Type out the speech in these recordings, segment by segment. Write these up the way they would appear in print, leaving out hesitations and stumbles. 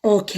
Ok.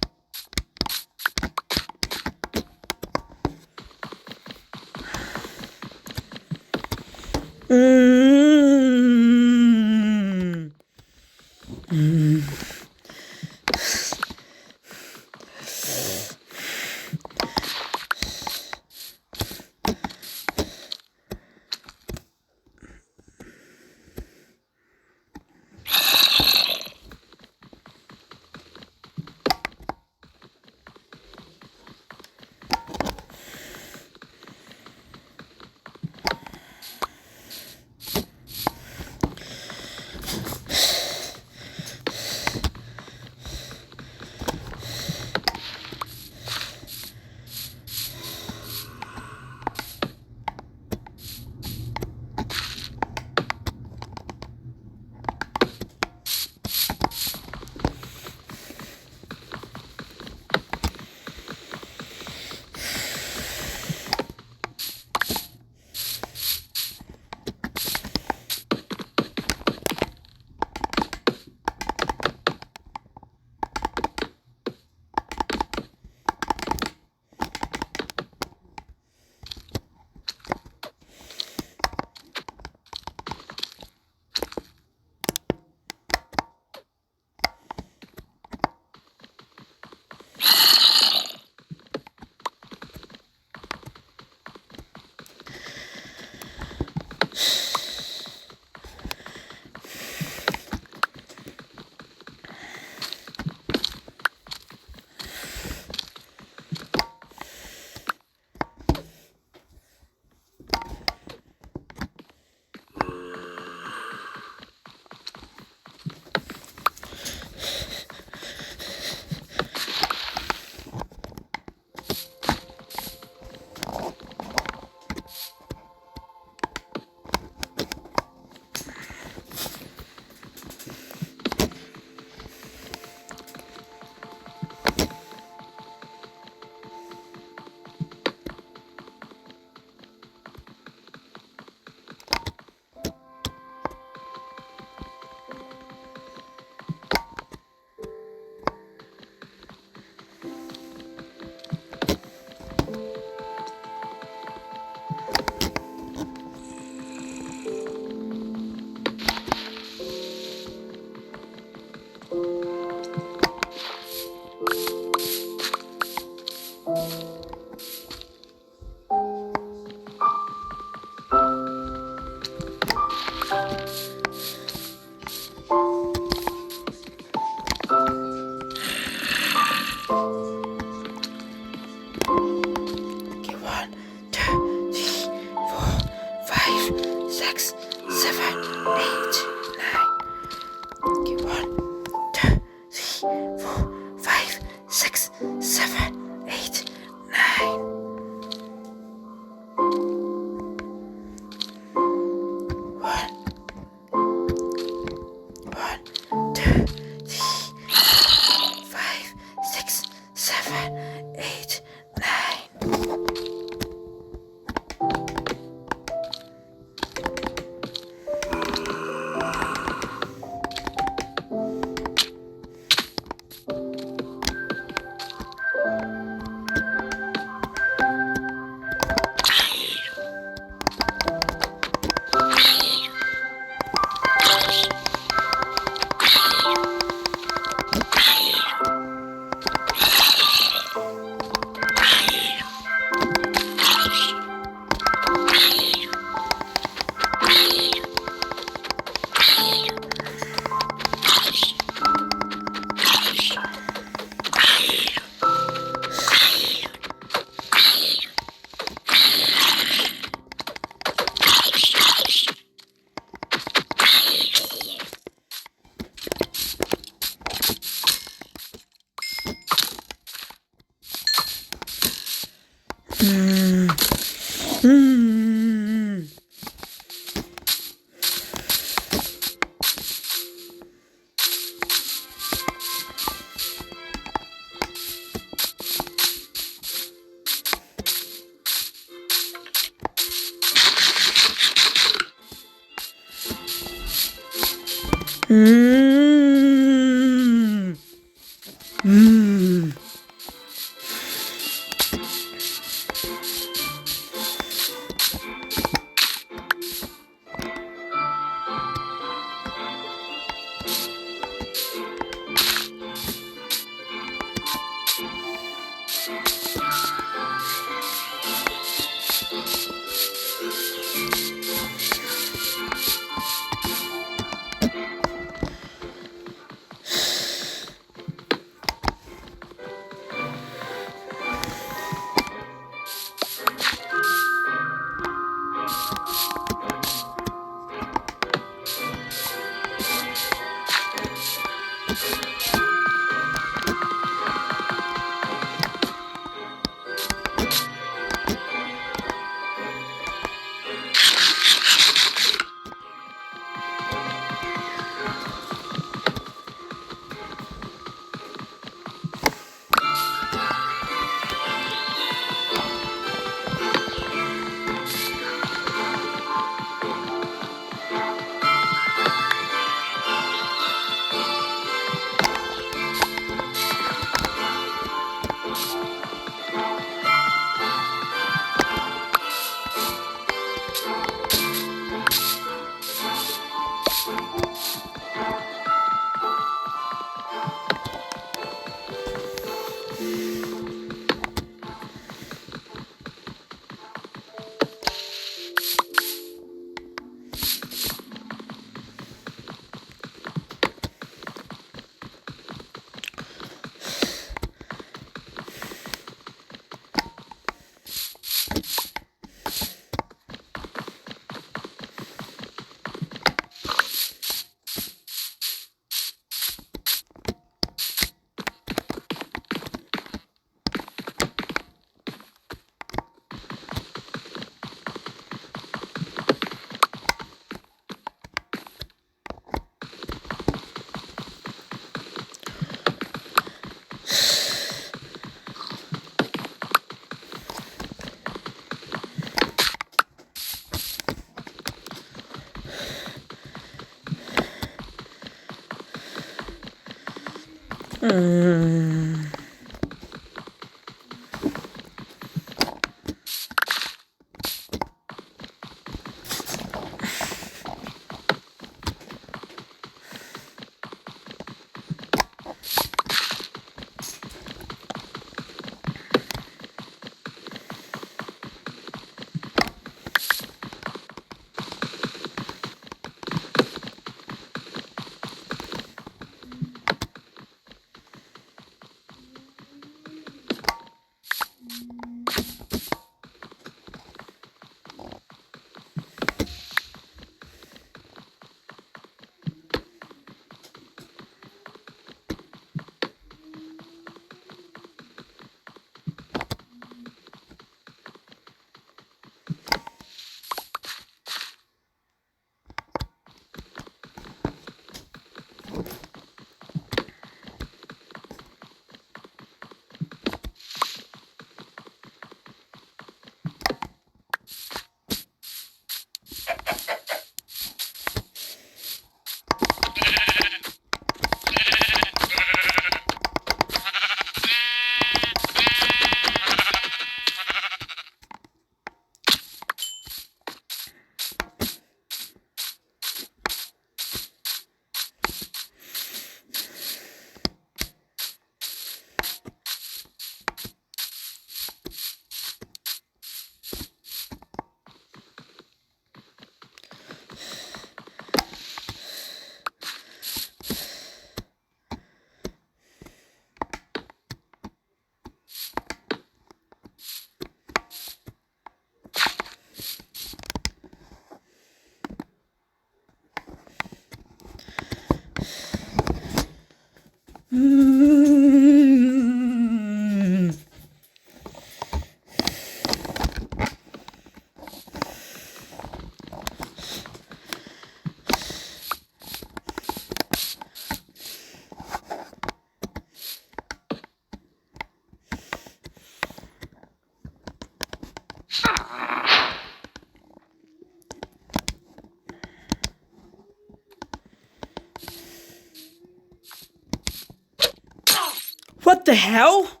What the hell?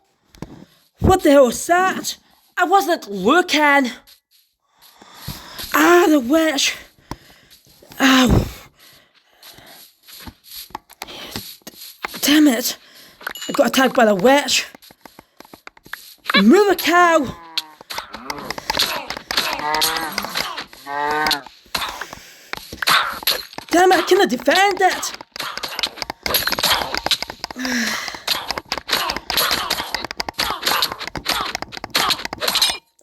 What the hell was that? I wasn't looking. Ah, the witch. Ow. Damn it. I got attacked by the witch. Move a cow! Damn it, I cannot defend that!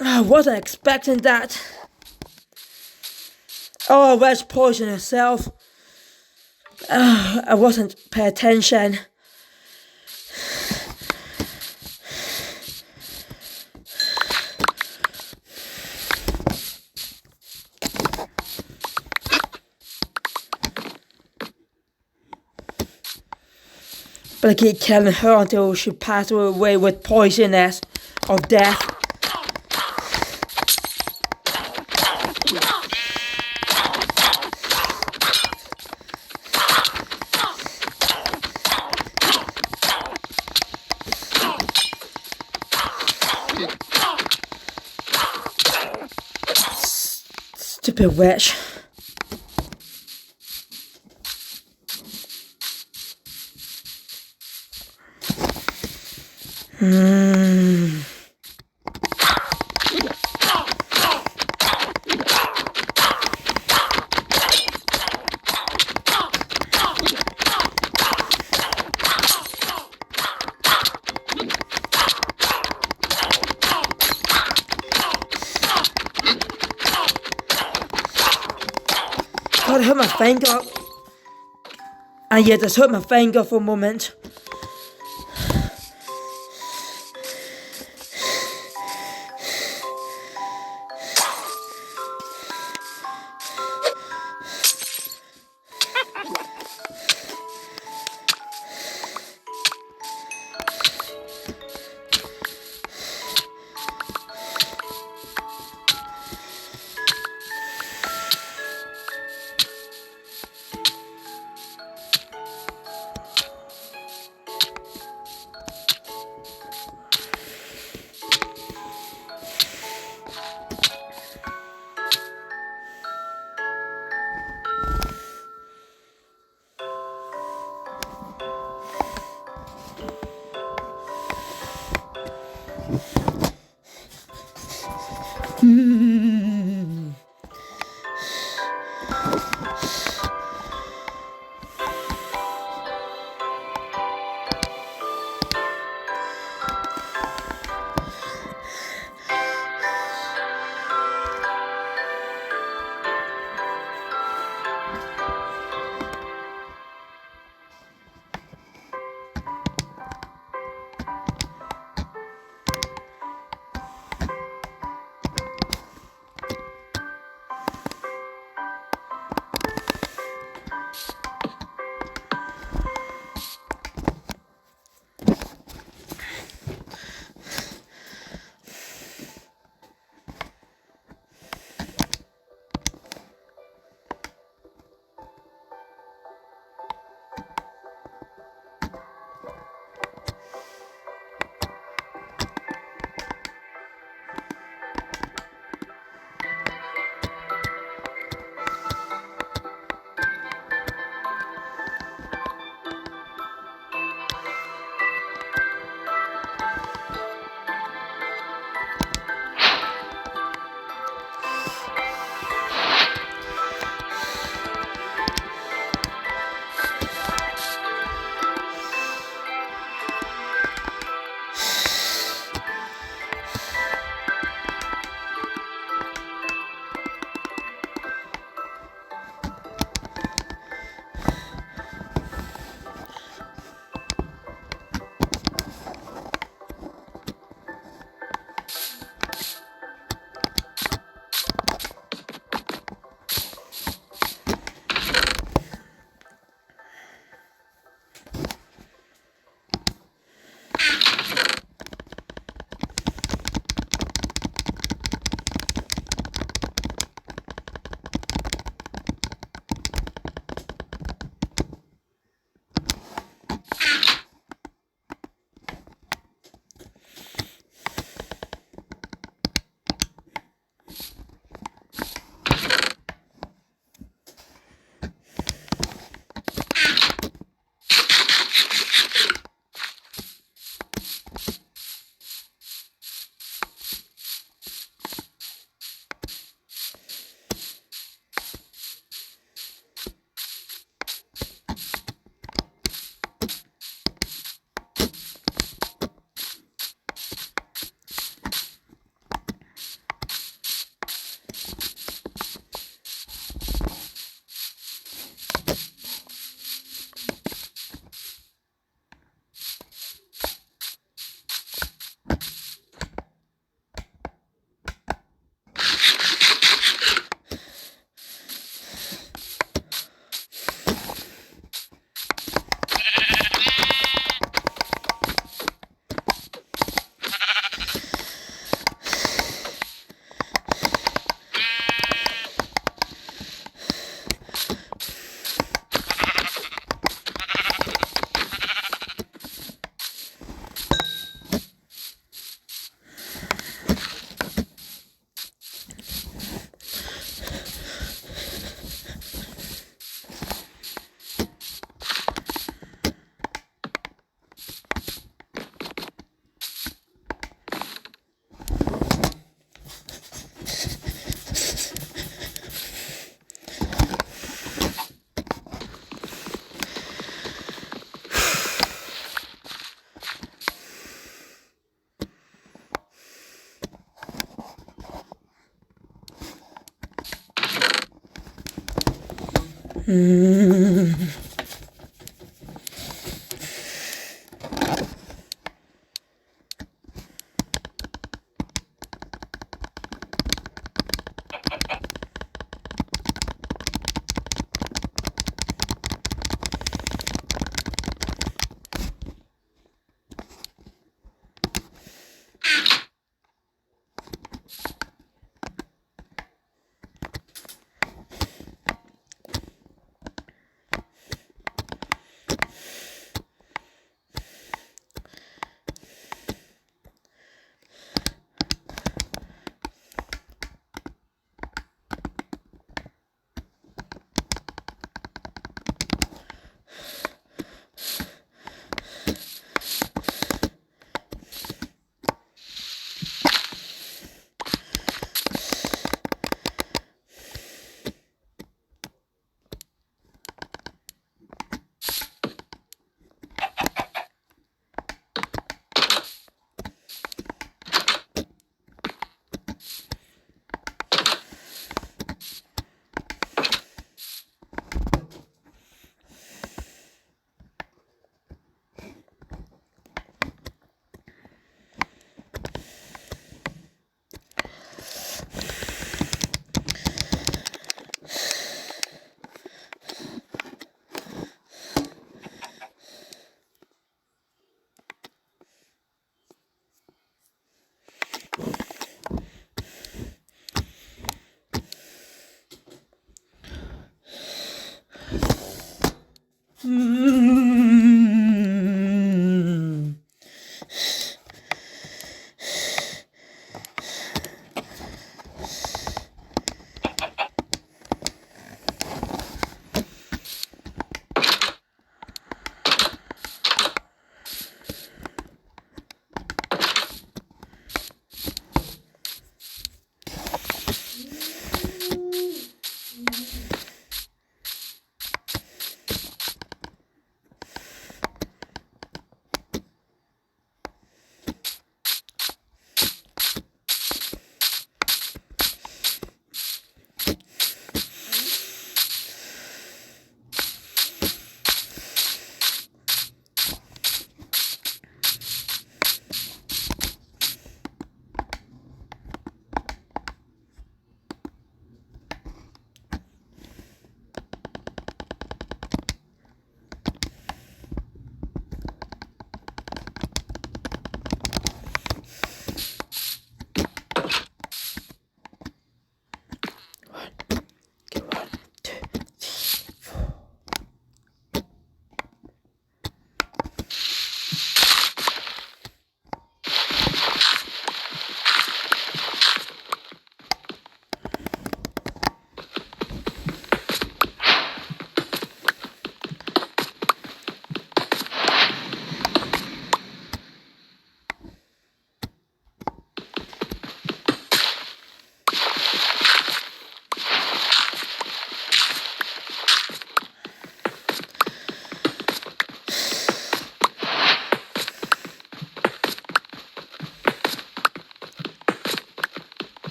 I wasn't expecting that. Oh, Red's poisoned herself. I wasn't paying attention. But I keep killing her until she passes away with poisonous or death. Stupid witch. God, I hurt my finger. And yeah, just hurt my finger for a moment.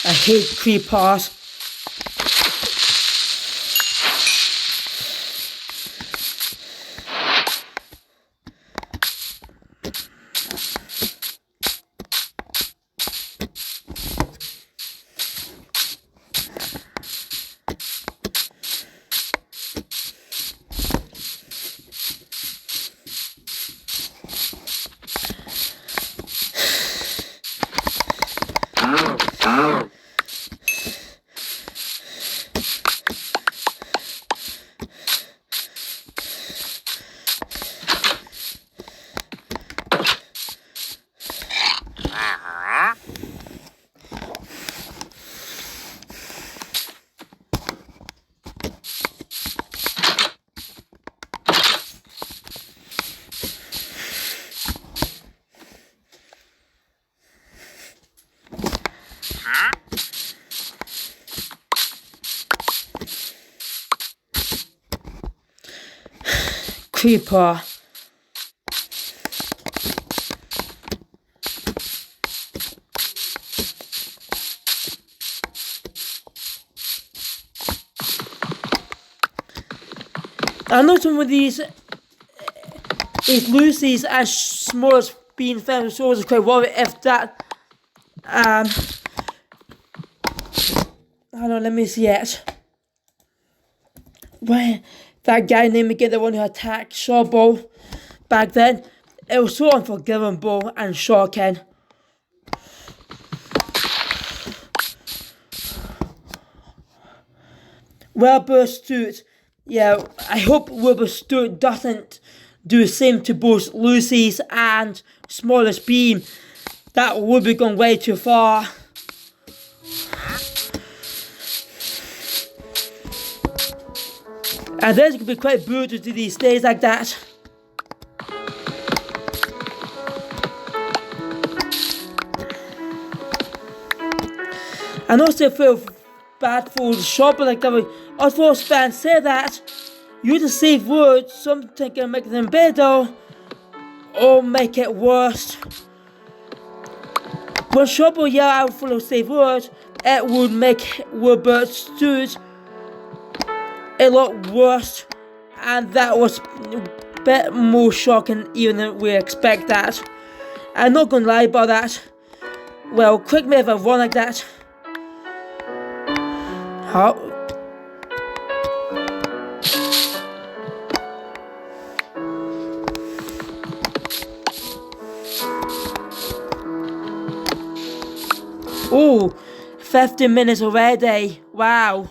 I hate creepers. Huh? creeper. I know some of these is Lucy's as small as being found, so I was quite worried if that hold on, let me see it. Where that guy named again, the one who attacked Shubble back then, it was so unforgivable and shocking. Wilbur's Soot. Yeah, I hope Wilbur's Soot doesn't do the same to both Lucy's and Smallest Beam. That would be going way too far. And this could be quite brutal to these days like that. And also feel bad for Shubble, like although fans say that you to save words, something can make them better or make it worse. When Shubble yell out for those save words, it would make Wilbur's Soot a lot worse, and that was a bit more shocking even than we expect that. I'm not gonna lie about that. Well, quick me if I run like that. How? Oh, 15 minutes already. Wow.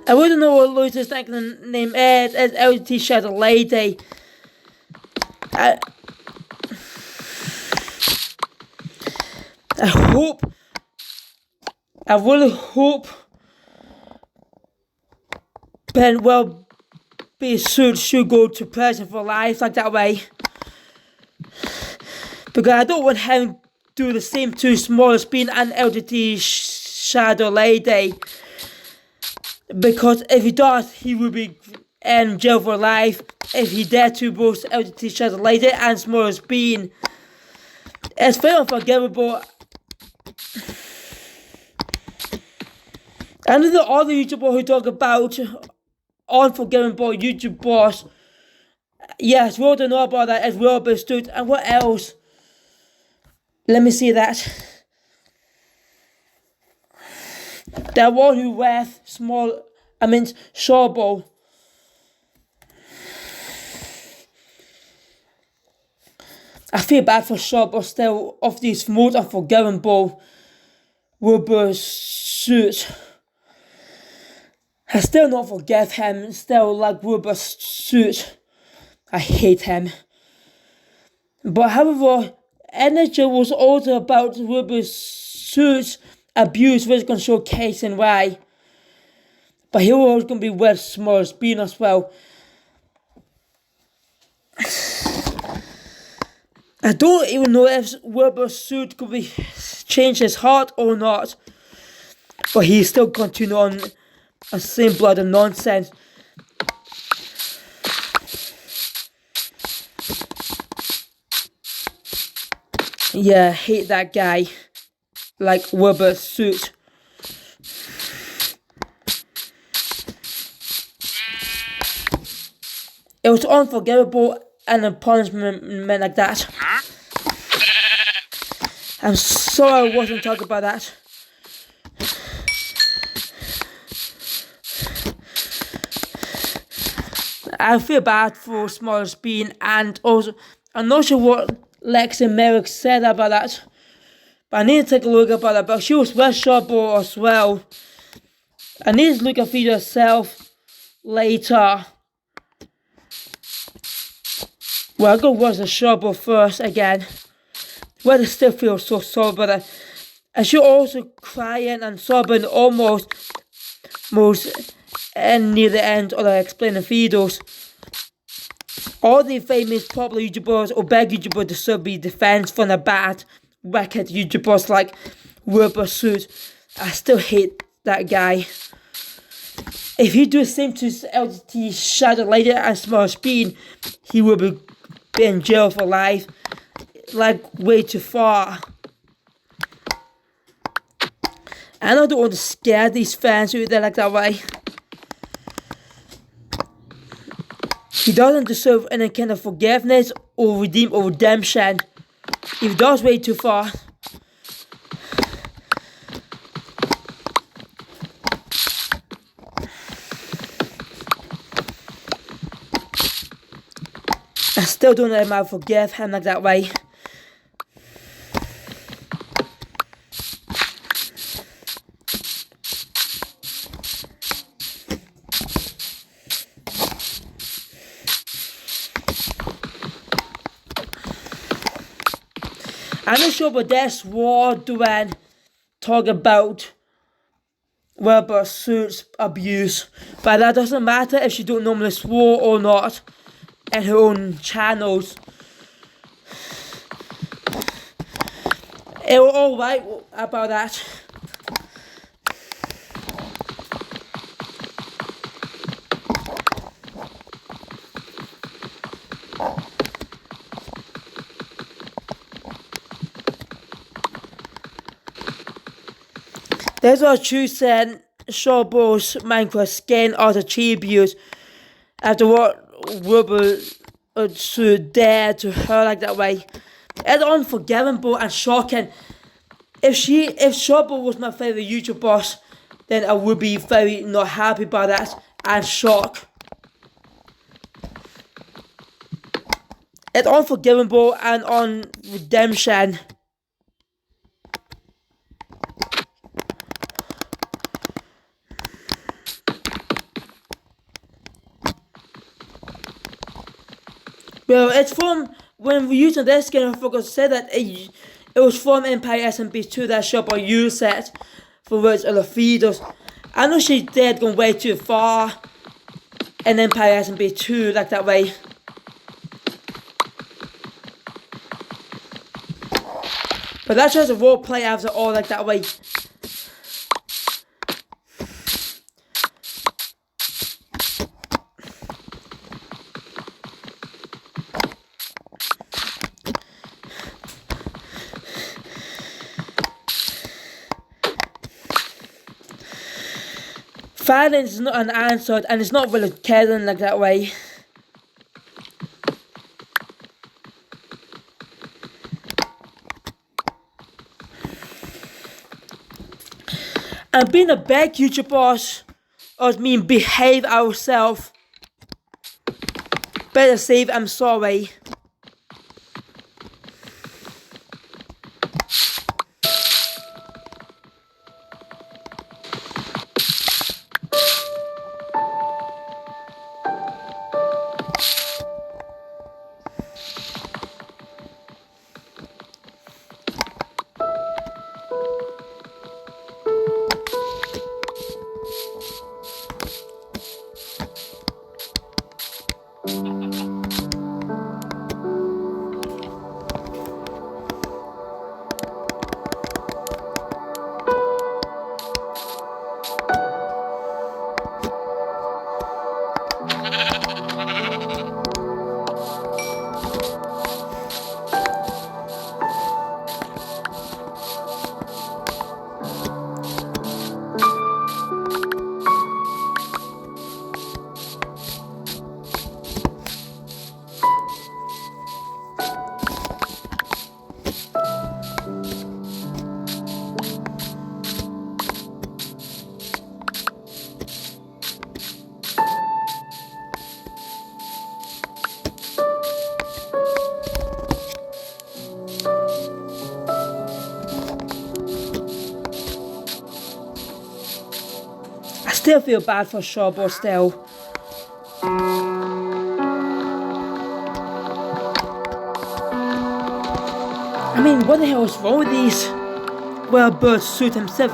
I wouldn't know what Lucy's name is. It's LT Shadow Lady. I really hope Ben will be Soot should go to prison for life like that way. Because I don't want him to do the same to Smallest Bean and LT Shadow Lady. Because if he does, he will be in jail for life. If he dared to both LT Shadow Lady and Smallest Bean. It's very unforgivable. And the other YouTuber who talk about unforgivable YouTubers, yes, we all don't know about that as well, but Soot. And what else? Let me see that. The one who with Shubble. I feel bad for Shubble still of these most unforgivable Wilbur's Soot. I still not forgive him, still like Wilbur's Soot. I hate him. But however, energy was also about Wilbur's Soot's abuse, which is going to showcase and why. But he was going to be with Smallest Bean as well. I don't even know if Wilbur's Soot could be change his heart or not. But he still continue on the same blood and nonsense. Yeah, I hate that guy. Like Wilbur's Soot. It was unforgivable and a punishment like that. I'm sorry I wasn't talking about that. I feel bad for Smallest Bean, and also I'm not sure what Lex and Merrick said about that. But I need to take a look about that. But she was with Shubble as well. I need to look at video yourself later. Well, I'll go watch the Shubble first again. Well, I still feel so sorry about that. And she also crying and sobbing almost near the end of the explaining videos. All the famous popular YouTubers or big YouTubers deserve to be defended from the bad wicked YouTubers like Wilbur, Soot. I still hate that guy. If he do the same to LTT Shadow Later and Small Speed, he will be in jail for life. Like way too far. And I don't want to scare these fans who they like that way. He doesn't deserve any kind of forgiveness or redemption. If he does way too far. I still don't know if I forgive him like that way. I'm not sure what that's what doing talk about Wilbur Soot's abuse, but that doesn't matter if she don't normally swear or not in her own channels. It was alright about that. There's what choosing Shubble's Minecraft skin as a tribute after what Wilbur Soot did to her like that way. It's unforgivable and shocking. If Shubble was my favourite YouTuber, then I would be very not happy about that and shocked. It's unforgivable and on redemption. Well, it's from, when we're using this skin, I forgot to say that it was from Empire SMP2 that Shubble used it for its other feeders. I know she did go way too far in Empire SMP2 like that way. But that's just a roleplay after all like that way. Violence is not an answer, and it's not really caring like that way. And being a big YouTuber mean behave ourselves. Better safe, I'm sorry. Still feel bad for Shubble still. I mean, what the hell is wrong with these? Wilbur Soot himself.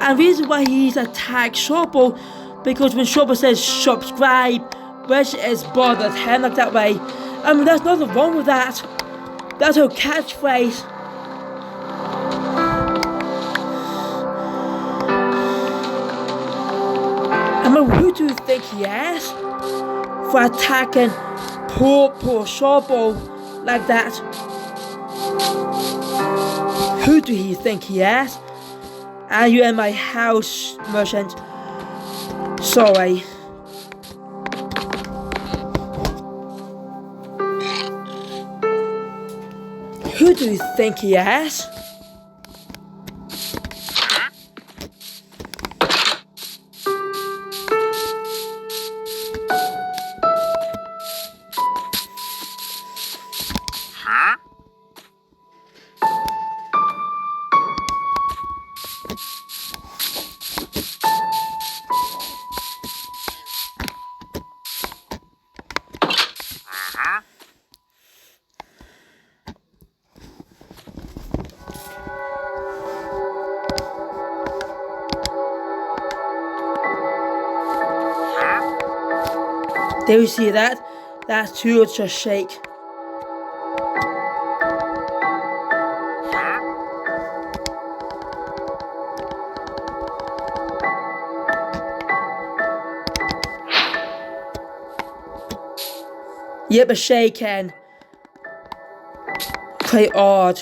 And the reason why he's attacked Shubble, because when Shubble says subscribe which is bothered hen like that way. I mean, there's nothing wrong with that. That's her catchphrase. I mean, who do you think he is for attacking poor Shubble like that? Who do you think he is? Are you in my house, merchant? Sorry. Who do you think he is? Do you see that? That's huge a shake. Yep, a shaking. Quite odd.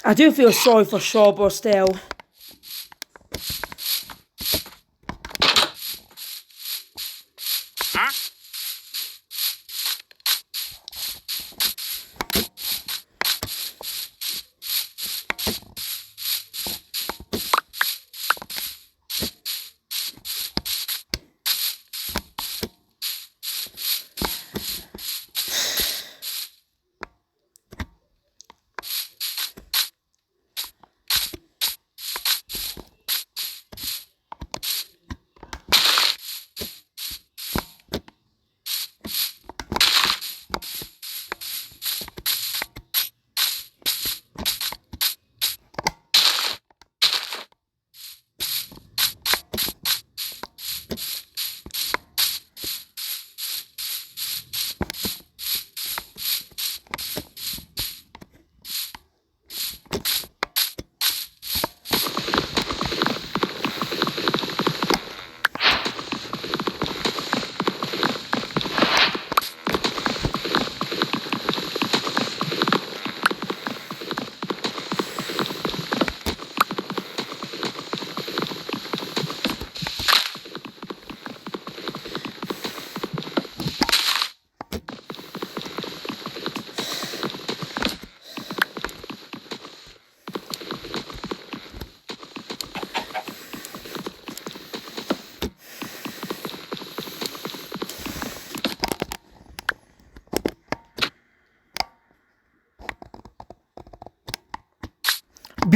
I do feel sorry for Shubble still.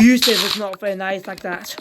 Abusive is not very nice like that.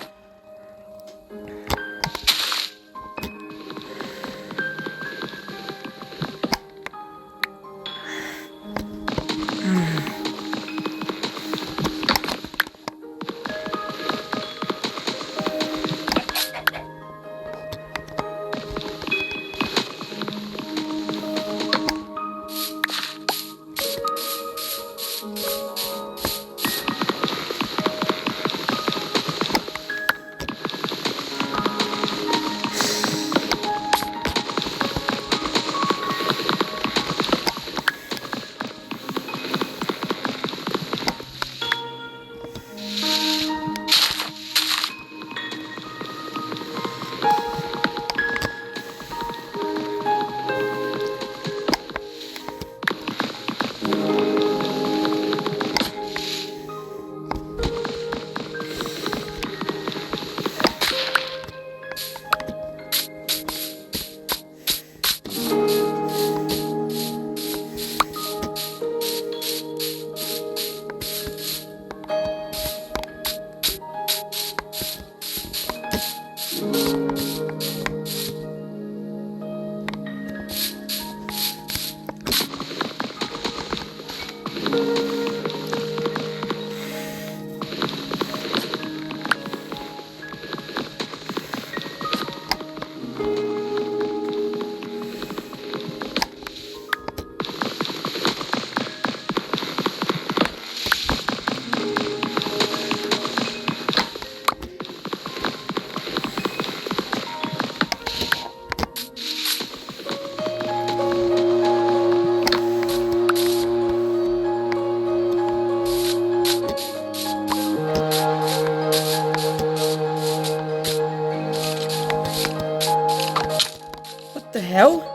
What the hell?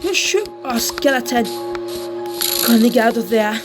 You shoot a skeleton. Can you get out of there?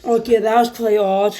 Okay, that was pretty odd.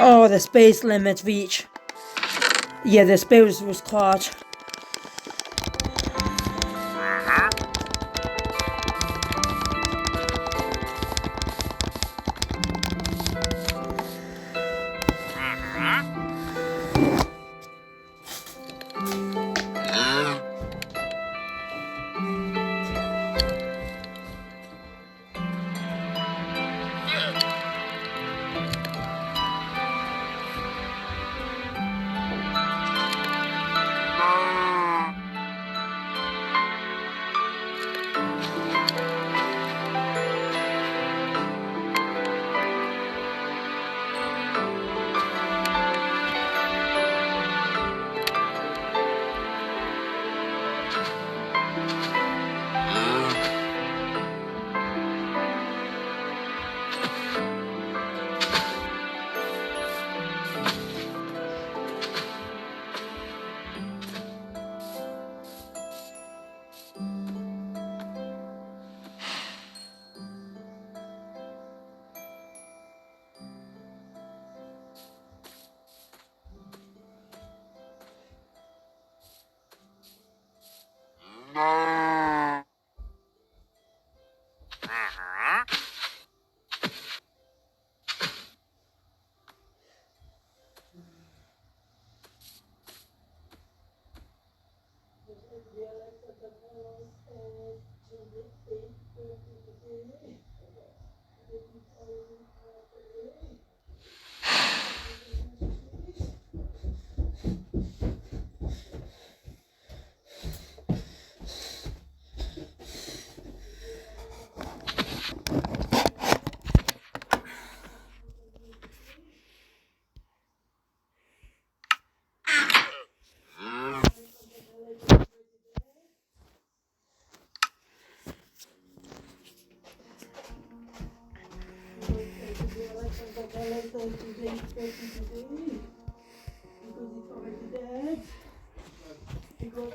Oh, the space limit reach. Yeah, the space was caught. Because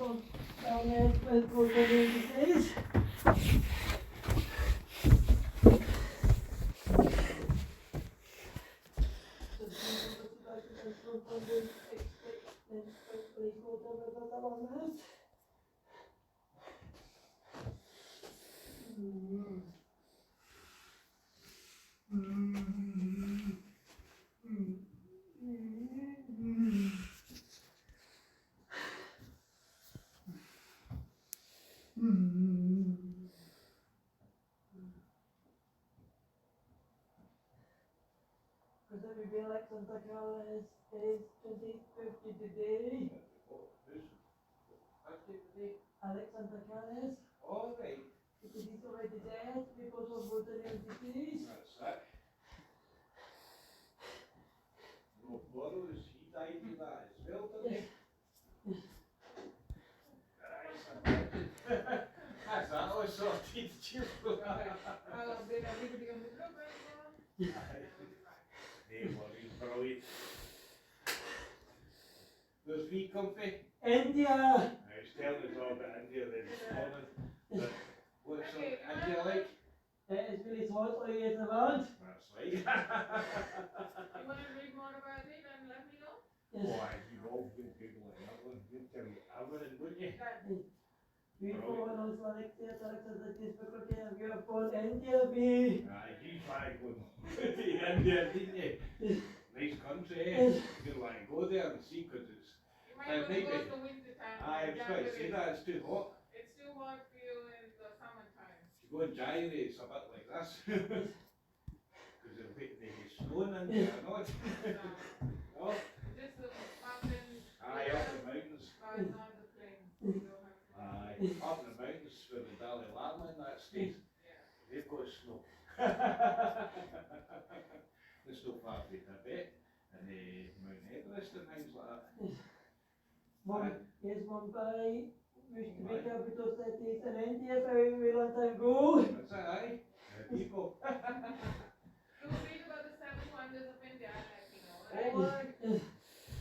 Because it would be like Santa Claus is 2050 today. Alex Santa Claus. All right. Because he's already dead because of water and disease. That's it. No borrows, he died of that as well, didn't he? That's that all sorted, cheerful. Brilliant. There's wee comfy. India! I was telling us all about India then this morning. But what's India like? It is really hot all year round. That's right. You want to read more about it and let me know? Yes. Oh, you know, you'll Google it, you'll tell me everything, wouldn't you? We phone us like this, Alexander, this because they have your phone India, be. You tried going to India, didn't you? Nice country, eh? You'd like to go there and see, because it's. You might want to go in the winter time. I was going to say that, it's too hot. It's too hot for you in the summertime. If you go in January, it's a bit like this. Because they'll be snowing in there, not. No? Just the mountains. Aye, up the mountains. But not the plains. You don't have to. Aye, up in the mountains where the Dalai Lama in that state. Yeah. They've got snow. There's no far from Tibet and Mount Everest and things like that. Yes, Mumbai used to be capital cities in India a very long time ago. That's it, aye. People. So read about the 7 wonders of India, I'll let you know. Oh, aye.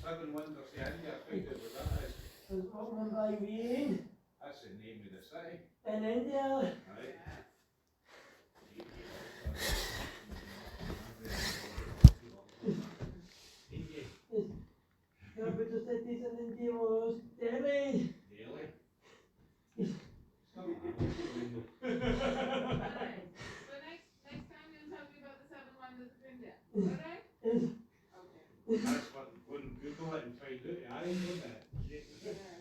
7 wonders of India, I think it was that is. There's what Mumbai mean That's the name of the city. in India. Aye. Capital cities in India was Delhi. Really? Alright. So next time you'll tell me about the 7 wonders of India. Alright? Okay. That's what go and Google it and find out, aye, won't it?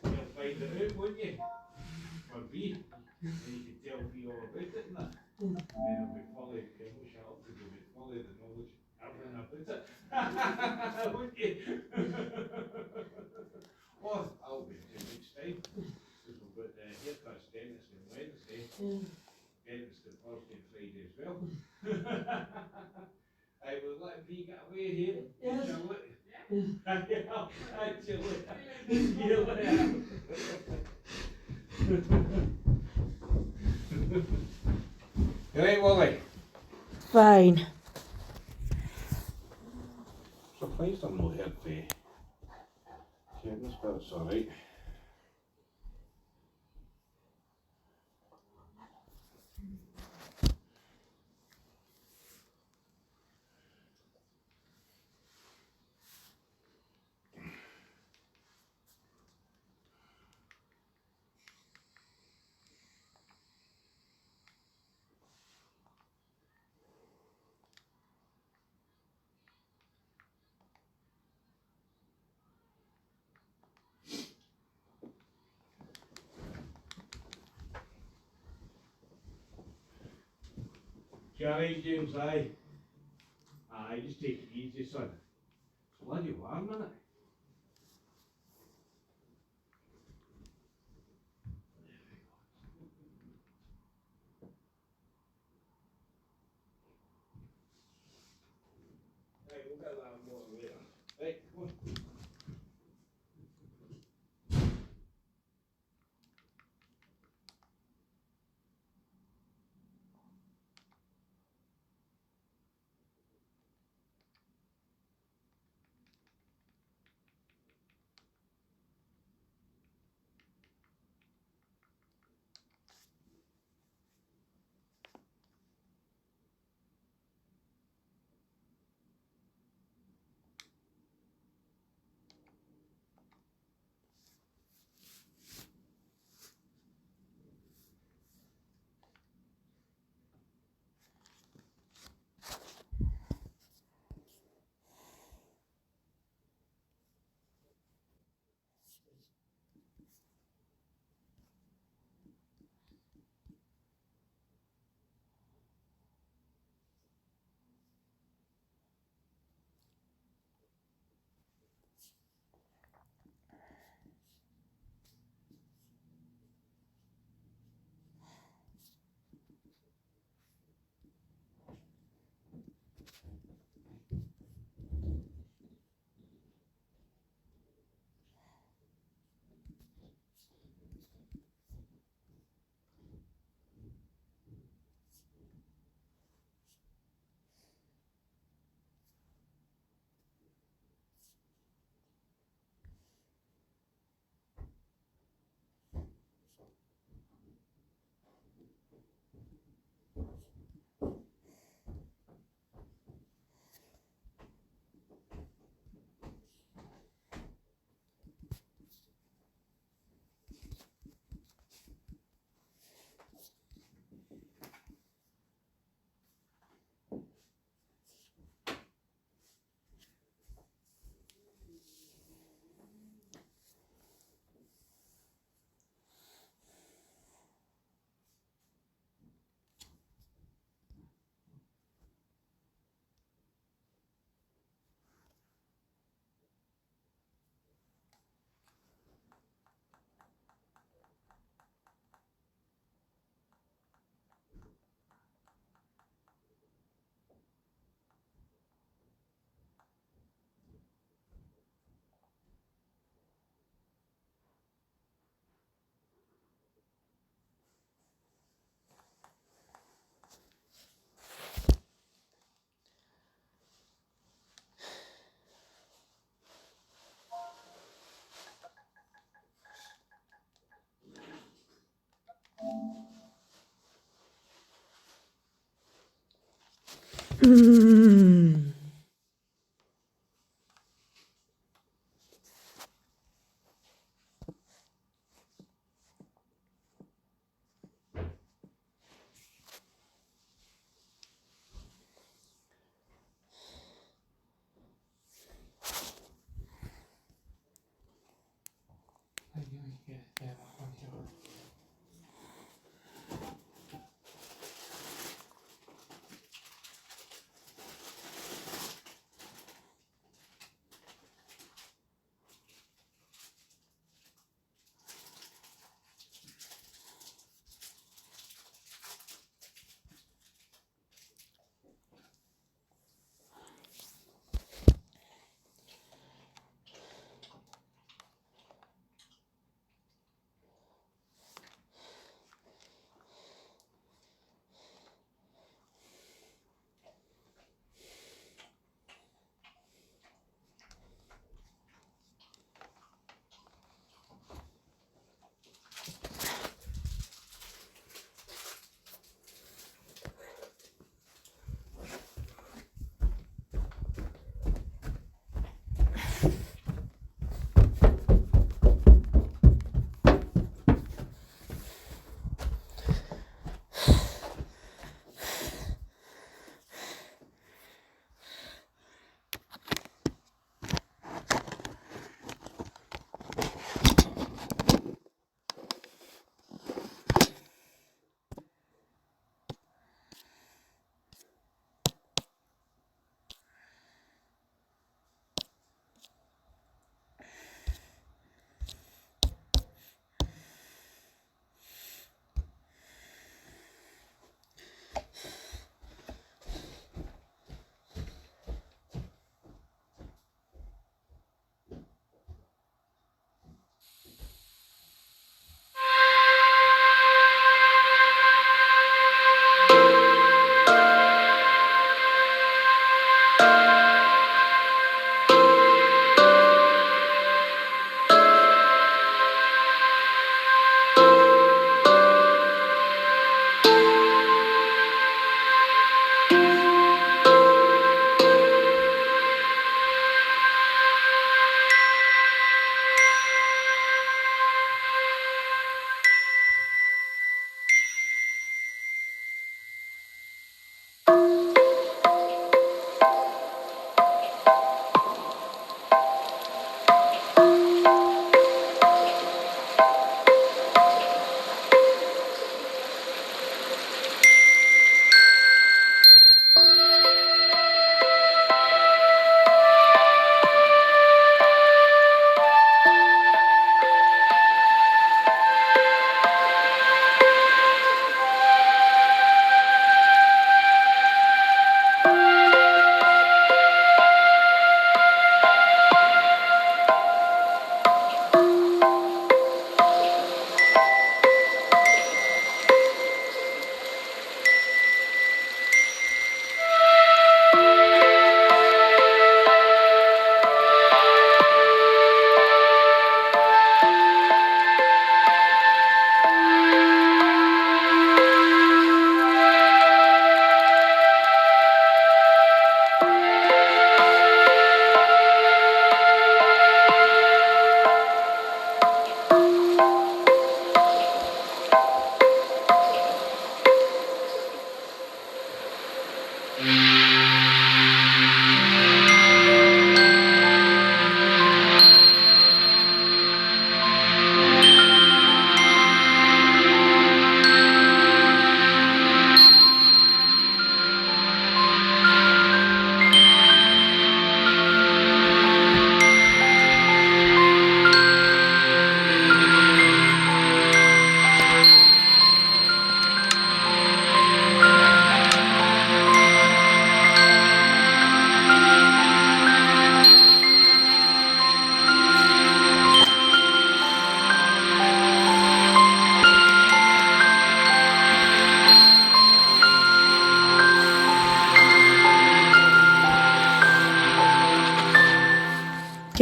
You'll find it out, won't you? For me. And you can tell me all about it and that. And it'll be fully, it'll shut up because it'll be fully the knowledge, everything about it. Won't you? Well, I'll be in 2 weeks' time. Because we've got haircuts, dentist on Wednesday. Dentist on Thursday and Friday as well. I will let me get away here. Yes. Actually. You right, Wally? Fine. Surprised I'm not here today. Goodness, but it's alright. Alright, James, aye. Aye, just take it easy, son. It's bloody warm, isn't it? Right, we'll get that more later. Right, come on.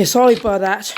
Okay, sorry about that.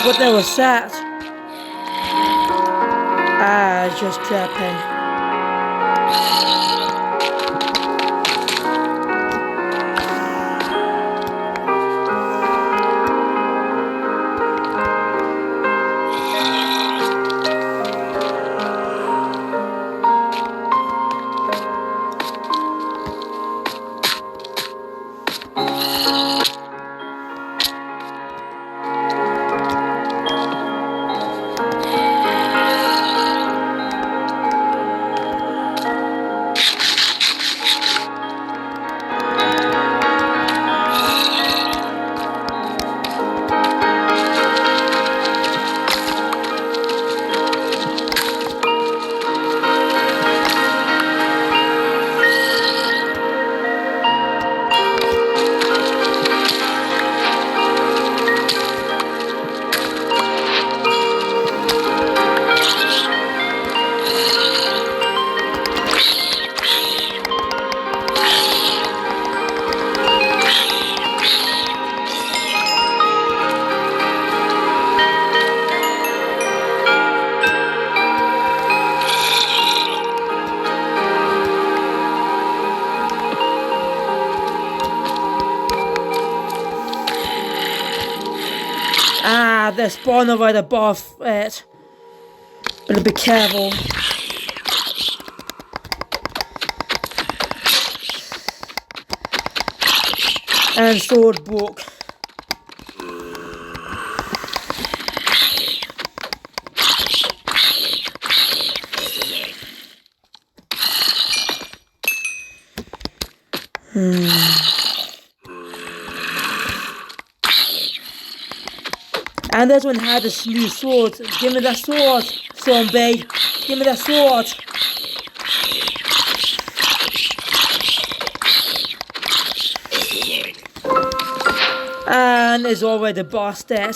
What there was that? Ah, just trapping. Ah, there's spawner right above it. Better be careful. And sword book. And this one had a new sword. Give me that sword, zombie. Give me that sword. And it's already boss dead.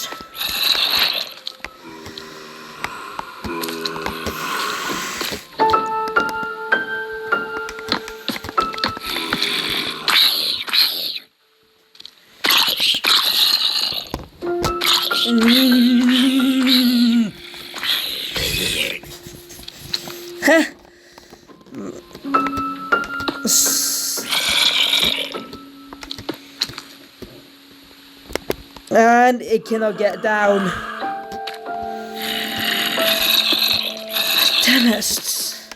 And it cannot get down. Damn it.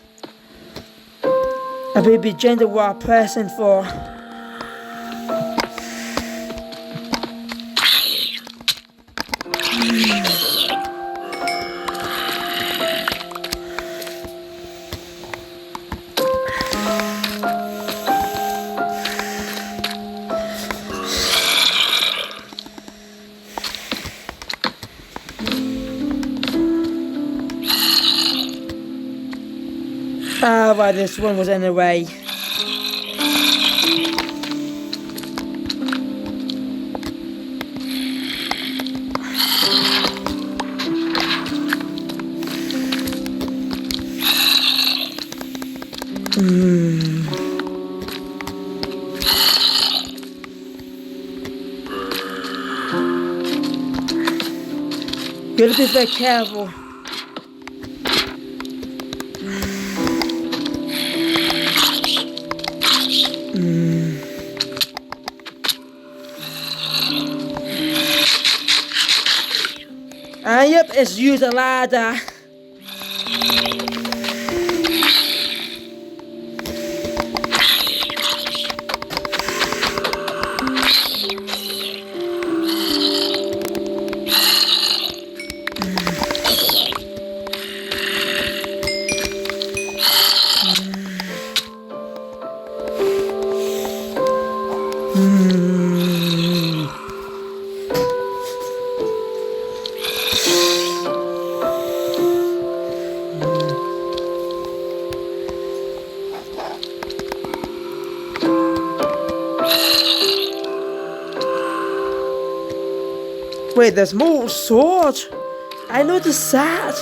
I will be gender war present for. Ah, right, this one was in the way. Gotta be very careful. Yep, it's use a ladder. Wait, there's more sword. I noticed that.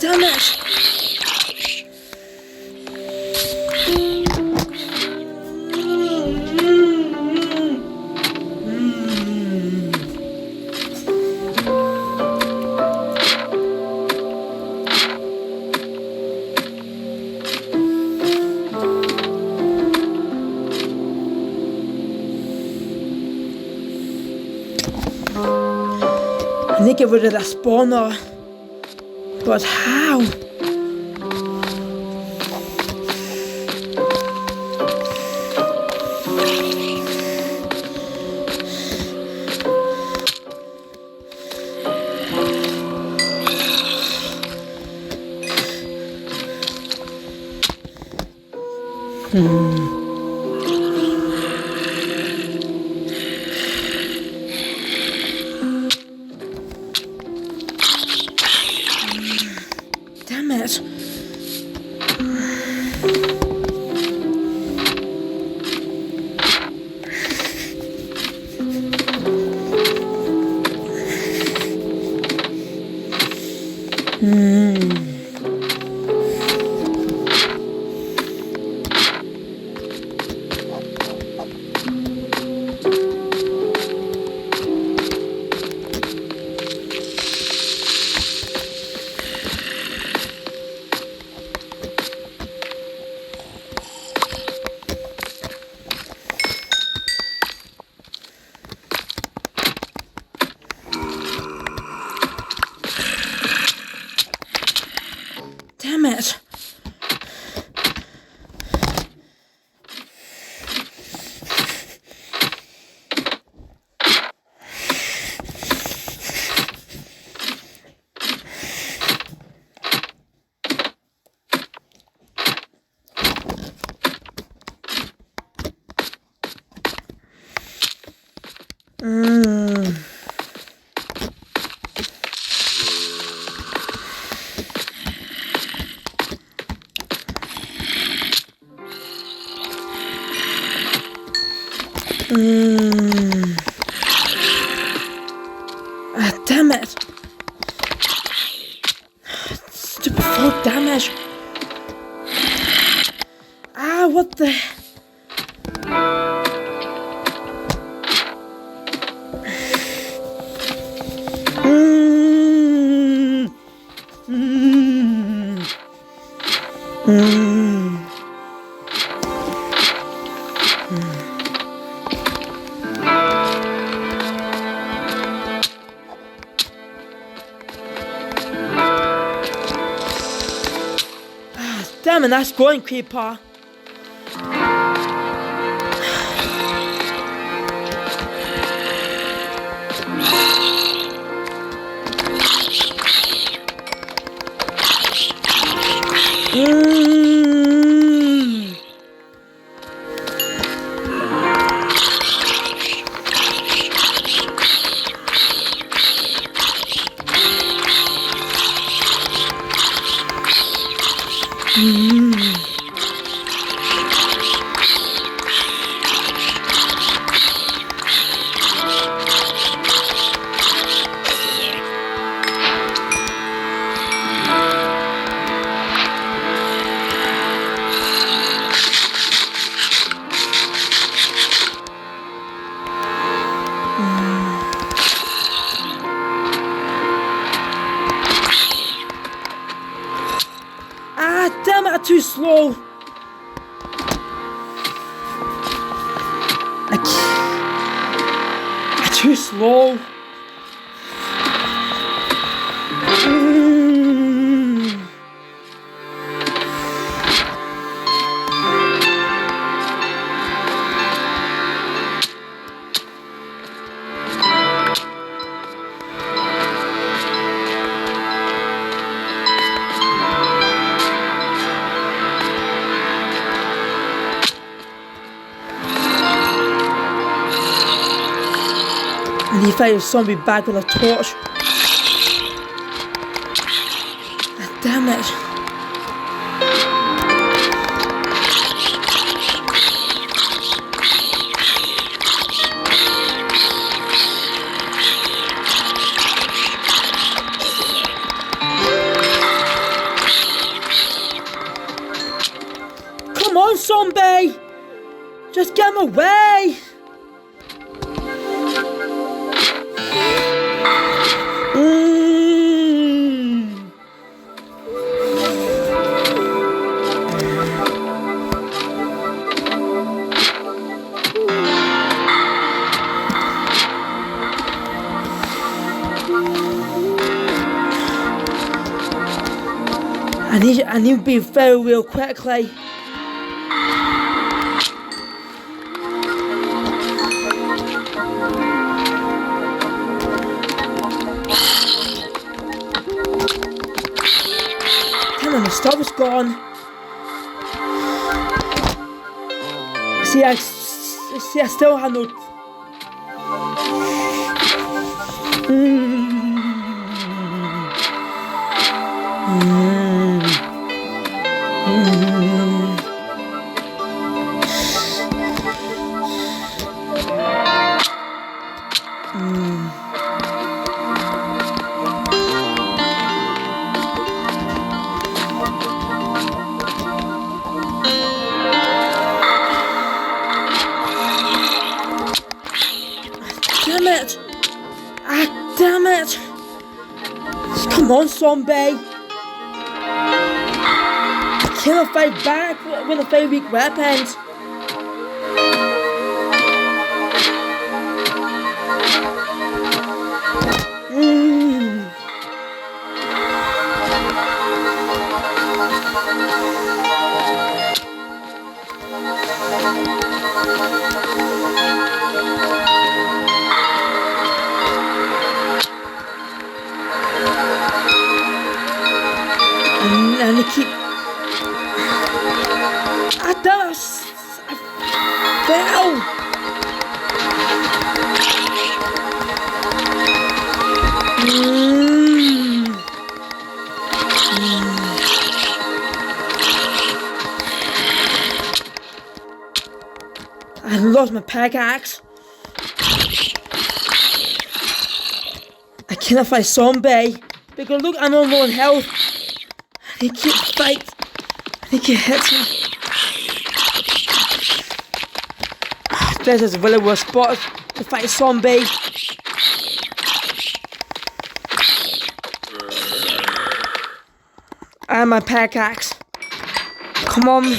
Damn it! I need to get rid of that spawner. But how? Damn it. Damn it. Damn it. Stupid full damage. What the? Damn it, that's going, creeper. Damn it, I'm too slow. I'm too slow. And he fights a zombie back with a torch. Ah, damn it. Come on, zombie! Just get him away! I need to be very real quickly. Come on, the stop is gone. See, I still have no. Damn it! Ah, damn it! Come on, zombie! I cannot fight back with a very weak weapon. And they keep. I don't. I fell. I lost my pickaxe. I cannot fight zombie because look, I'm on low on health. He keep fight. He keep hitting me. This is a really worst spot to fight a zombie. And my pickaxe. Come on.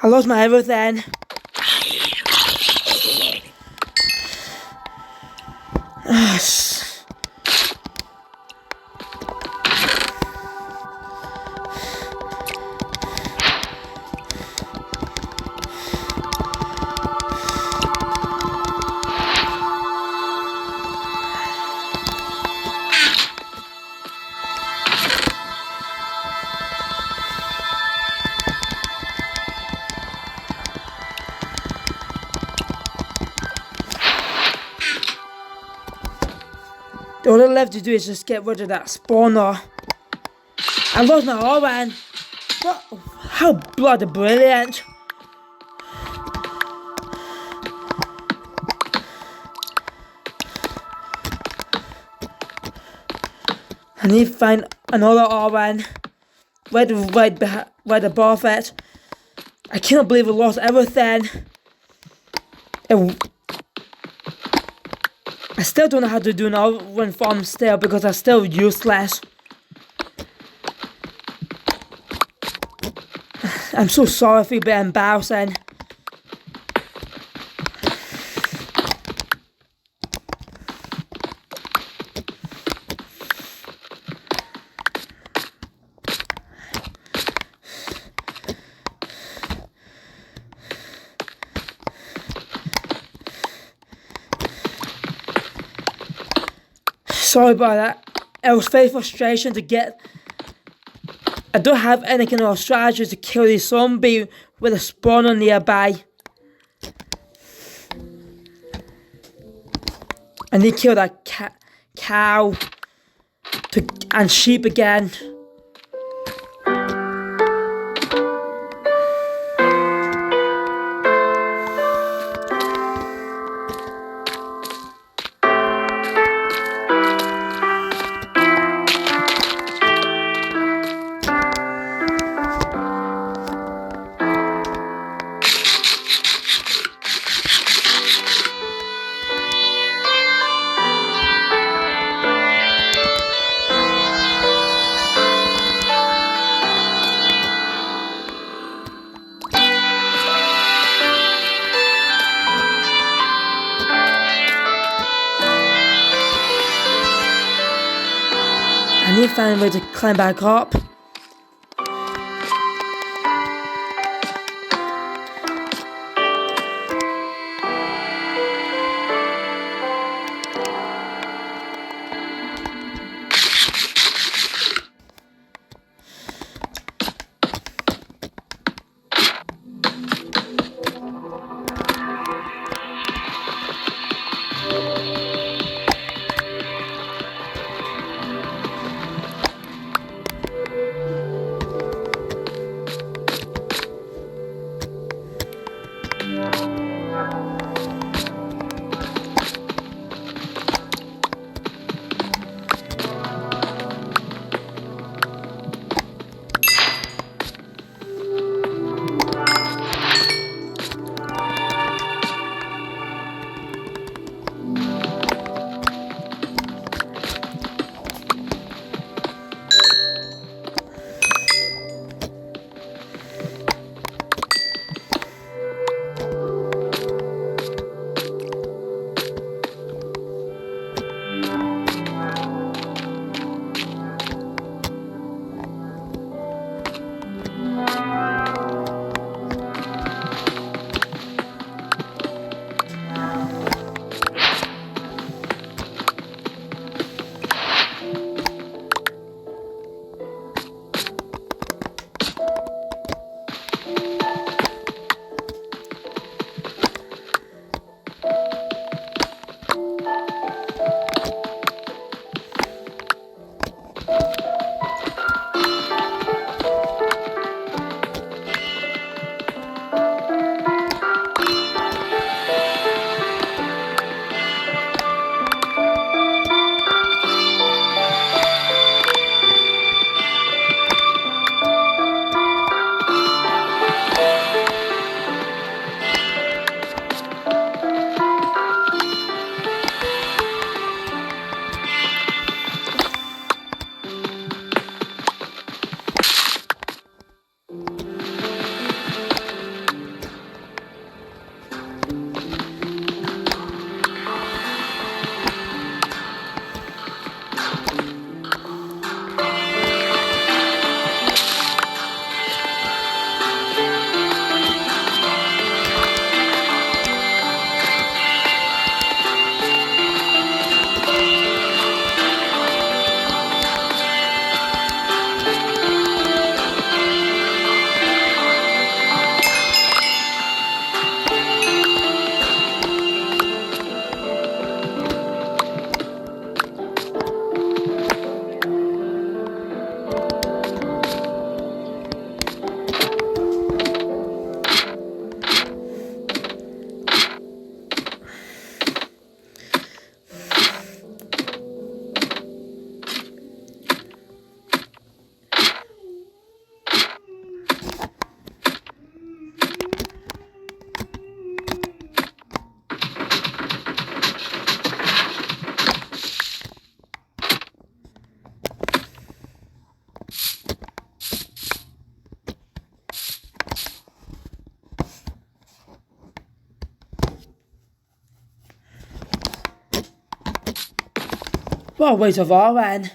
I lost my everything. All I left to do is just get rid of that spawner. I lost my oven. What? How bloody brilliant. I need to find another oven right above it. I cannot believe I lost everything. I still don't know how to do an oven farm still because I'm still useless. I'm so sorry for being embarrassing. Sorry about that. It was very frustration to get. I don't have any kind of strategy to kill the zombie with a spawner nearby. I need to kill that cow and sheep again. I need to find a way to climb back up. What a waste of all then.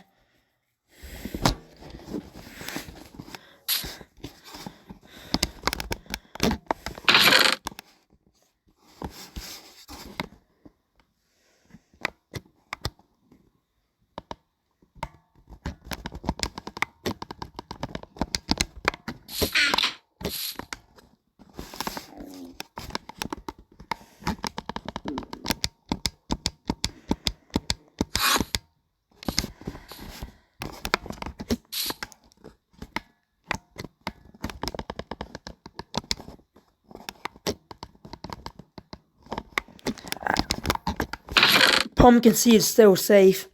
Pumpkin seed is still safe.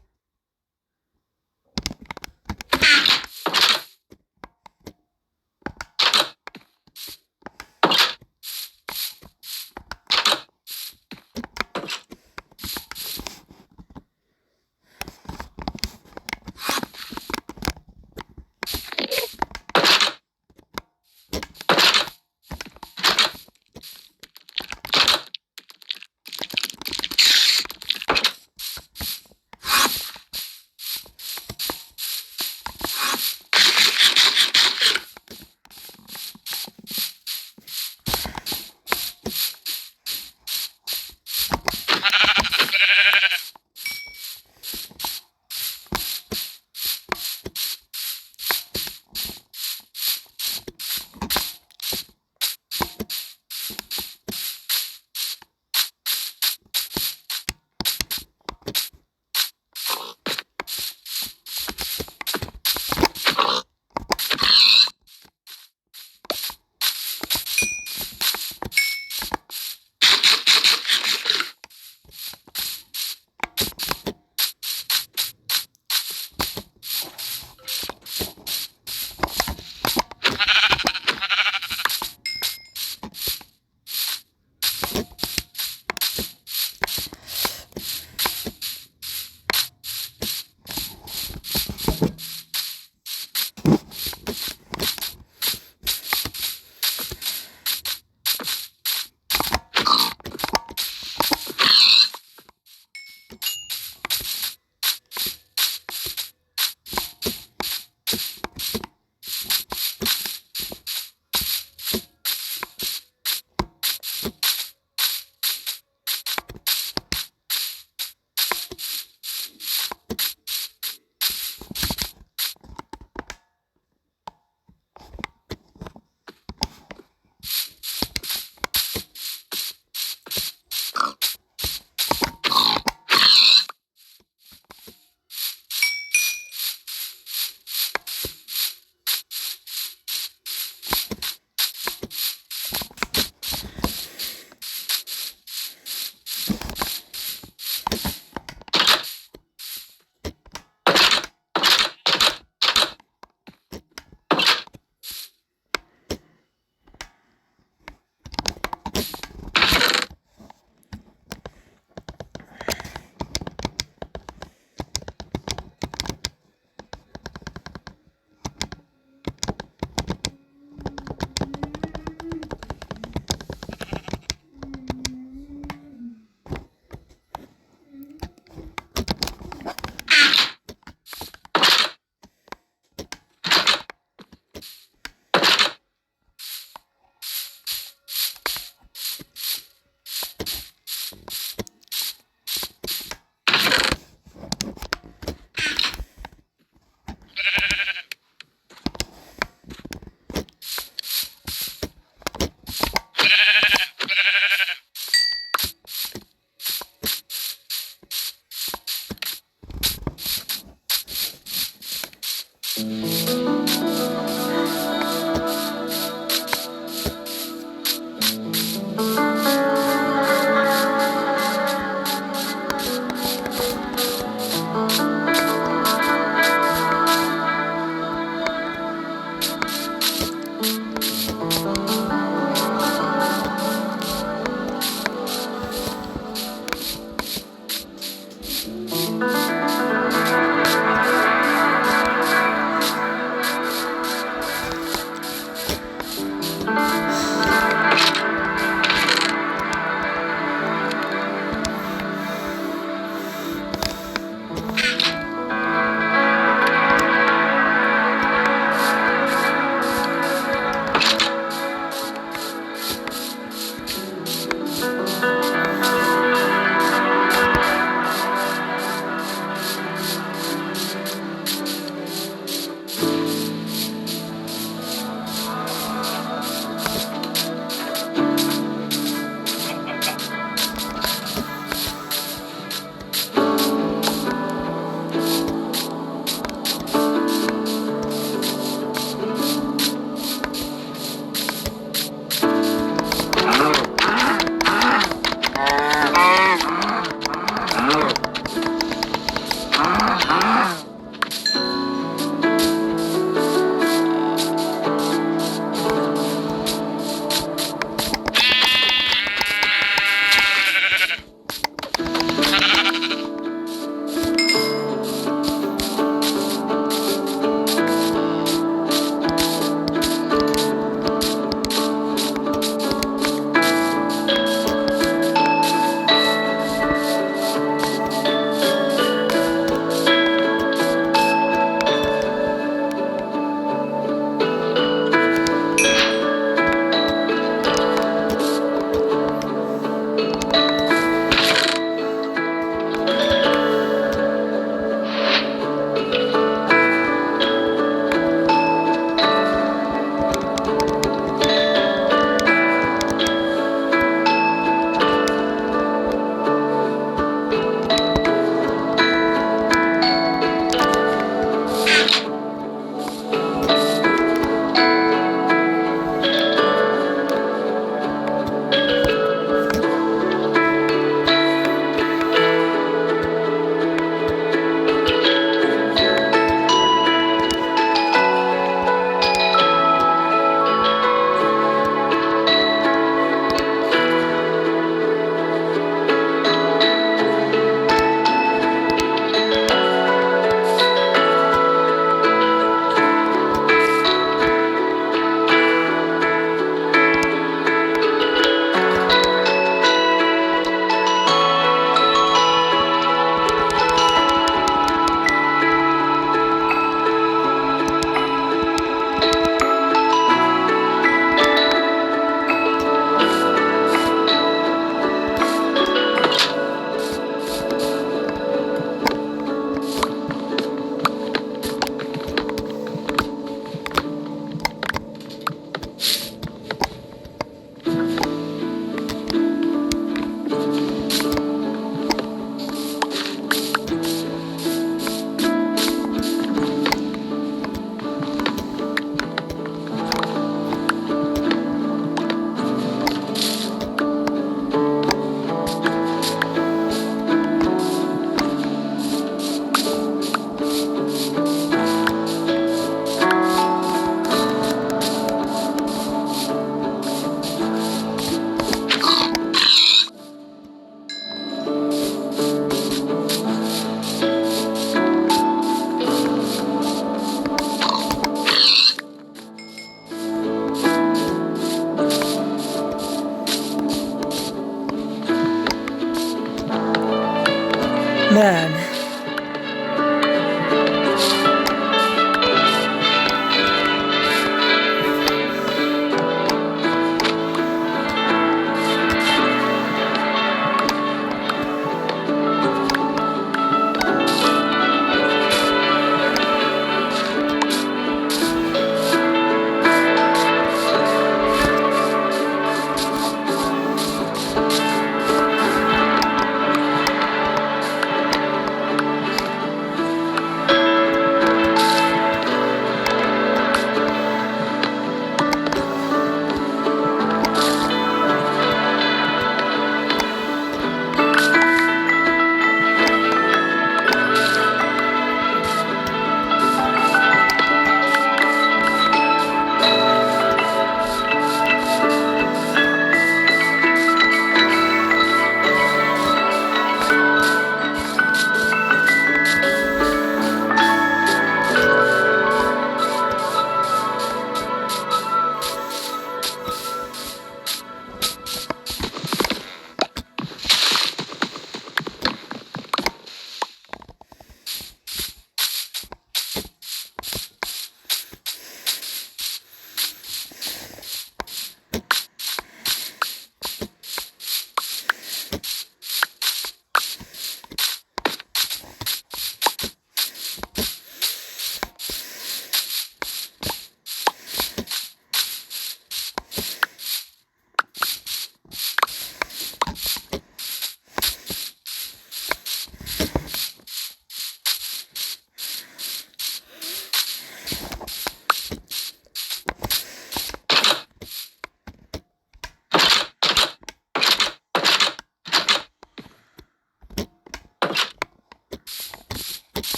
Man.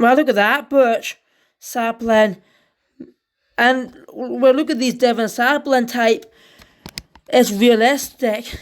Well, look at that birch sapling. And well, look at these different sapling type. It's realistic.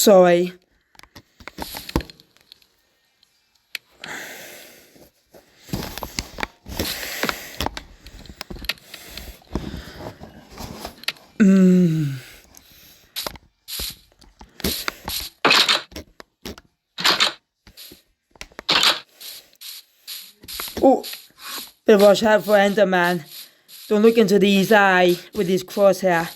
Sorry. Oh, bit of watch out for Enderman. Don't look into his eye with his crosshair.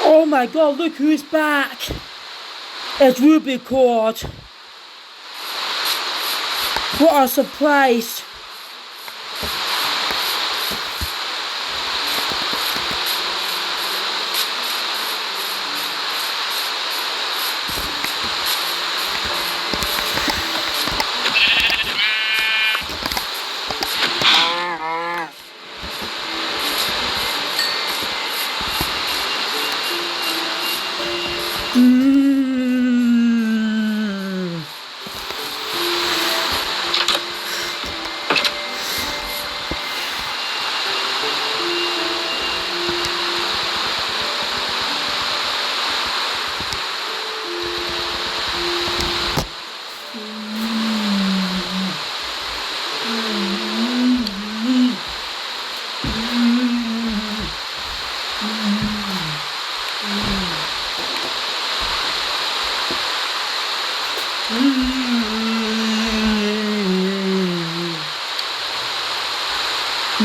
Oh my god, look who's back! It's Ruby Cord. What a surprise!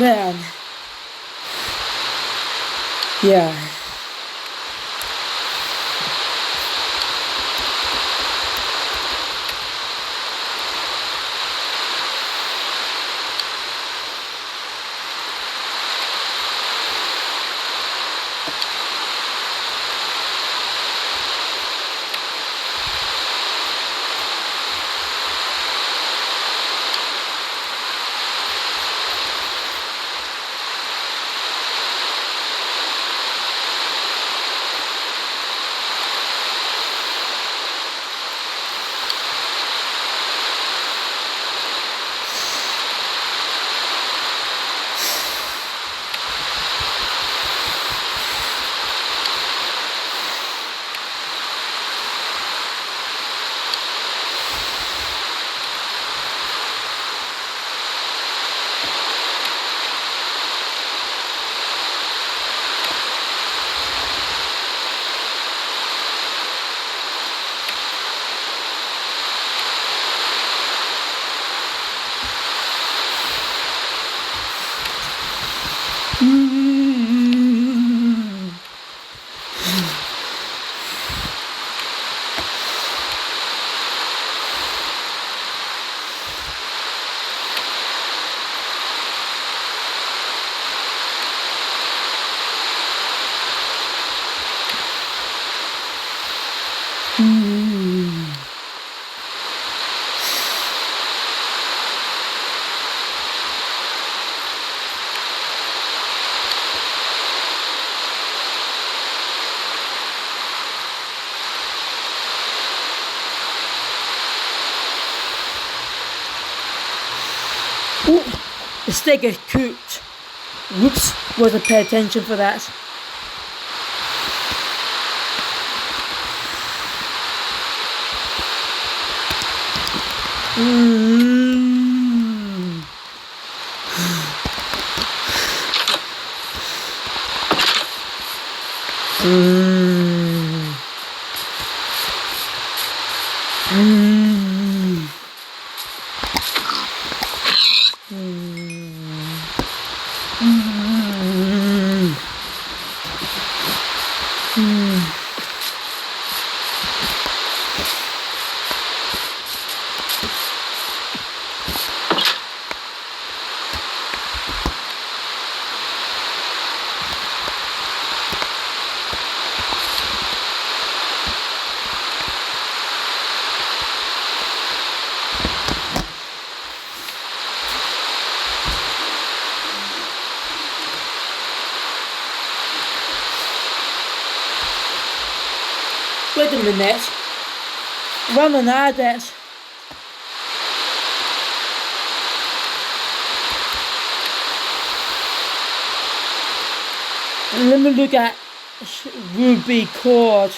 Man. Yeah. Ooh, the steak is cooked. Whoops, wasn't pay attention for that. minutes. Running at it. And let me look at Ruby Cord.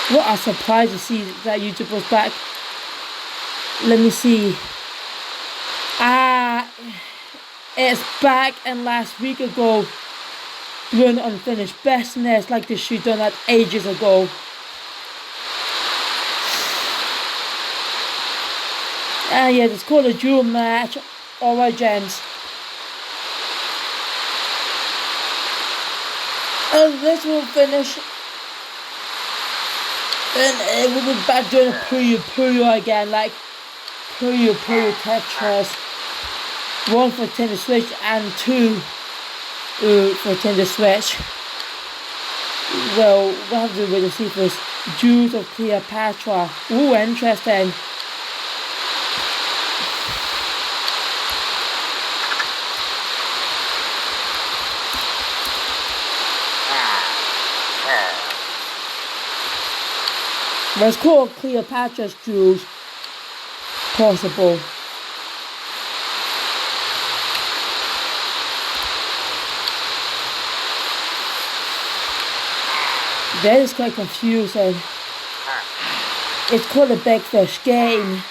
What a surprise to see that YouTube was back. Let me see. It's back, and last week ago doing unfinished business like this should done that ages ago. Yeah, it's called a dual match Origins. And this will finish. Then we'll be back doing Puyo again, like Puyo Tetris. 1 for Nintendo Switch and 2 for Nintendo Switch. Well, we'll have to wait to see first. Jewels of Cleopatra. Ooh, interesting. Let's call Cleopatra's Jewels possible. That is quite confusing. It's called a Big Fish game.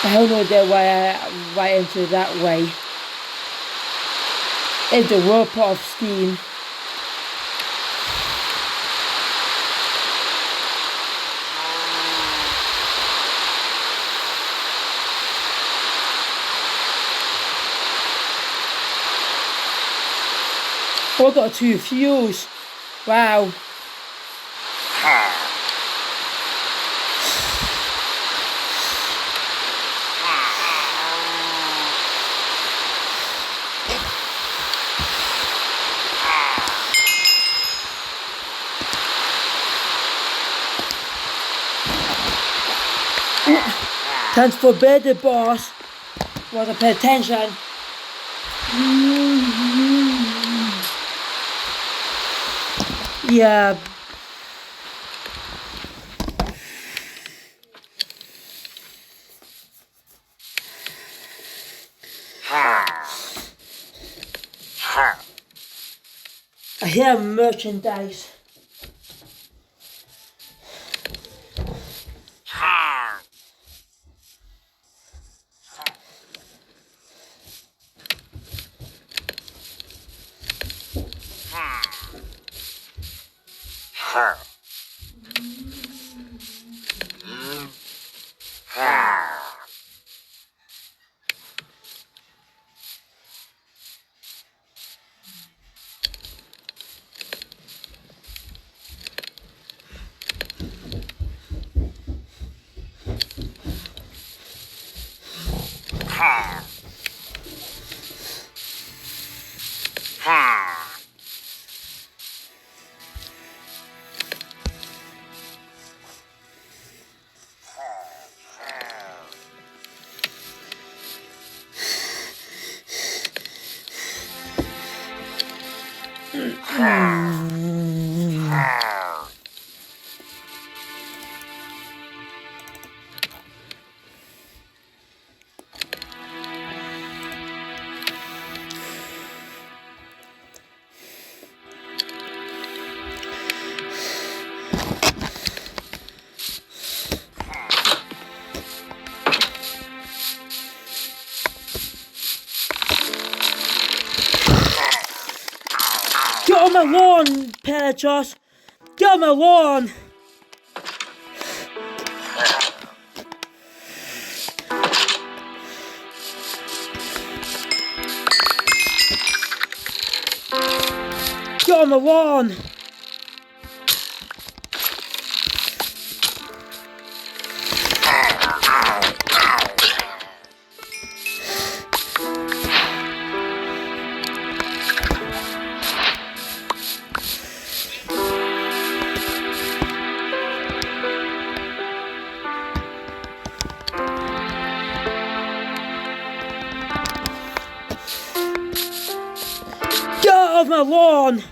I don't know why I went into it that way. It's the World Pot of Steam. Oh, I got 2 fuels. Wow. Thanks for better, boss. Wasn't pay attention. Yeah. I hear merchandise. Get on my lawn, Pelachos! Get on my lawn! Get on my lawn! my lawn.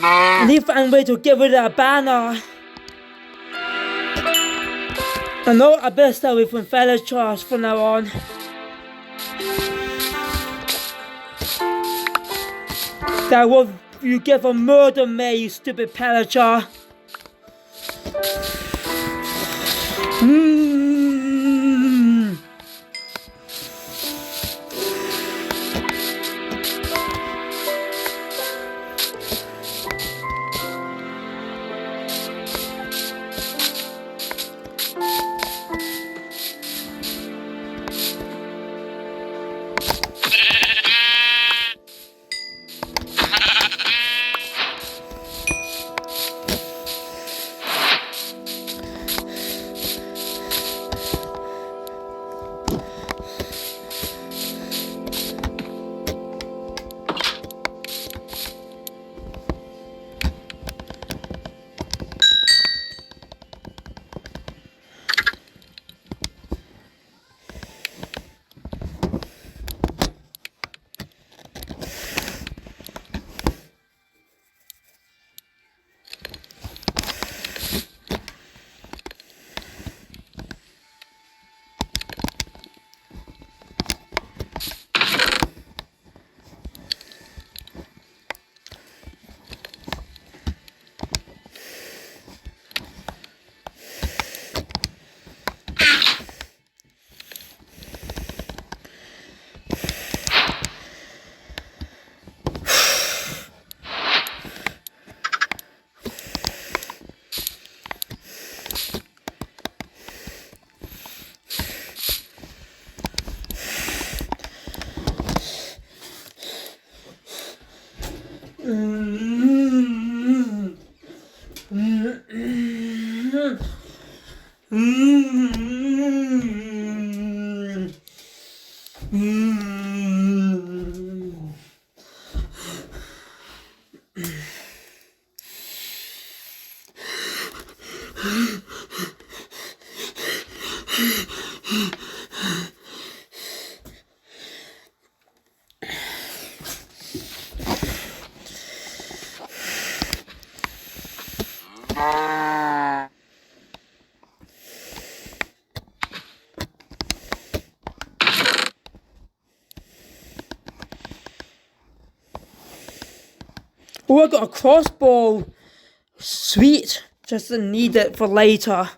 I need to find a way to get rid of that banner. I know I better start with feather charge from now on. That what you get for murder me, you stupid Pelichar. Oh, I got a crossbow. Sweet. Just need it for later.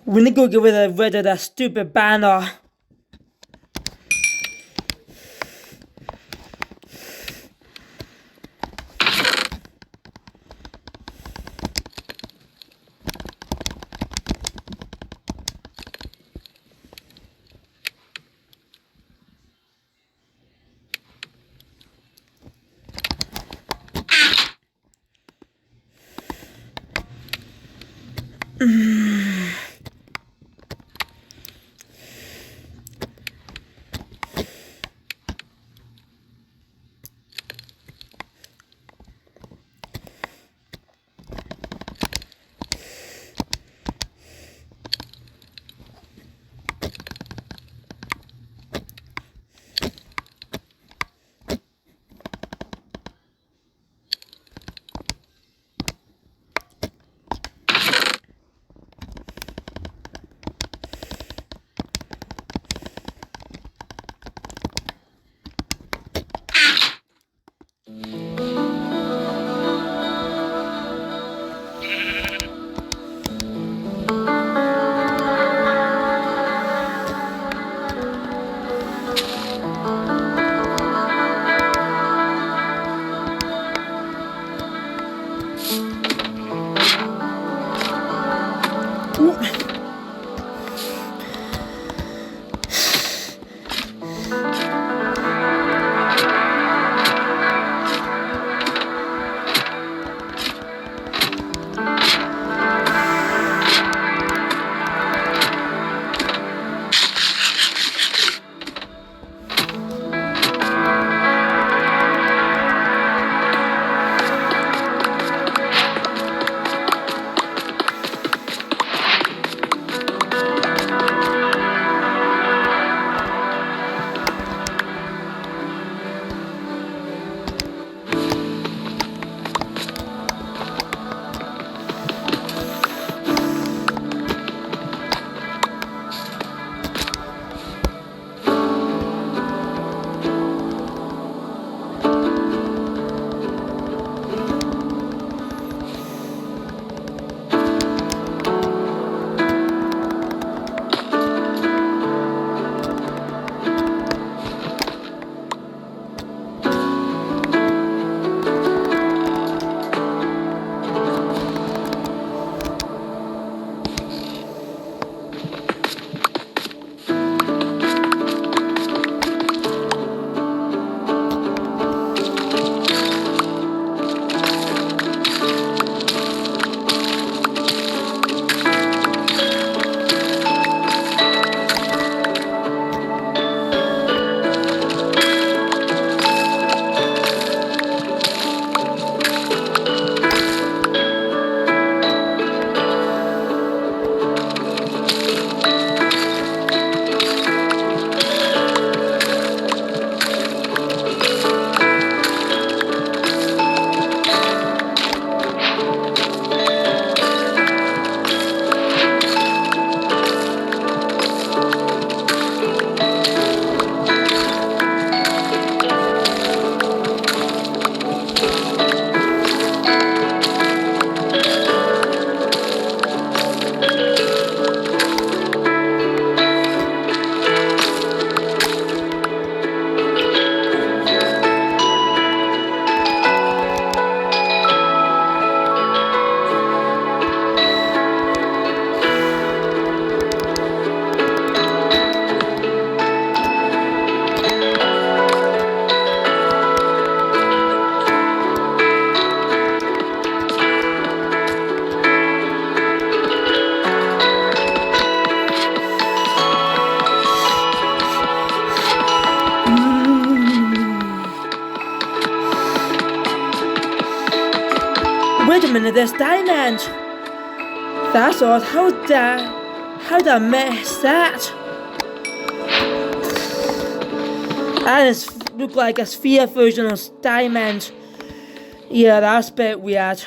We need to go get rid of that stupid banner. Wait a minute, there's diamond. That's odd. How did I miss that? And it's look like a sphere version of diamond. Yeah, that's a bit weird.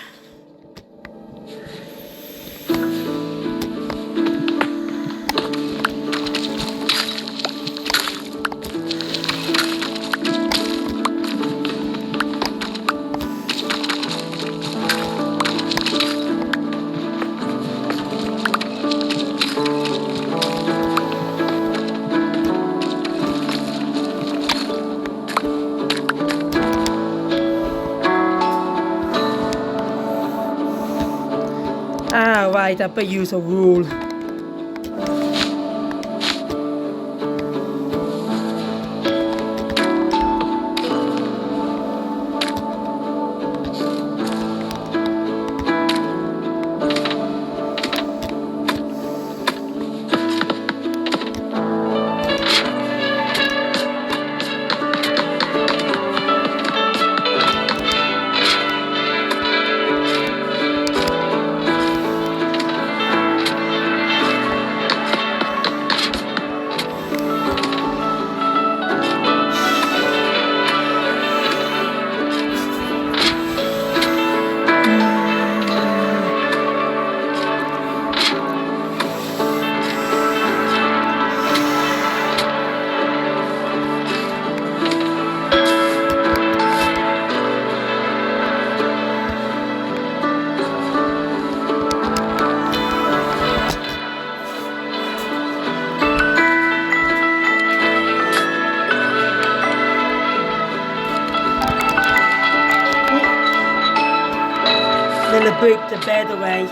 Ah, right, I better use a rule. Then I break the bed away.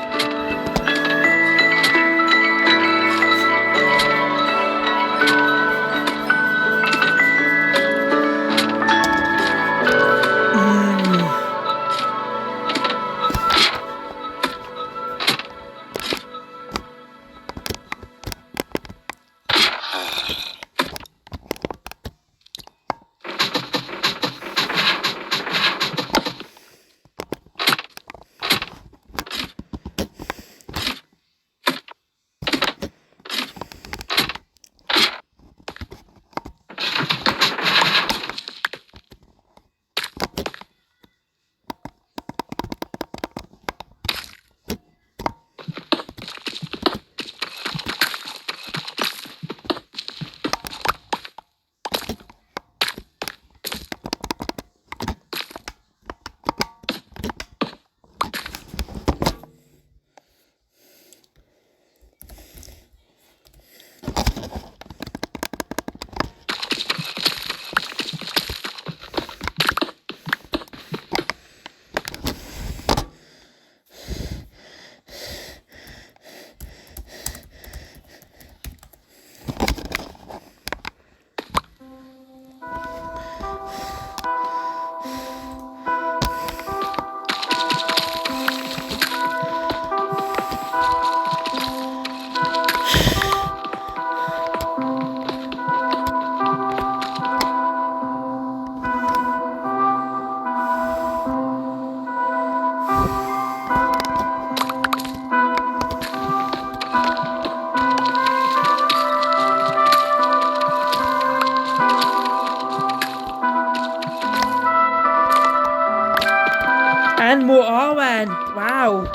And more iron. Wow.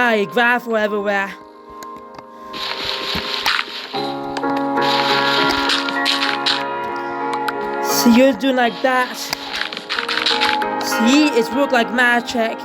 my, gravel everywhere. See, you're doing like that. See, it's worked like magic.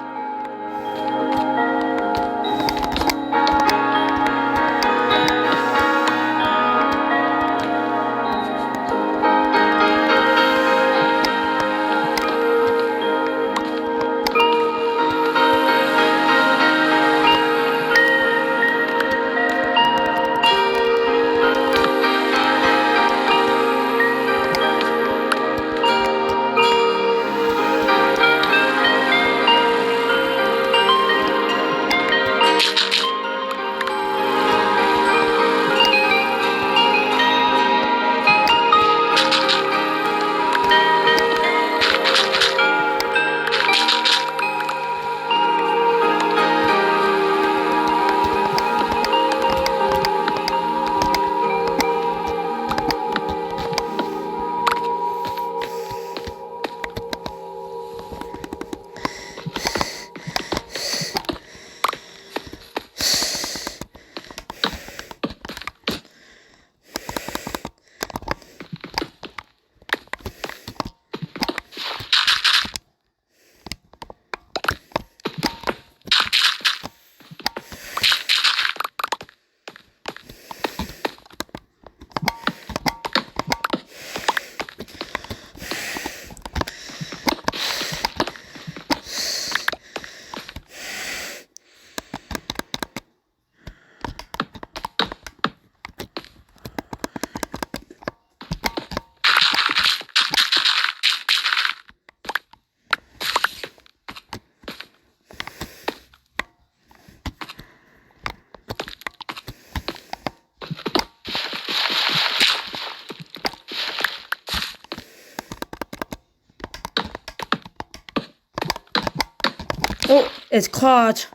Oh, it's caught.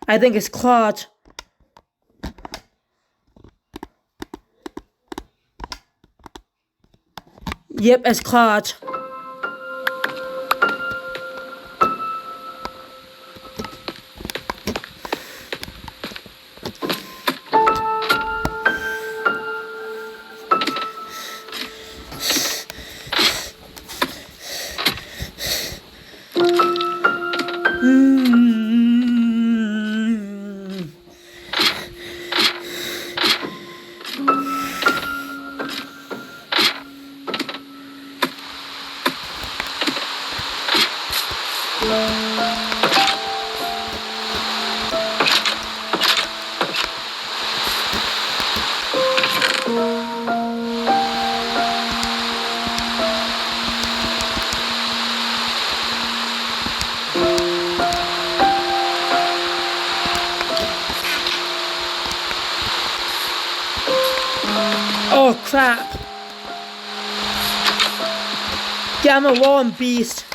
I think it's caught. Yep, it's caught. Oh crap! Get him a lawn beast.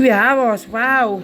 3 hours, wow.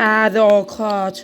the old card.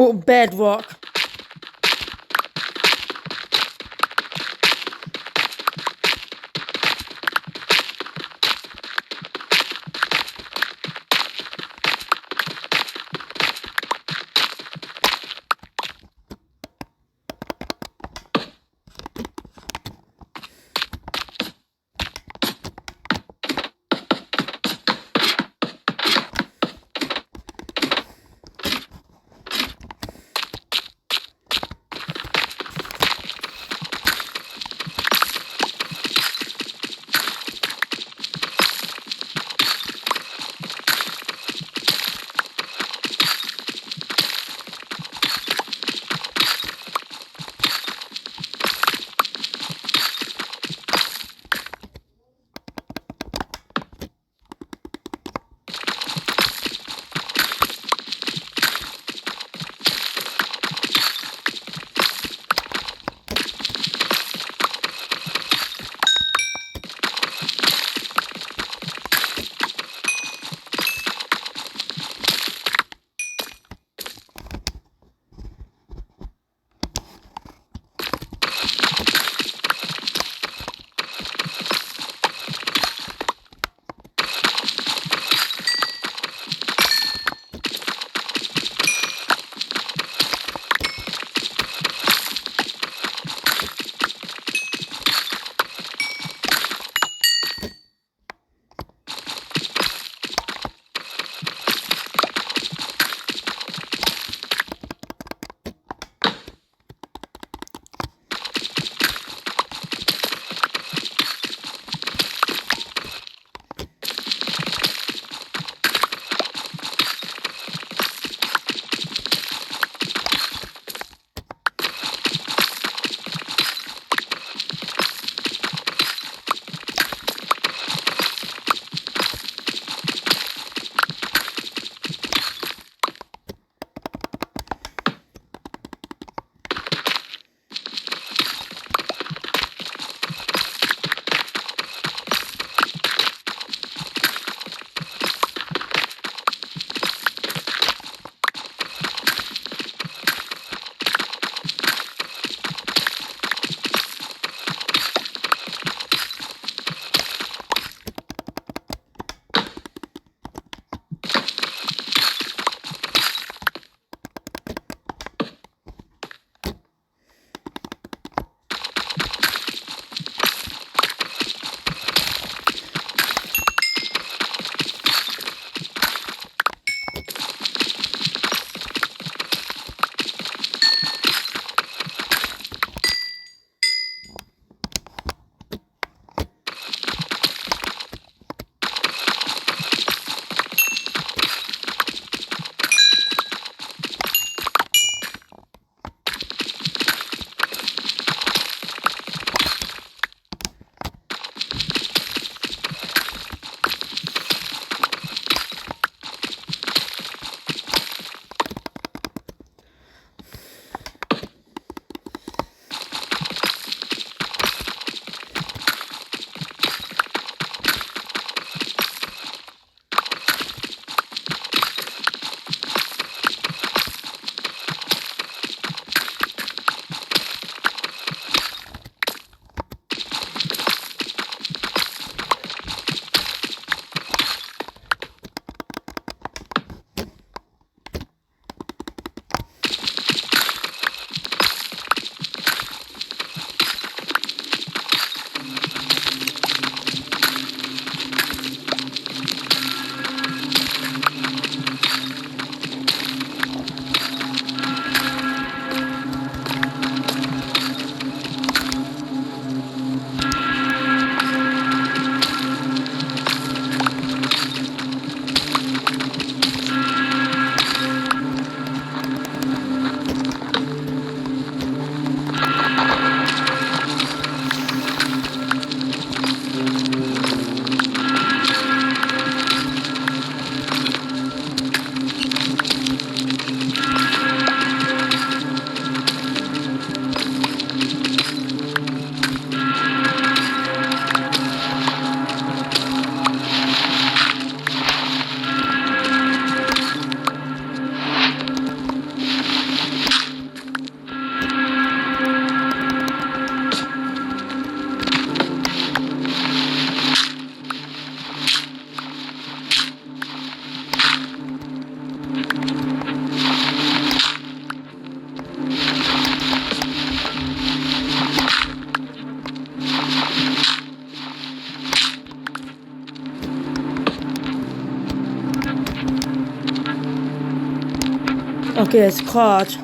Oh, bedrock. Okay, it's caught.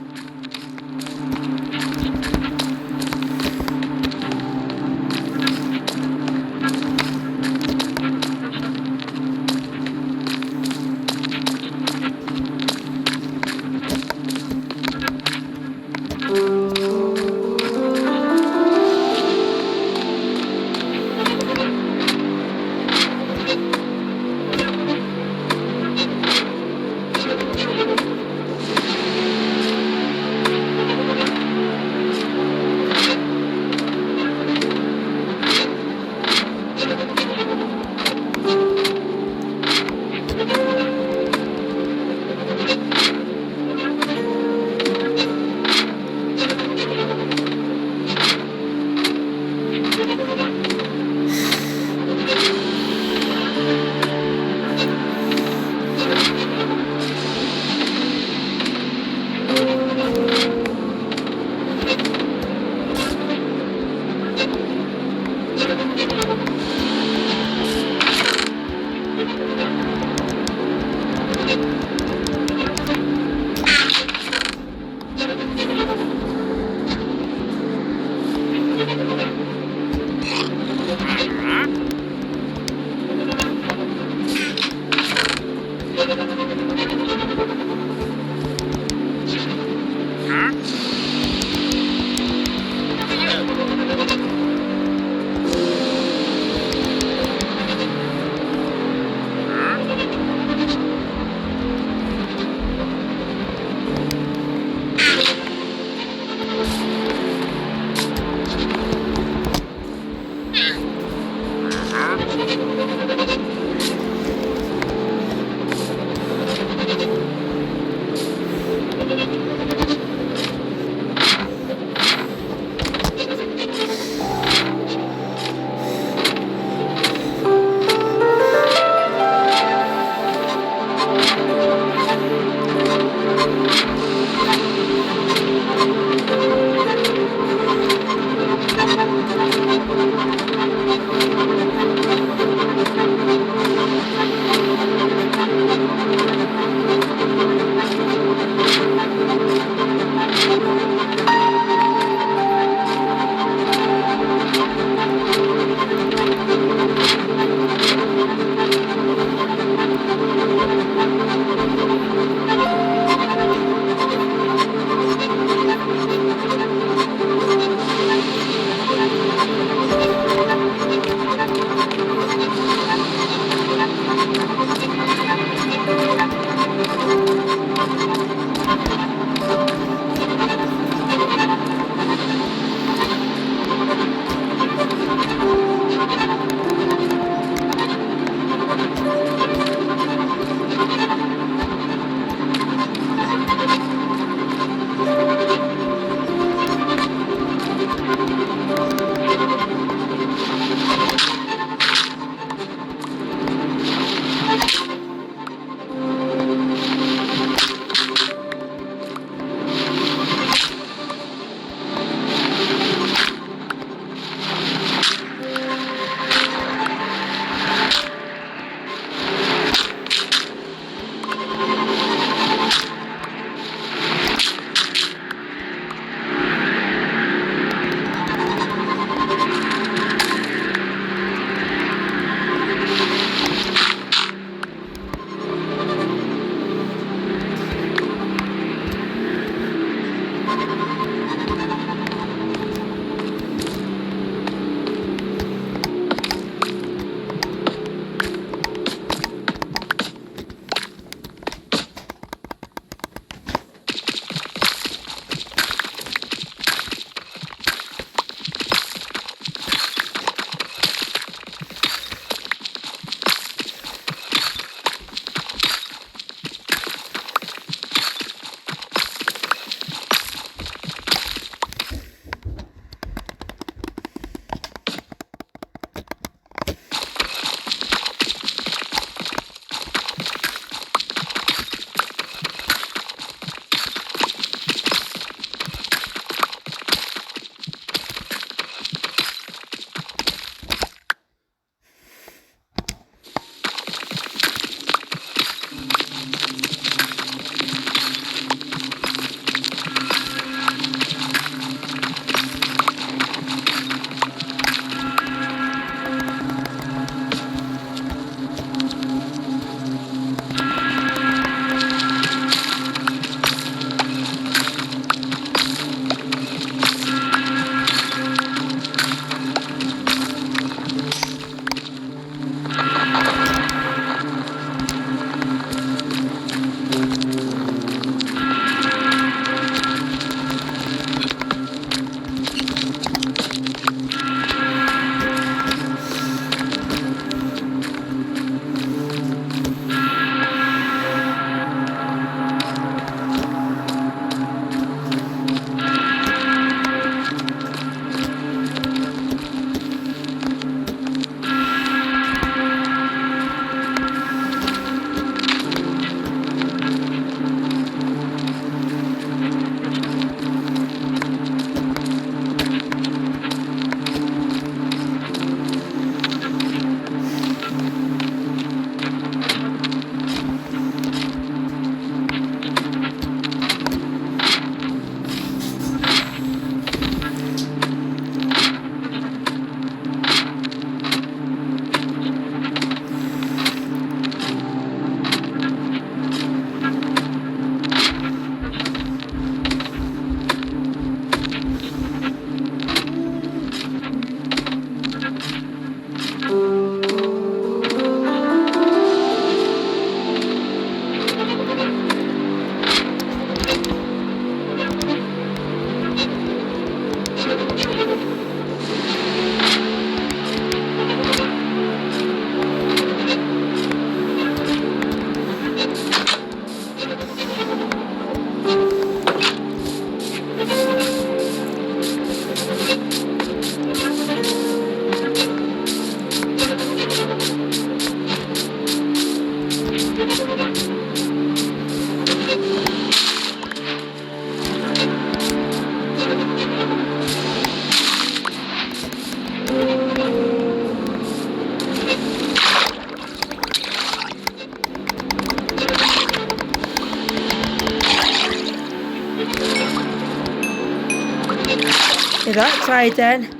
that. Try again.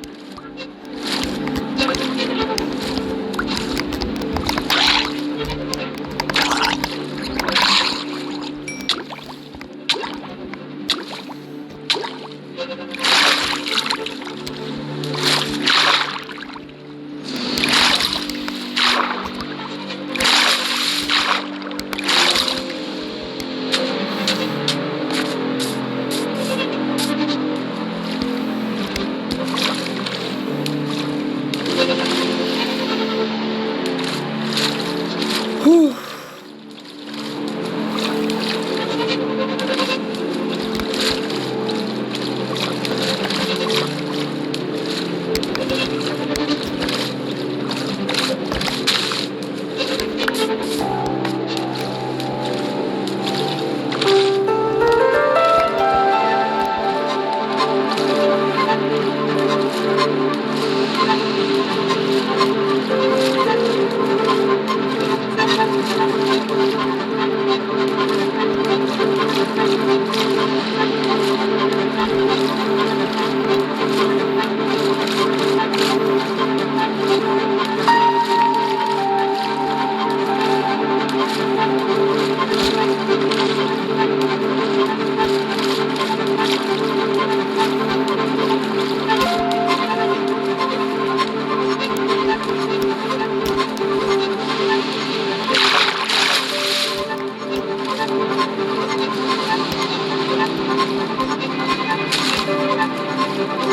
Whew.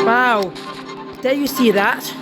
Wow, did you see that?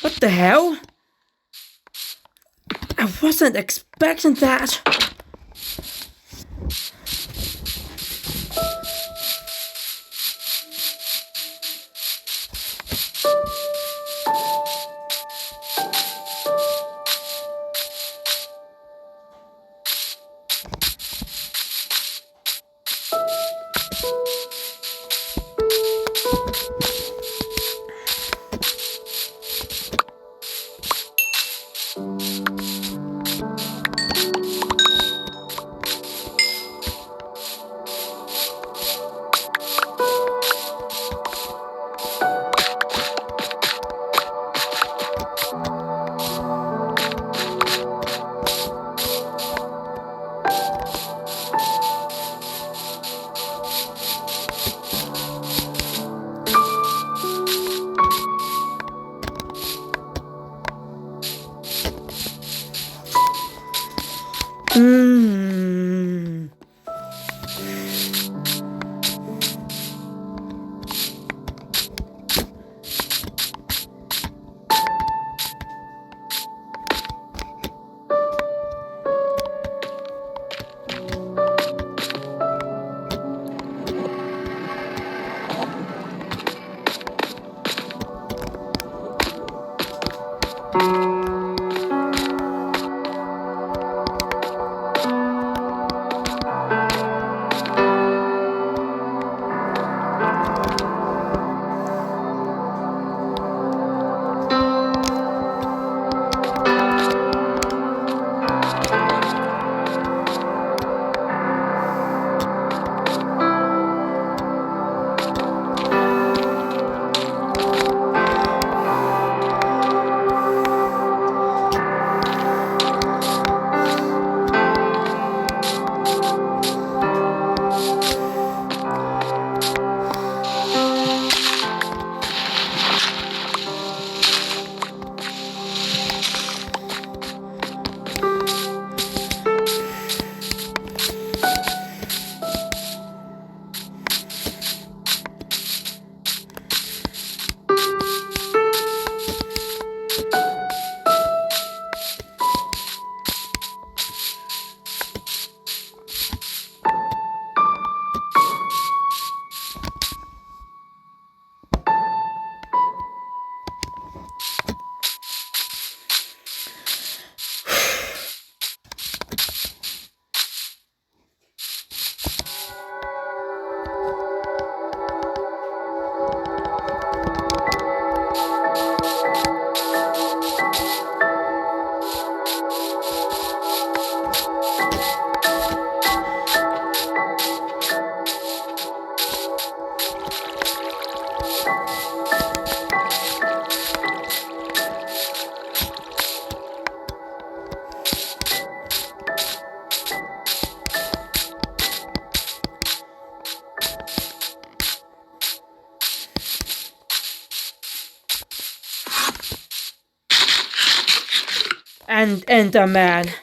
What the hell? I wasn't expecting that. and Enderman.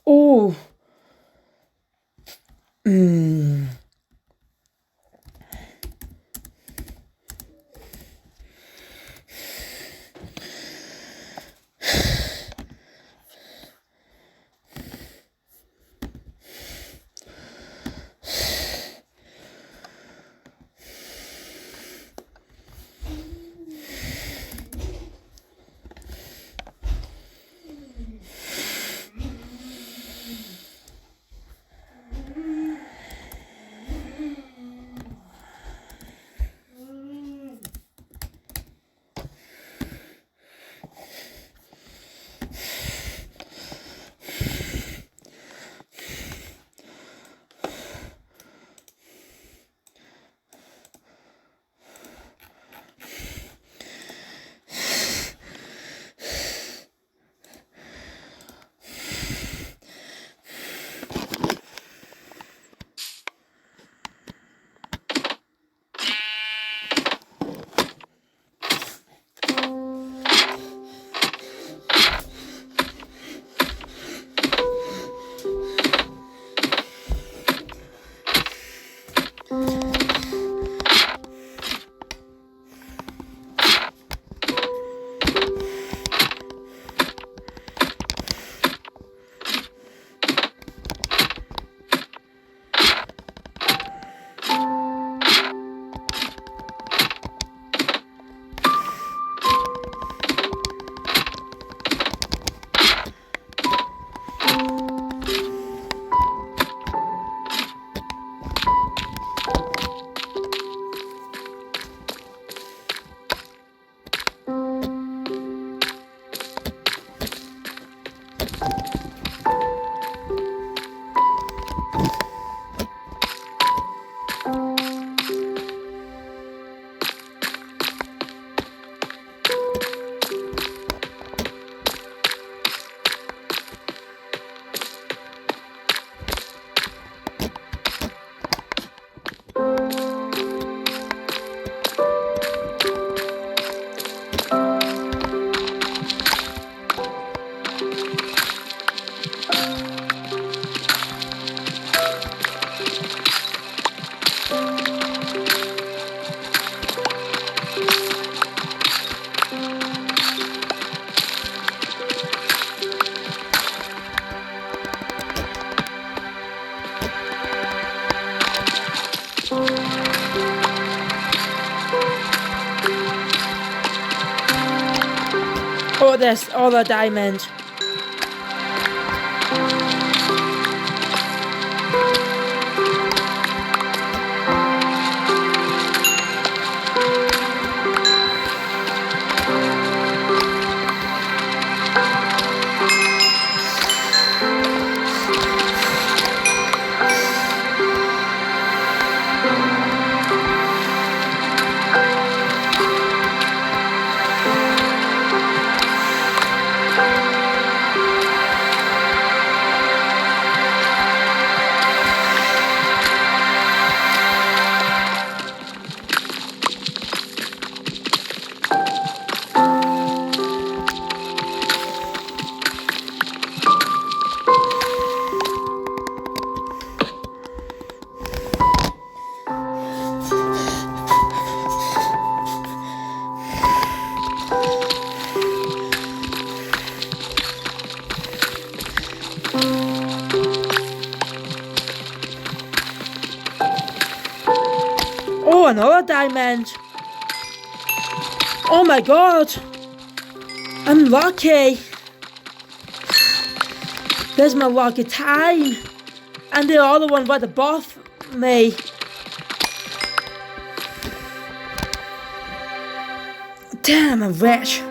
Oh. Oh, there's all the diamonds. Oh, another diamond. Oh my god. I'm lucky. There's my lucky time. And the other one right above me. Damn, I'm rich.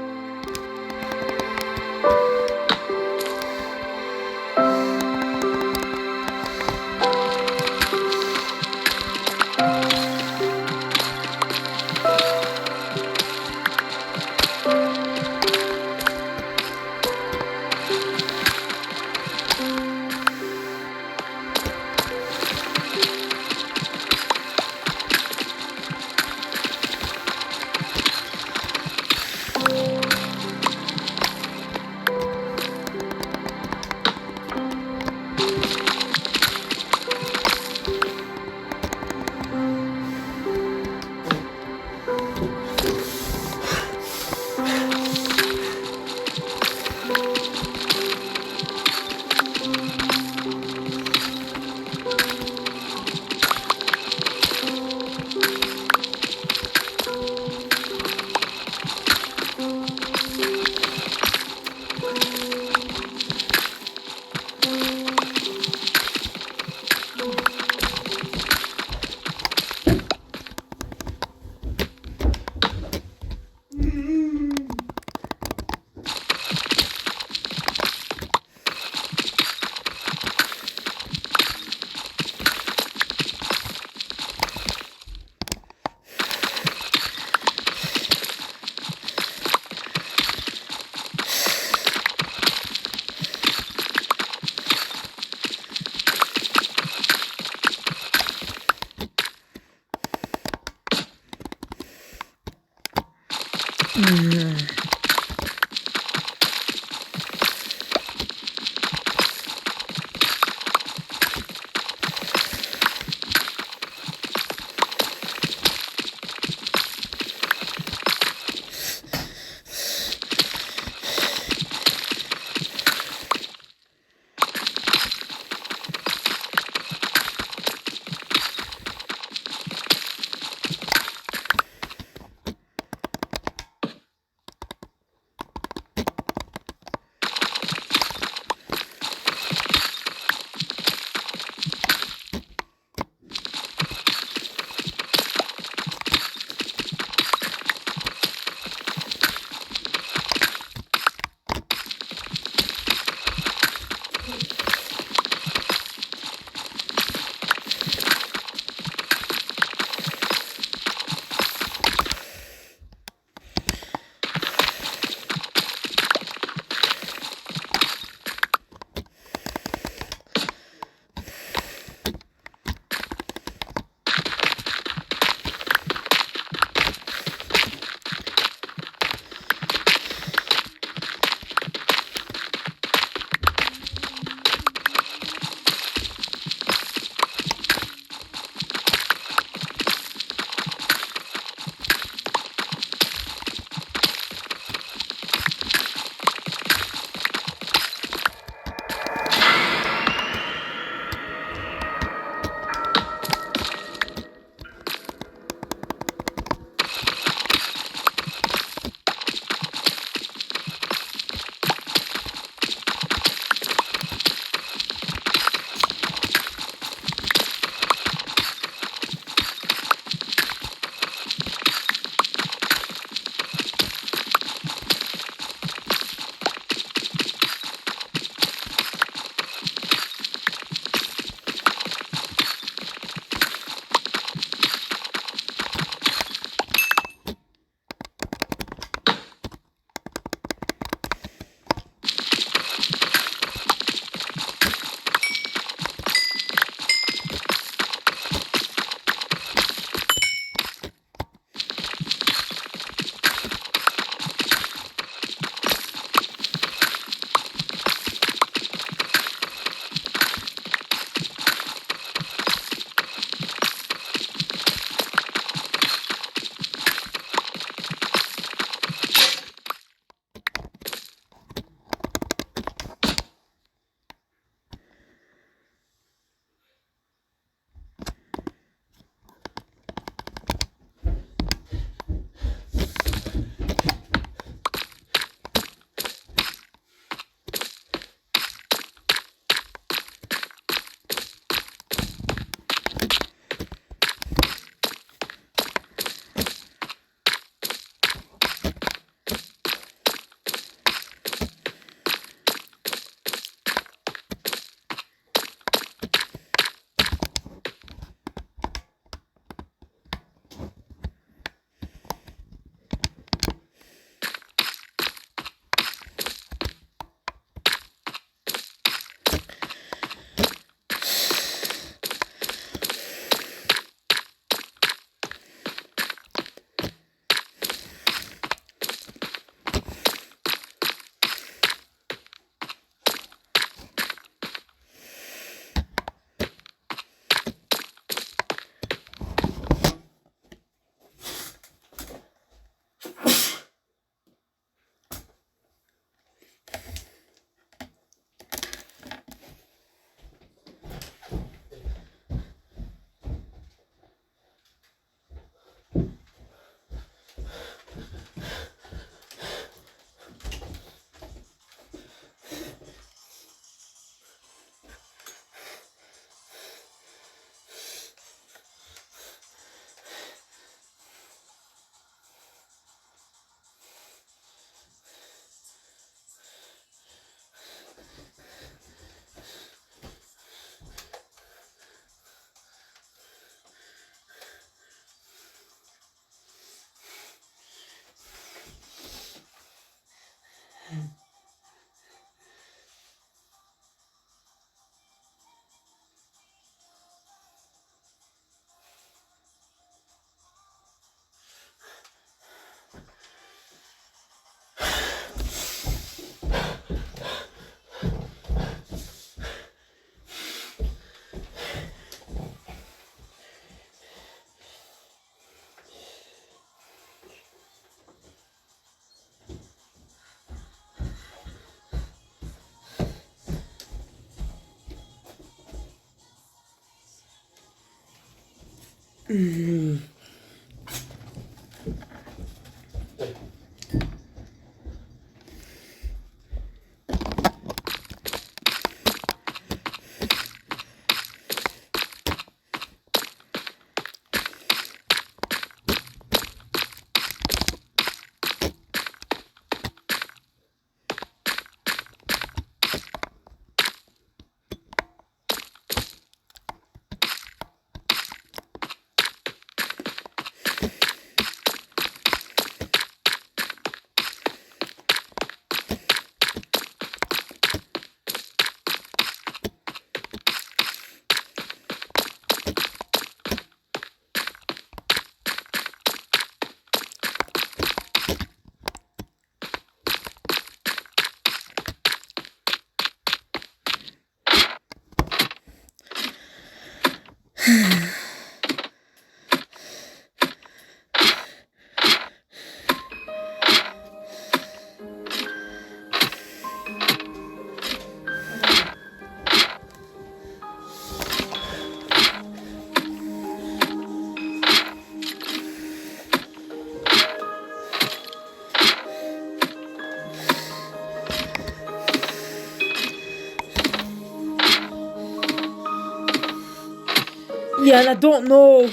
Yeah, and I don't know.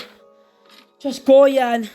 Just go, Jan.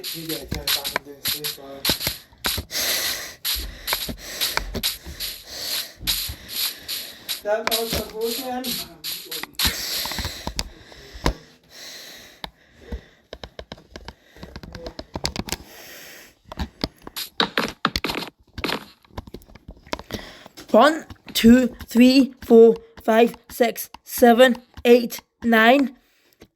Right, you get a turn back and do this one. That was a good again. One, two, three, four, 5, 6, 7, 8, 9.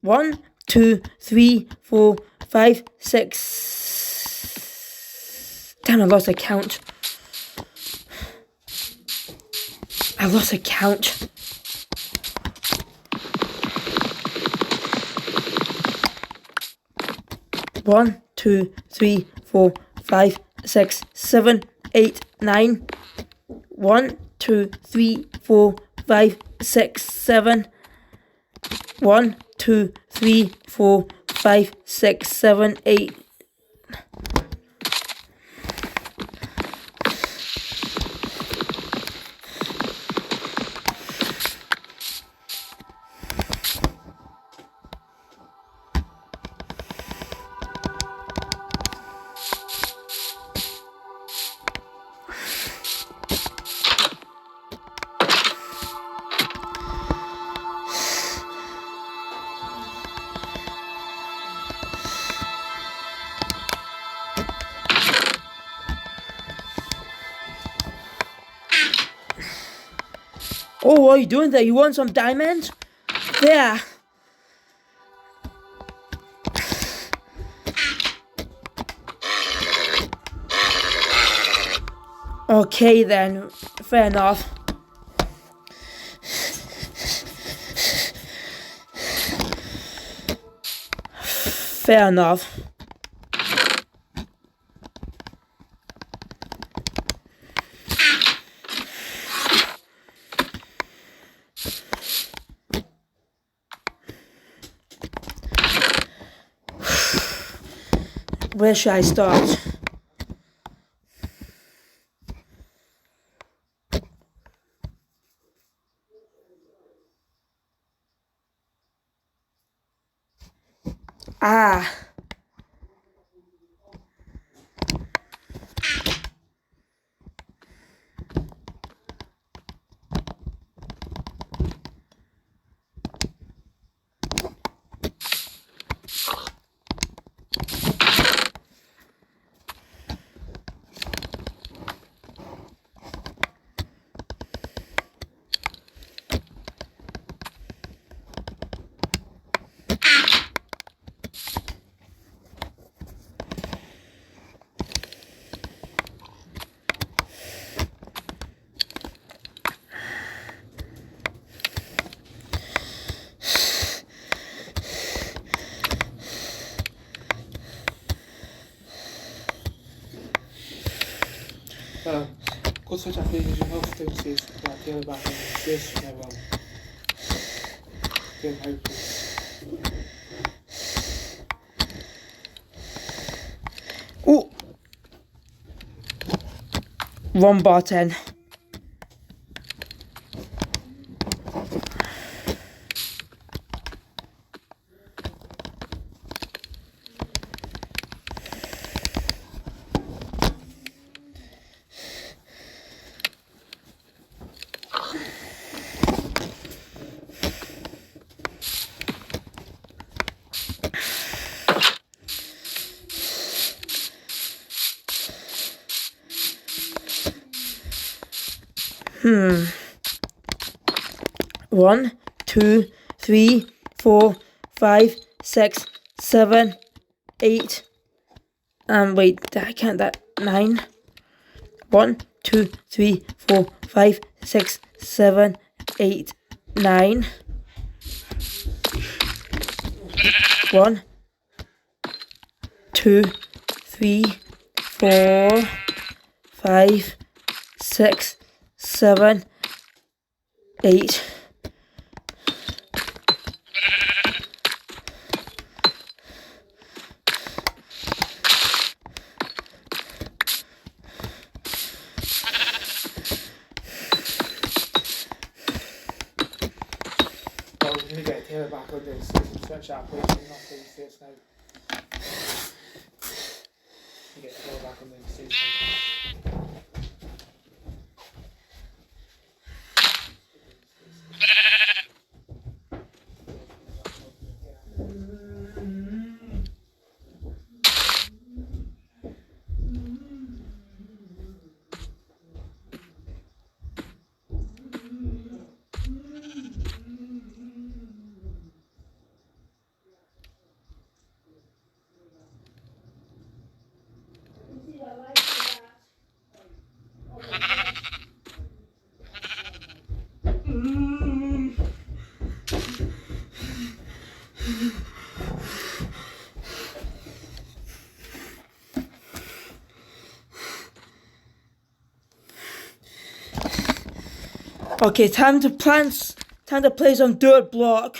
1, 2, 3, 4, 5, 6. Damn, I lost a count. I lost a count. One, 2, 3, 4, 5, 6, 7, 8, 9. 1, 2, 3, 4, 5, 6, 7. 1, 2, 3, 4, 5, 6, 7, 8. Oh, what are you doing there? You want some diamonds? There. Okay then, fair enough. Fair enough. Where should I start? Ah. Cosa ci appena ci fa tutto il sesto, la tela batte nel sesto, ne va. Che mai più. Wrong button. One, 2, 3, 4, 5, 6, 7, 8. Wait, I can't that. 9. 1, 2, 3, 4, 5, 6, 7, 8, 9. 1, 2, 3, 4, 5, 6, 7, 8. Well, we're going to get a tail back on this and switch that place and not do this now. and get tail back on them at the same time. Okay, time to play some dirt block.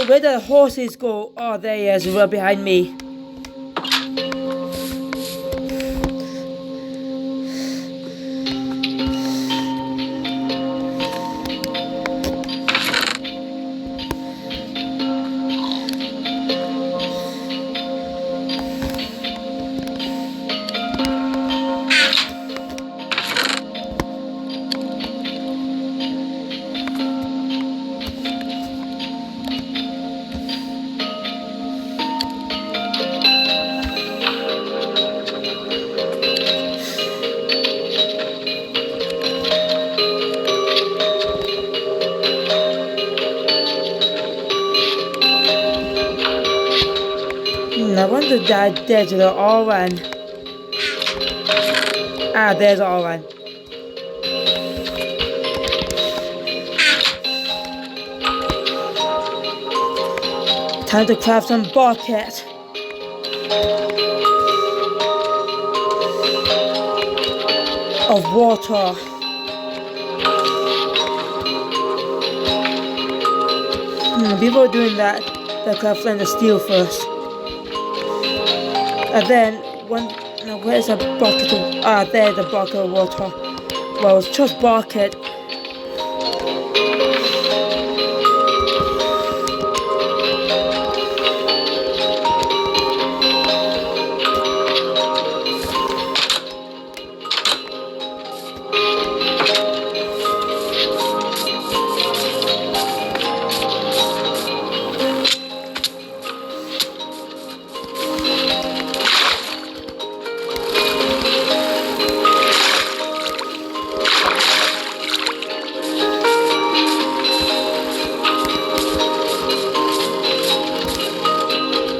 Where the horses go? Oh, there he is, right behind me. I wonder that there's the orange. Ah, there's orange. Time to craft some bucket of water. Before doing that, they'll craft flint of steel first. And then, now where's a bucket of, there's a bucket of water. Well, it's just bucket.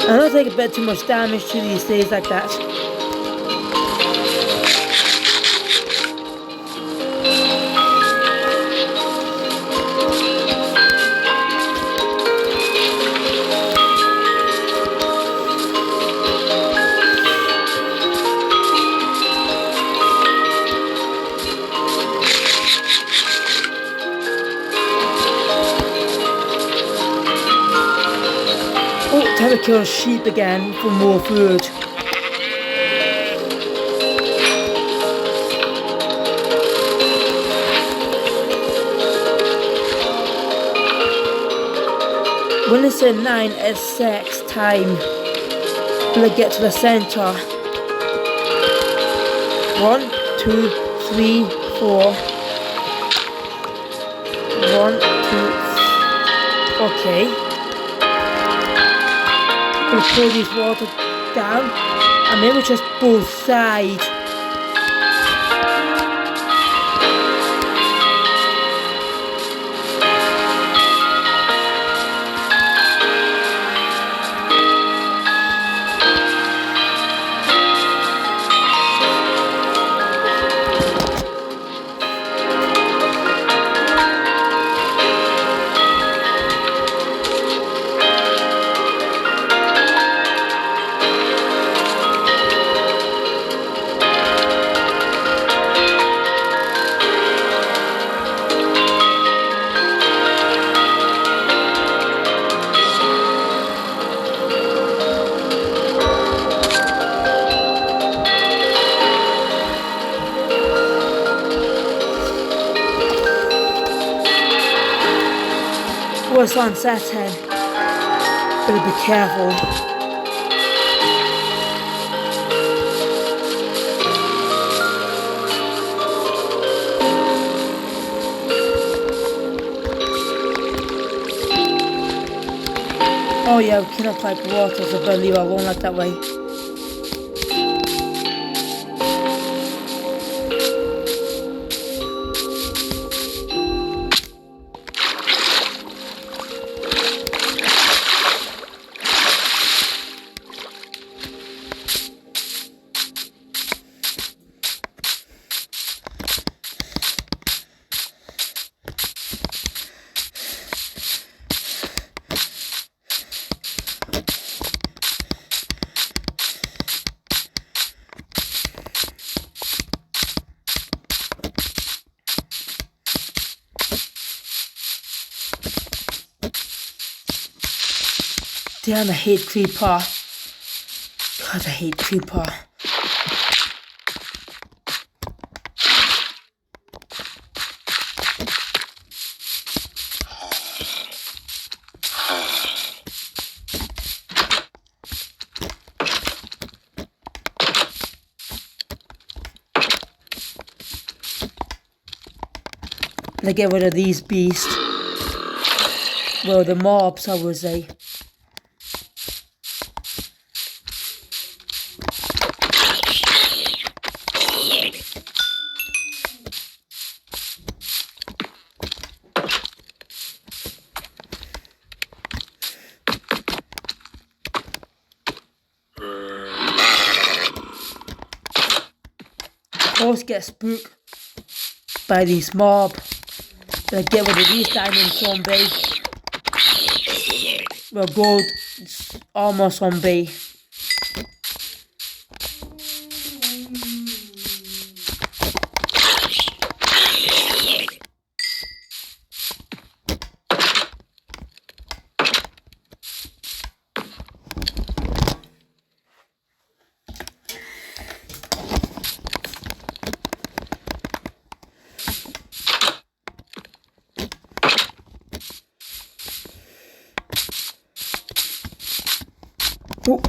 I don't take a bit too much damage to these days like that. have to kill sheep again for more food. When it's at 9, it's 6 time. When I get to the center. 1, 2, 3, 4. 1, 2. Okay. Gonna pour this water down and maybe just both sides. What's on setting? Better be careful. Oh yeah, we cannot pipe water, so better leave it alone like that way. Damn, I hate creeper. God, I hate creeper. Let's get rid of these beasts. Well, the mobs, I would say. Always get spooked by these mobs. Gonna get rid of these diamond zombie. Well, gold armor zombie. Oh.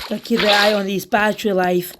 But keep an eye on these battery life.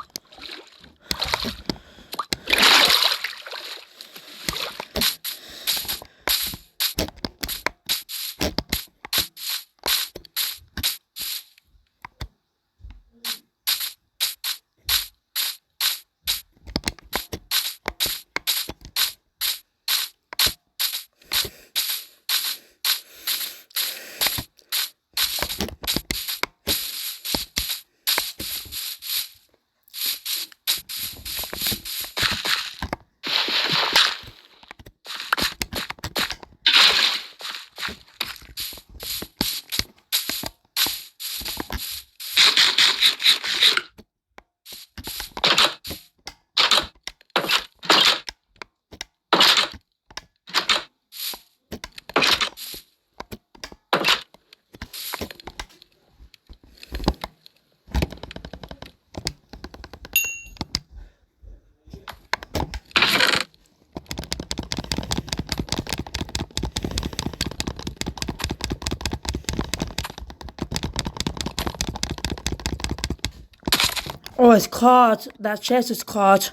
Oh, it's caught. That chest is caught.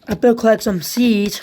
I better collect some seeds.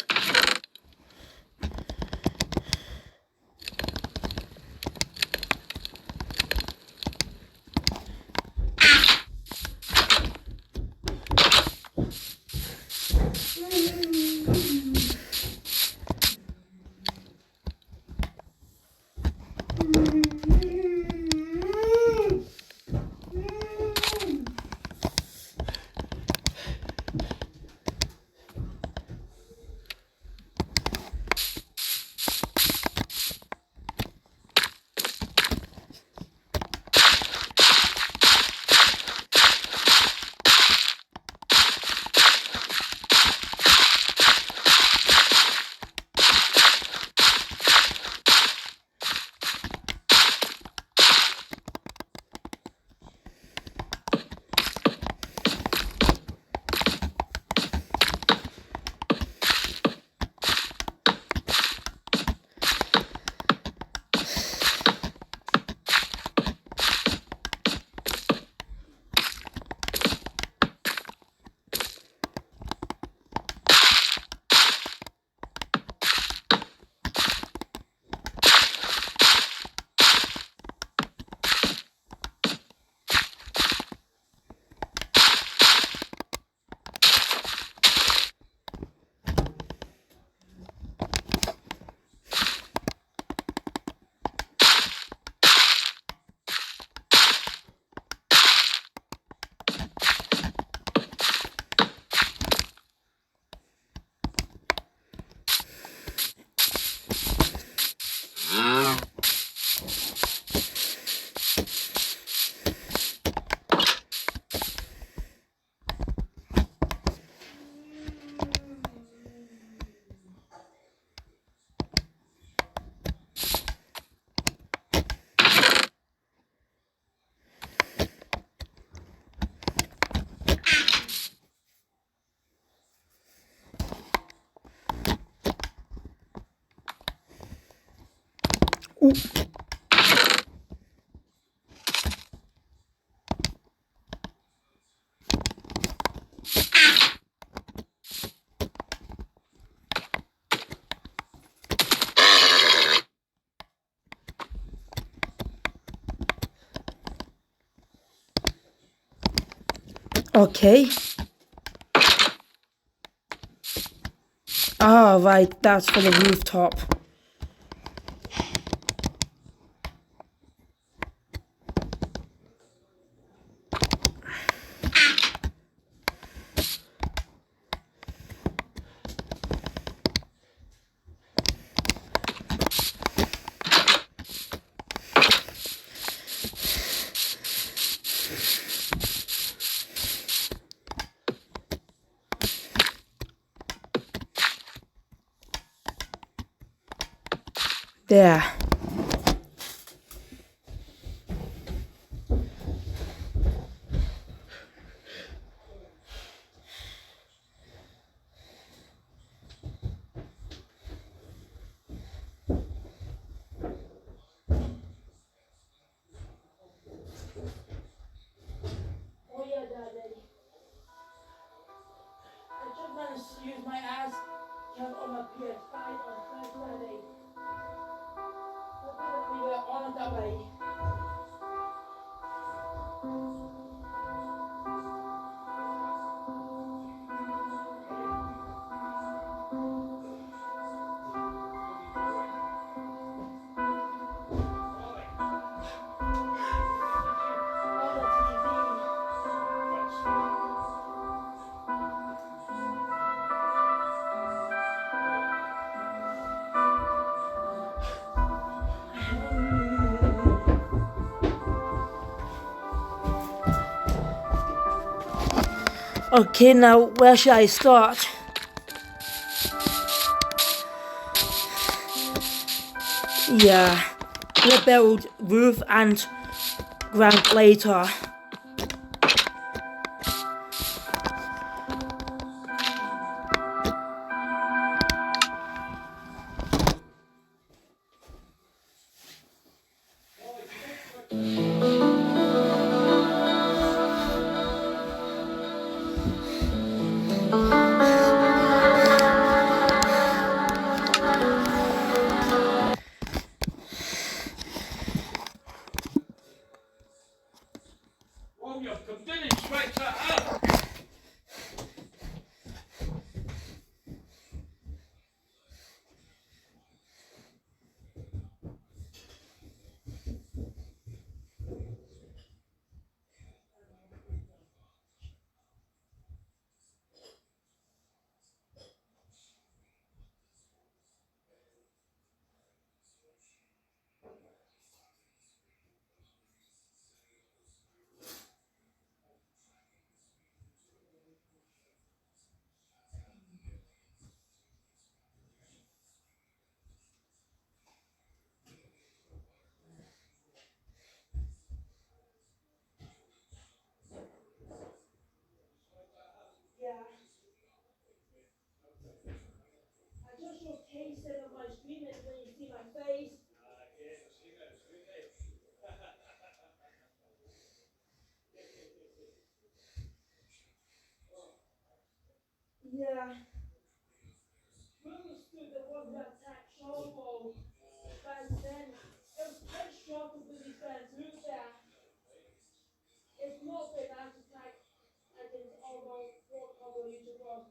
Ooh. Okay. Ah, right, that's for the rooftop. There. Oh yeah, Daddy. I just managed to use my ass count on my PS5 on Thursday. Hopefully that we were on it that way. Okay, now where should I start? Yeah, we'll build roof and ground later. Oh, you've come down and switch that up. Yeah. I just rotated on my screen when you see my face. Yeah. Wilbur stood the one who attacked Shubble. Back then, it was quite shocking when he went through there. It's not been nice attack against other popular YouTubers.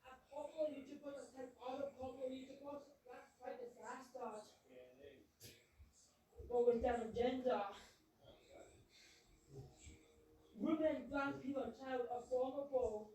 A popular YouTuber attack other popular YouTubers, that's quite a disaster. What was down on gender? Women, black people, child are vulnerable.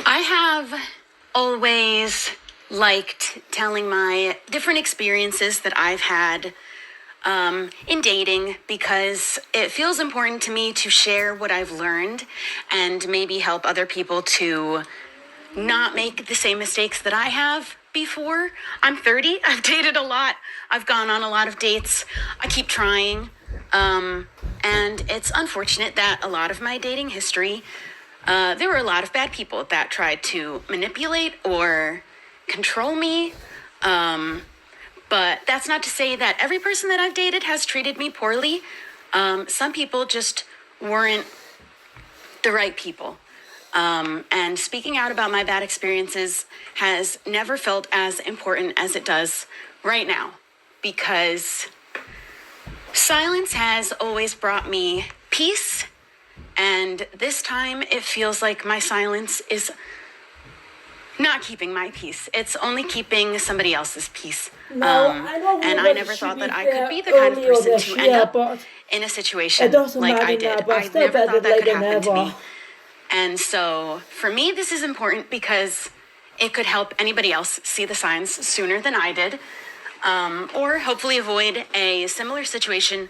I have always liked telling my different experiences that I've had in dating because it feels important to me to share what I've learned and maybe help other people to not make the same mistakes that I have, before. I'm 30. I've dated a lot. I've gone on a lot of dates. I keep trying. And it's unfortunate that a lot of my dating history, there were a lot of bad people that tried to manipulate or control me. But that's not to say that every person that I've dated has treated me poorly. Some people just weren't the right people. And speaking out about my bad experiences has never felt as important as it does right now, because silence has always brought me peace, and this time it feels like my silence is not keeping my peace. It's only keeping somebody else's peace. And I never thought that I could be the kind of person to end up in a situation like I did. I never thought that could happen to me. And so for me, this is important because it could help anybody else see the signs sooner than I did, or hopefully avoid a similar situation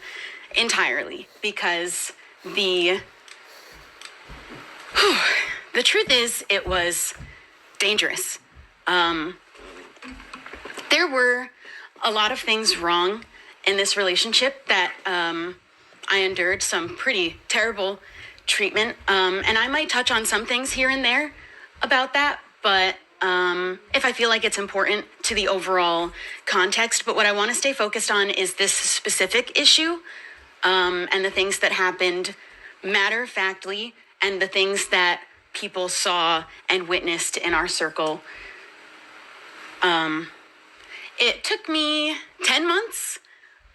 entirely, because the truth is, it was dangerous. There were a lot of things wrong in this relationship that I endured some pretty terrible treatment, and I might touch on some things here and there about that, but if I feel like it's important to the overall context. But what I want to stay focused on is this specific issue, and the things that happened matter-of-factly, and the things that people saw and witnessed in our circle. It took me 10 months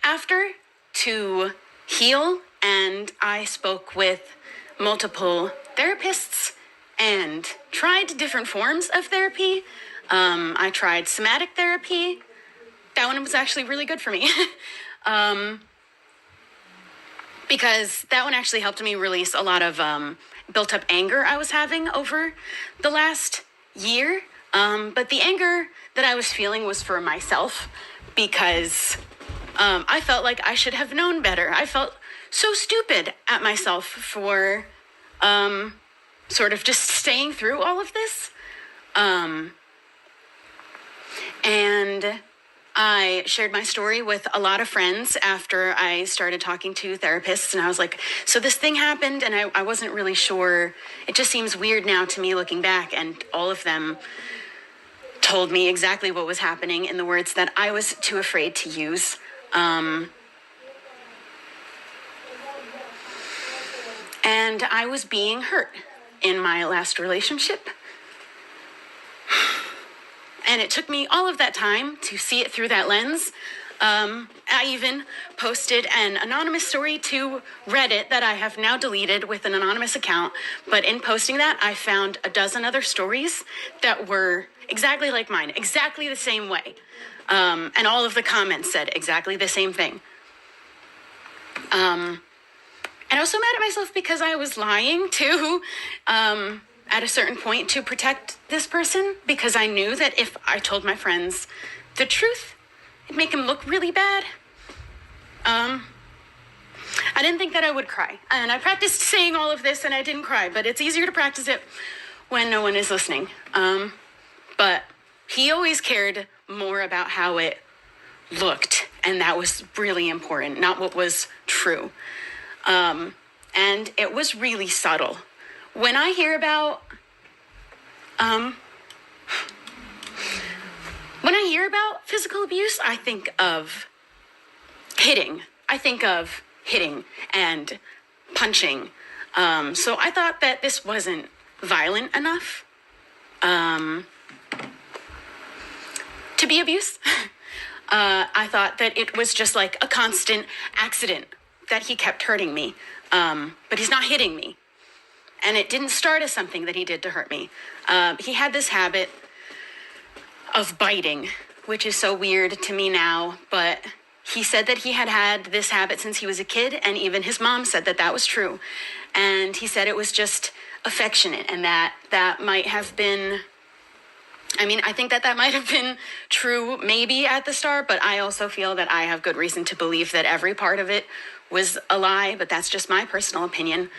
after to heal, and I spoke with multiple therapists and tried different forms of therapy. I tried somatic therapy. That one was actually really good for me. Because that one actually helped me release a lot of built up anger I was having over the last year. But the anger that I was feeling was for myself, because I felt like I should have known better. I felt so stupid at myself for sort of just staying through all of this. And I shared my story with a lot of friends after I started talking to therapists, and I was like, so this thing happened, and I wasn't really sure. It just seems weird now to me looking back, and all of them told me exactly what was happening in the words that I was too afraid to use. And I was being hurt in my last relationship. And it took me all of that time to see it through that lens. I even posted an anonymous story to Reddit that I have now deleted with an anonymous account. But in posting that, I found a dozen other stories that were exactly like mine, exactly the same way. And all of the comments said exactly the same thing. And I was so mad at myself because I was lying too, at a certain point, to protect this person, because I knew that if I told my friends the truth, it'd make them look really bad. I didn't think that I would cry. And I practiced saying all of this and I didn't cry, but it's easier to practice it when no one is listening. But he always cared more about how it looked, and that was really important, not what was true. And it was really subtle. When I hear about, physical abuse, I think of hitting. I think of hitting and punching. So I thought that this wasn't violent enough, to be abuse. I thought that it was just like a constant accident, that he kept hurting me, but he's not hitting me. And it didn't start as something that he did to hurt me. He had this habit of biting, which is so weird to me now, but he said that he had this habit since he was a kid, and even his mom said that that was true. And he said it was just affectionate, and that might have been, I think that might have been true maybe at the start, but I also feel that I have good reason to believe that every part of it was a lie, but that's just my personal opinion.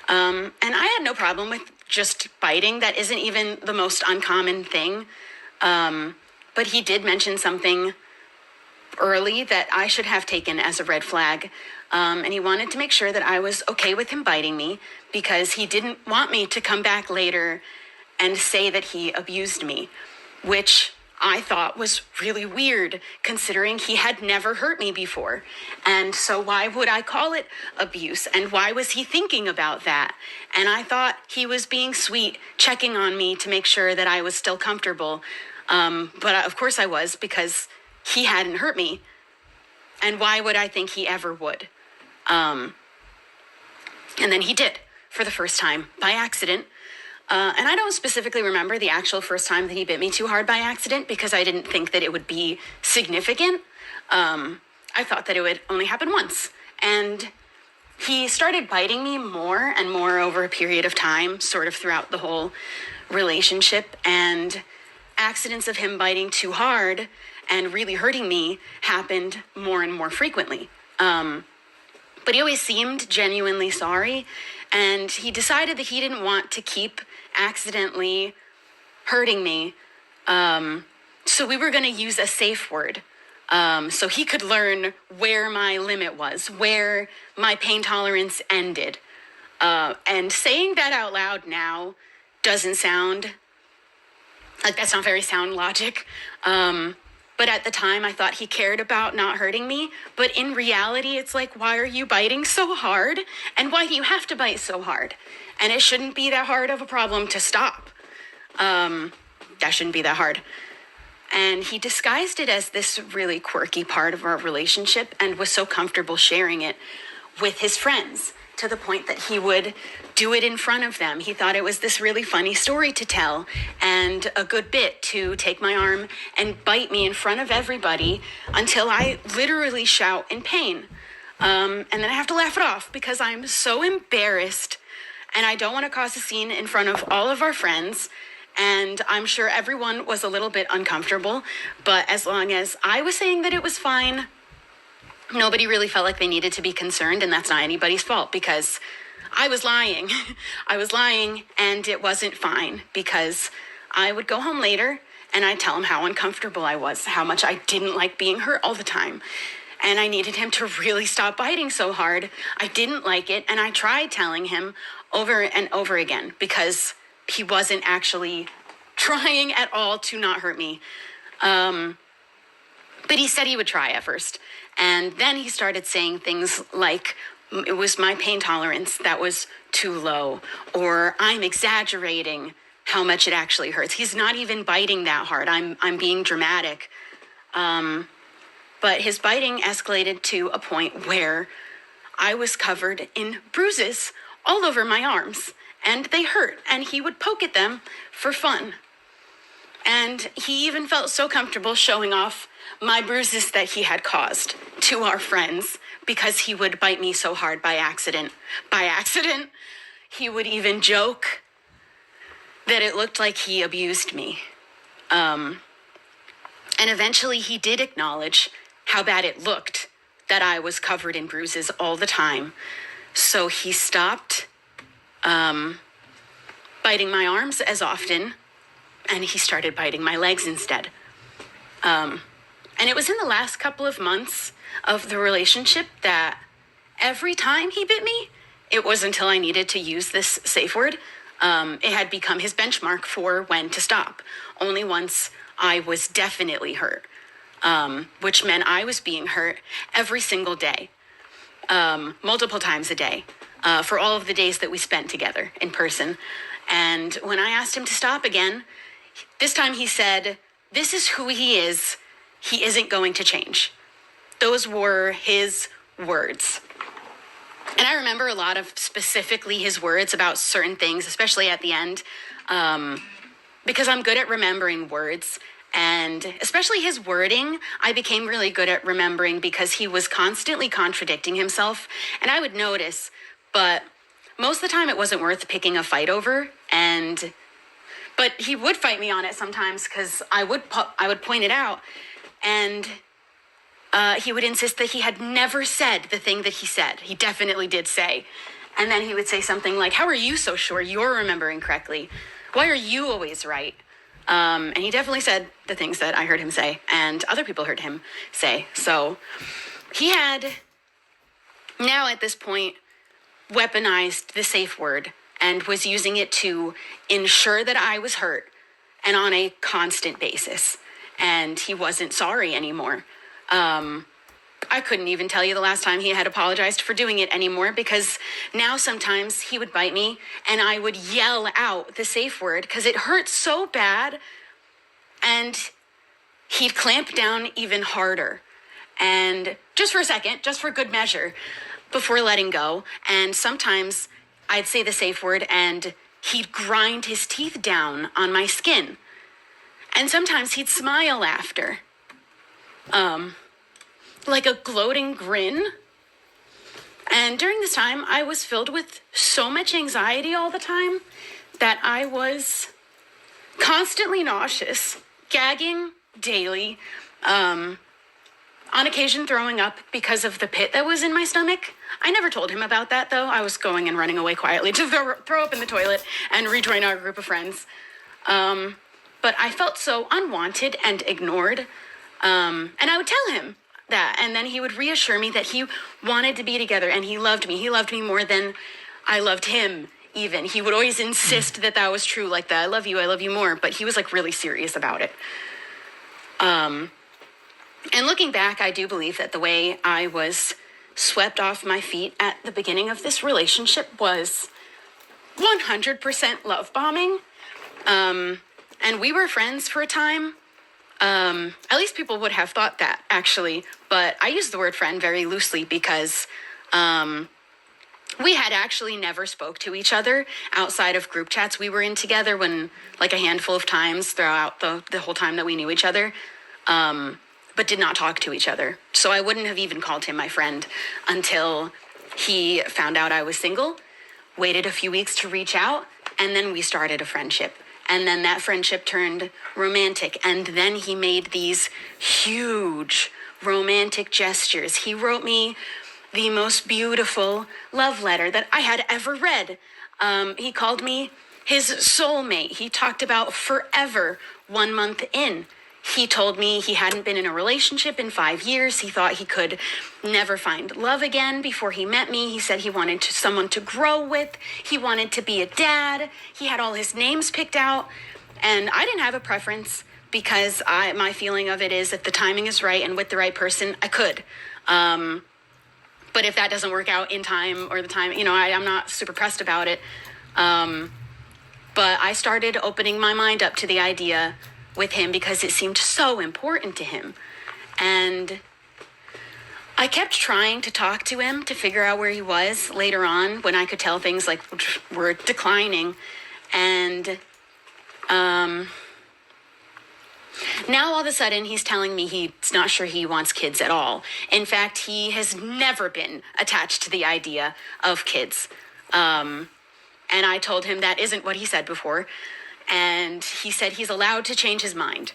And I had no problem with just biting. That isn't even the most uncommon thing. but he did mention something early that I should have taken as a red flag. And he wanted to make sure that I was okay with him biting me because he didn't want me to come back later and say that he abused me, which I thought was really weird considering he had never hurt me before. And so why would I call it abuse? And why was he thinking about that? And I thought he was being sweet, checking on me to make sure that I was still comfortable. But of course I was, because he hadn't hurt me. And why would I think he ever would? And then he did for the first time by accident. And I don't specifically remember the actual first time that he bit me too hard by accident because I didn't think that it would be significant. I thought that it would only happen once. And he started biting me more and more over a period of time, sort of throughout the whole relationship. And accidents of him biting too hard and really hurting me happened more and more frequently. But he always seemed genuinely sorry. And he decided that he didn't want to keep accidentally hurting me. So we were going to use a safe word. So he could learn where my limit was, where my pain tolerance ended. And saying that out loud now doesn't sound like that's not very sound logic. But at the time, I thought he cared about not hurting me. But in reality, it's like, why are you biting so hard? And why do you have to bite so hard? And it shouldn't be that hard of a problem to stop. That shouldn't be that hard. And he disguised it as this really quirky part of our relationship and was so comfortable sharing it with his friends to the point that he would do it in front of them. He thought it was this really funny story to tell and a good bit to take my arm and bite me in front of everybody until I literally shout in pain. And then I have to laugh it off because I'm so embarrassed and I don't want to cause a scene in front of all of our friends. And I'm sure everyone was a little bit uncomfortable, but as long as I was saying that it was fine, nobody really felt like they needed to be concerned, and that's not anybody's fault because I was lying. I was lying, and it wasn't fine because I would go home later and I'd tell him how uncomfortable I was, how much I didn't like being hurt all the time. And I needed him to really stop biting so hard. I didn't like it, and I tried telling him over and over again because he wasn't actually trying at all to not hurt me. But he said he would try at first. And then he started saying things like, it was my pain tolerance that was too low, or I'm exaggerating how much it actually hurts. He's not even biting that hard. I'm being dramatic. But his biting escalated to a point where I was covered in bruises all over my arms, and they hurt, and he would poke at them for fun. And he even felt so comfortable showing off my bruises that he had caused to our friends because he would bite me so hard by accident. By accident, he would even joke that it looked like he abused me. And eventually he did acknowledge how bad it looked that I was covered in bruises all the time. So he stopped biting my arms as often, and he started biting my legs instead. And it was in the last couple of months of the relationship that every time he bit me, it was until I needed to use this safe word. It had become his benchmark for when to stop. Only once I was definitely hurt, which meant I was being hurt every single day, multiple times a day, for all of the days that we spent together in person. And when I asked him to stop again, this time he said, "This is who he is. He isn't going to change." Those were his words. And I remember a lot of specifically his words about certain things, especially at the end, because I'm good at remembering words. And especially his wording, I became really good at remembering because he was constantly contradicting himself. And I would notice, but most of the time it wasn't worth picking a fight over. But he would fight me on it sometimes because I would point it out. And he would insist that he had never said the thing that he said. He definitely did say. And then he would say something like, "How are you so sure you're remembering correctly? Why are you always right?" And he definitely said the things that I heard him say and other people heard him say. So he had now at this point weaponized the safe word and was using it to ensure that I was hurt and on a constant basis. And he wasn't sorry anymore. I couldn't even tell you the last time he had apologized for doing it anymore, because now sometimes he would bite me and I would yell out the safe word because it hurt so bad, and he'd clamp down even harder. And just for a second, just for good measure, before letting go. And sometimes I'd say the safe word and he'd grind his teeth down on my skin. And sometimes he'd smile after. Like a gloating grin. And during this time, I was filled with so much anxiety all the time that I was constantly nauseous, gagging daily, on occasion throwing up because of the pit that was in my stomach. I never told him about that, though. I was going and running away quietly to throw up in the toilet and rejoin our group of friends. But I felt so unwanted and ignored. And I would tell him that, and then he would reassure me that he wanted to be together and he loved me. He loved me more than I loved him, even. He would always insist that that was true, like that. I love you more. But he was like really serious about it. And looking back, I do believe that the way I was swept off my feet at the beginning of this relationship was 100% love bombing. And we were friends for a time. At least people would have thought that, actually. But I use the word friend very loosely because we had actually never spoke to each other outside of group chats we were in together when, like, a handful of times throughout the whole time that we knew each other, but did not talk to each other. So I wouldn't have even called him my friend until he found out I was single, waited a few weeks to reach out, and then we started a friendship. And then that friendship turned romantic. And then he made these huge romantic gestures. He wrote me the most beautiful love letter that I had ever read. He called me his soulmate. He talked about forever 1 month in. He told me he hadn't been in a relationship in 5 years. He thought he could never find love again before he met me. He said he wanted someone to grow with. He wanted to be a dad. He had all his names picked out. And I didn't have a preference because my feeling of it is if the timing is right and with the right person, I could. But if that doesn't work out in time or the time, I'm not super pressed about it. But I started opening my mind up to the idea with him because it seemed so important to him. And I kept trying to talk to him to figure out where he was later on when I could tell things like were declining. And now all of a sudden he's telling me he's not sure he wants kids at all. In fact, he has never been attached to the idea of kids. And I told him that isn't what he said before. And he said he's allowed to change his mind.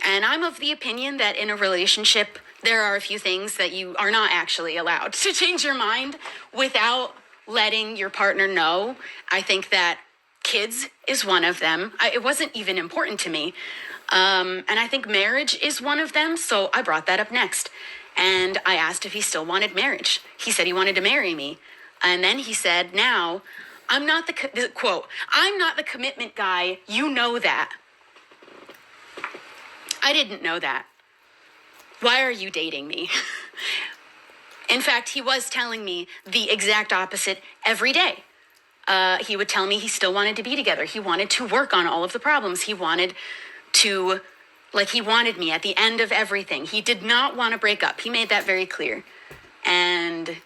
And I'm of the opinion that in a relationship, there are a few things that you are not actually allowed to change your mind without letting your partner know. I think that kids is one of them. It wasn't even important to me. And I think marriage is one of them. So I brought that up next. And I asked if he still wanted marriage. He said he wanted to marry me. And then he said, now, I'm not quote, I'm not the commitment guy. You know that. I didn't know that. Why are you dating me? In fact, he was telling me the exact opposite every day. He would tell me he still wanted to be together. He wanted to work on all of the problems. He wanted me at the end of everything. He did not want to break up. He made that very clear. And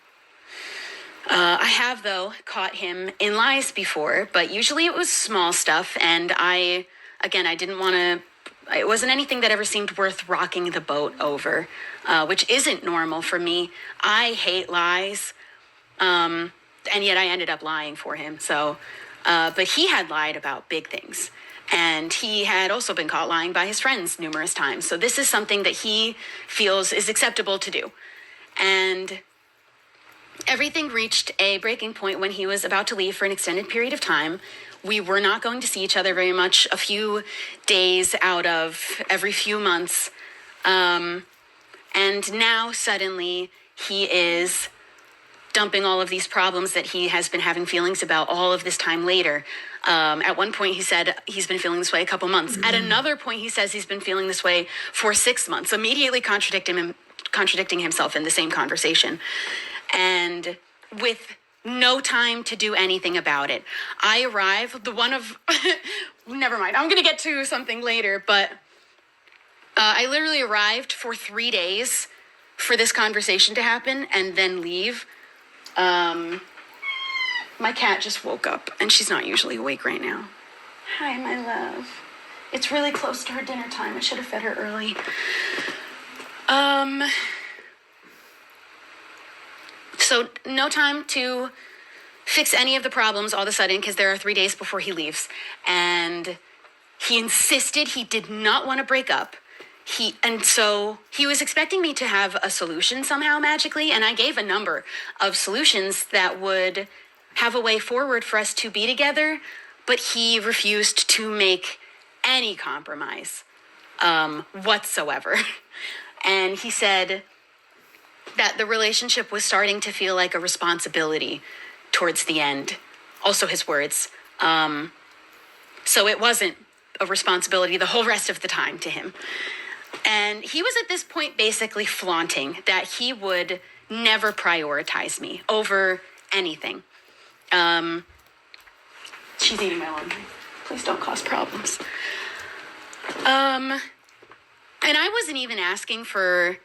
I have, though, caught him in lies before, but usually it was small stuff, and I didn't want to, it wasn't anything that ever seemed worth rocking the boat over, which isn't normal for me. I hate lies, and yet I ended up lying for him, but he had lied about big things, and he had also been caught lying by his friends numerous times, so this is something that he feels is acceptable to do, and everything reached a breaking point when he was about to leave for an extended period of time. We were not going to see each other very much, a few days out of every few months. And now suddenly he is dumping all of these problems that he has been having feelings about all of this time later. At one point he said he's been feeling this way a couple months. At another point he says he's been feeling this way for 6 months, immediately contradicting himself in the same conversation. And with no time to do anything about it. I arrive, never mind, I'm gonna get to something later, but I literally arrived for 3 days for this conversation to happen and then leave. My cat just woke up and she's not usually awake right now. Hi, my love. It's really close to her dinner time. I should have fed her early. So no time to fix any of the problems all of a sudden because there are 3 days before he leaves. And he insisted he did not want to break up. So he was expecting me to have a solution somehow magically, and I gave a number of solutions that would have a way forward for us to be together, but he refused to make any compromise whatsoever. And he said that the relationship was starting to feel like a responsibility towards the end. Also his words. So it wasn't a responsibility the whole rest of the time to him. And he was at this point basically flaunting that he would never prioritize me over anything. She's eating my laundry. Please don't cause problems. And I wasn't even asking for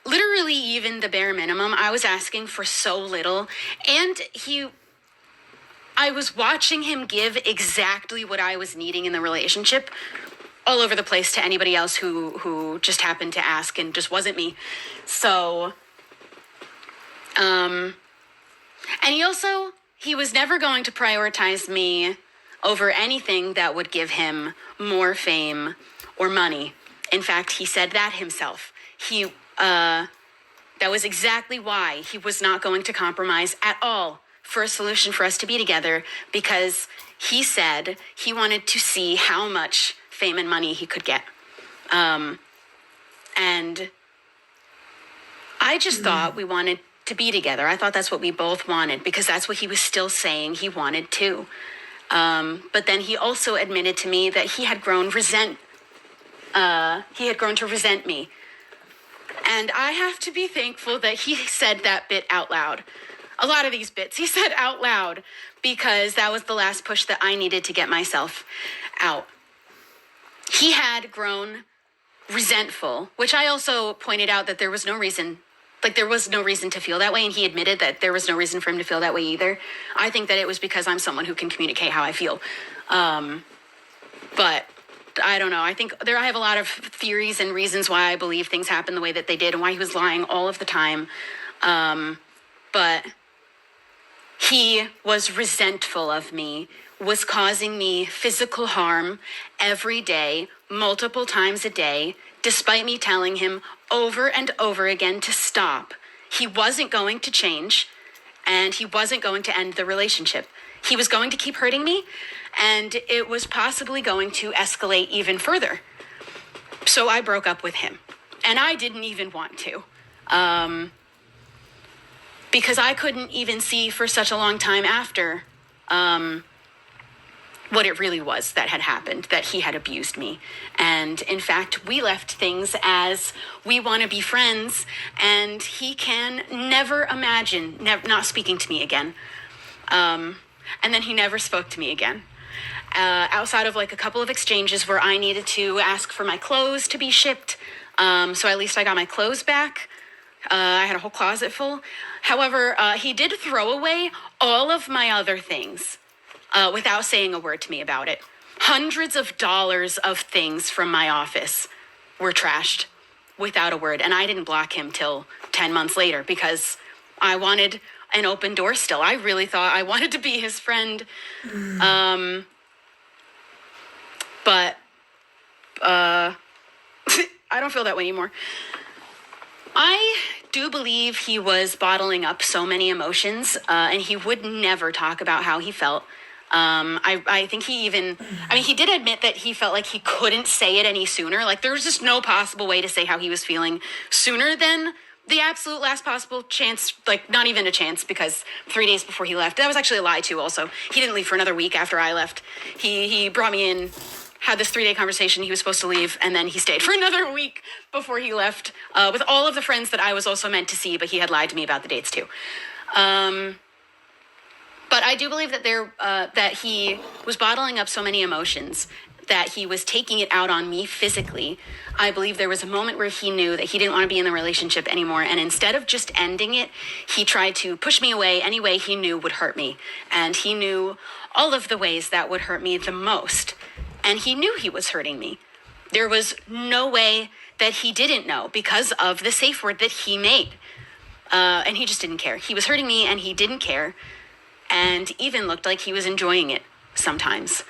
literally even the bare minimum. I was asking for so little. And I was watching him give exactly what I was needing in the relationship all over the place to anybody else who just happened to ask and just wasn't me. So, and he was never going to prioritize me over anything that would give him more fame or money. In fact, he said that himself. That was exactly why he was not going to compromise at all for a solution for us to be together, because he said he wanted to see how much fame and money he could get. And I just thought we wanted to be together. I thought that's what we both wanted, because that's what he was still saying he wanted too. But then he also admitted to me that he had grown to resent me. And I have to be thankful that he said that bit out loud. A lot of these bits he said out loud, because that was the last push that I needed to get myself out. He had grown resentful, which I also pointed out that there was no reason to feel that way, and he admitted that there was no reason for him to feel that way either. I think that it was because I'm someone who can communicate how I feel. But I don't know. I have a lot of theories and reasons why I believe things happened the way that they did and why he was lying all of the time. But he was resentful of me, was causing me physical harm every day, multiple times a day, despite me telling him over and over again to stop. He wasn't going to change, and he wasn't going to end the relationship. He was going to keep hurting me, and it was possibly going to escalate even further. So I broke up with him, and I didn't even want to. Because I couldn't even see for such a long time after what it really was that had happened, that he had abused me. And in fact, we left things as we want to be friends, and he can never imagine not speaking to me again. And then he never spoke to me again. Outside of like a couple of exchanges where I needed to ask for my clothes to be shipped. So at least I got my clothes back. I had a whole closet full. However, he did throw away all of my other things without saying a word to me about it. Hundreds of dollars of things from my office were trashed without a word. And I didn't block him till 10 months later because I wanted an open door still. I really thought I wanted to be his friend. But I don't feel that way anymore. I do believe he was bottling up so many emotions, and he would never talk about how he felt. I think he did admit that he felt like he couldn't say it any sooner. Like, there was just no possible way to say how he was feeling sooner than the absolute last possible chance, like, not even a chance, because 3 days before he left, that was actually a lie too also. He didn't leave for another week after I left. He brought me in, had this 3-day conversation, he was supposed to leave, and then he stayed for another week before he left, with all of the friends that I was also meant to see, but he had lied to me about the dates too. But I do believe that that he was bottling up so many emotions that he was taking it out on me physically. I believe there was a moment where he knew that he didn't want to be in the relationship anymore, and instead of just ending it, he tried to push me away any way he knew would hurt me. And he knew all of the ways that would hurt me the most. And he knew he was hurting me. There was no way that he didn't know because of the safe word that he made. And he just didn't care. He was hurting me and he didn't care. And even looked like he was enjoying it sometimes.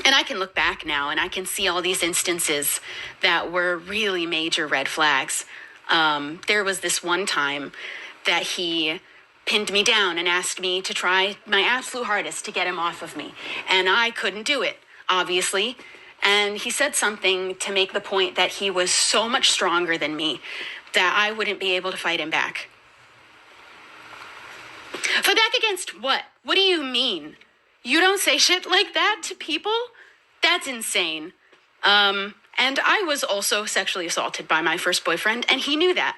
And I can look back now and I can see all these instances that were really major red flags. There was this one time that he pinned me down and asked me to try my absolute hardest to get him off of me. And I couldn't do it, obviously. And he said something to make the point that he was so much stronger than me that I wouldn't be able to fight him back. Fight back against what? What do you mean? You don't say shit like that to people? That's insane. And I was also sexually assaulted by my first boyfriend, and he knew that.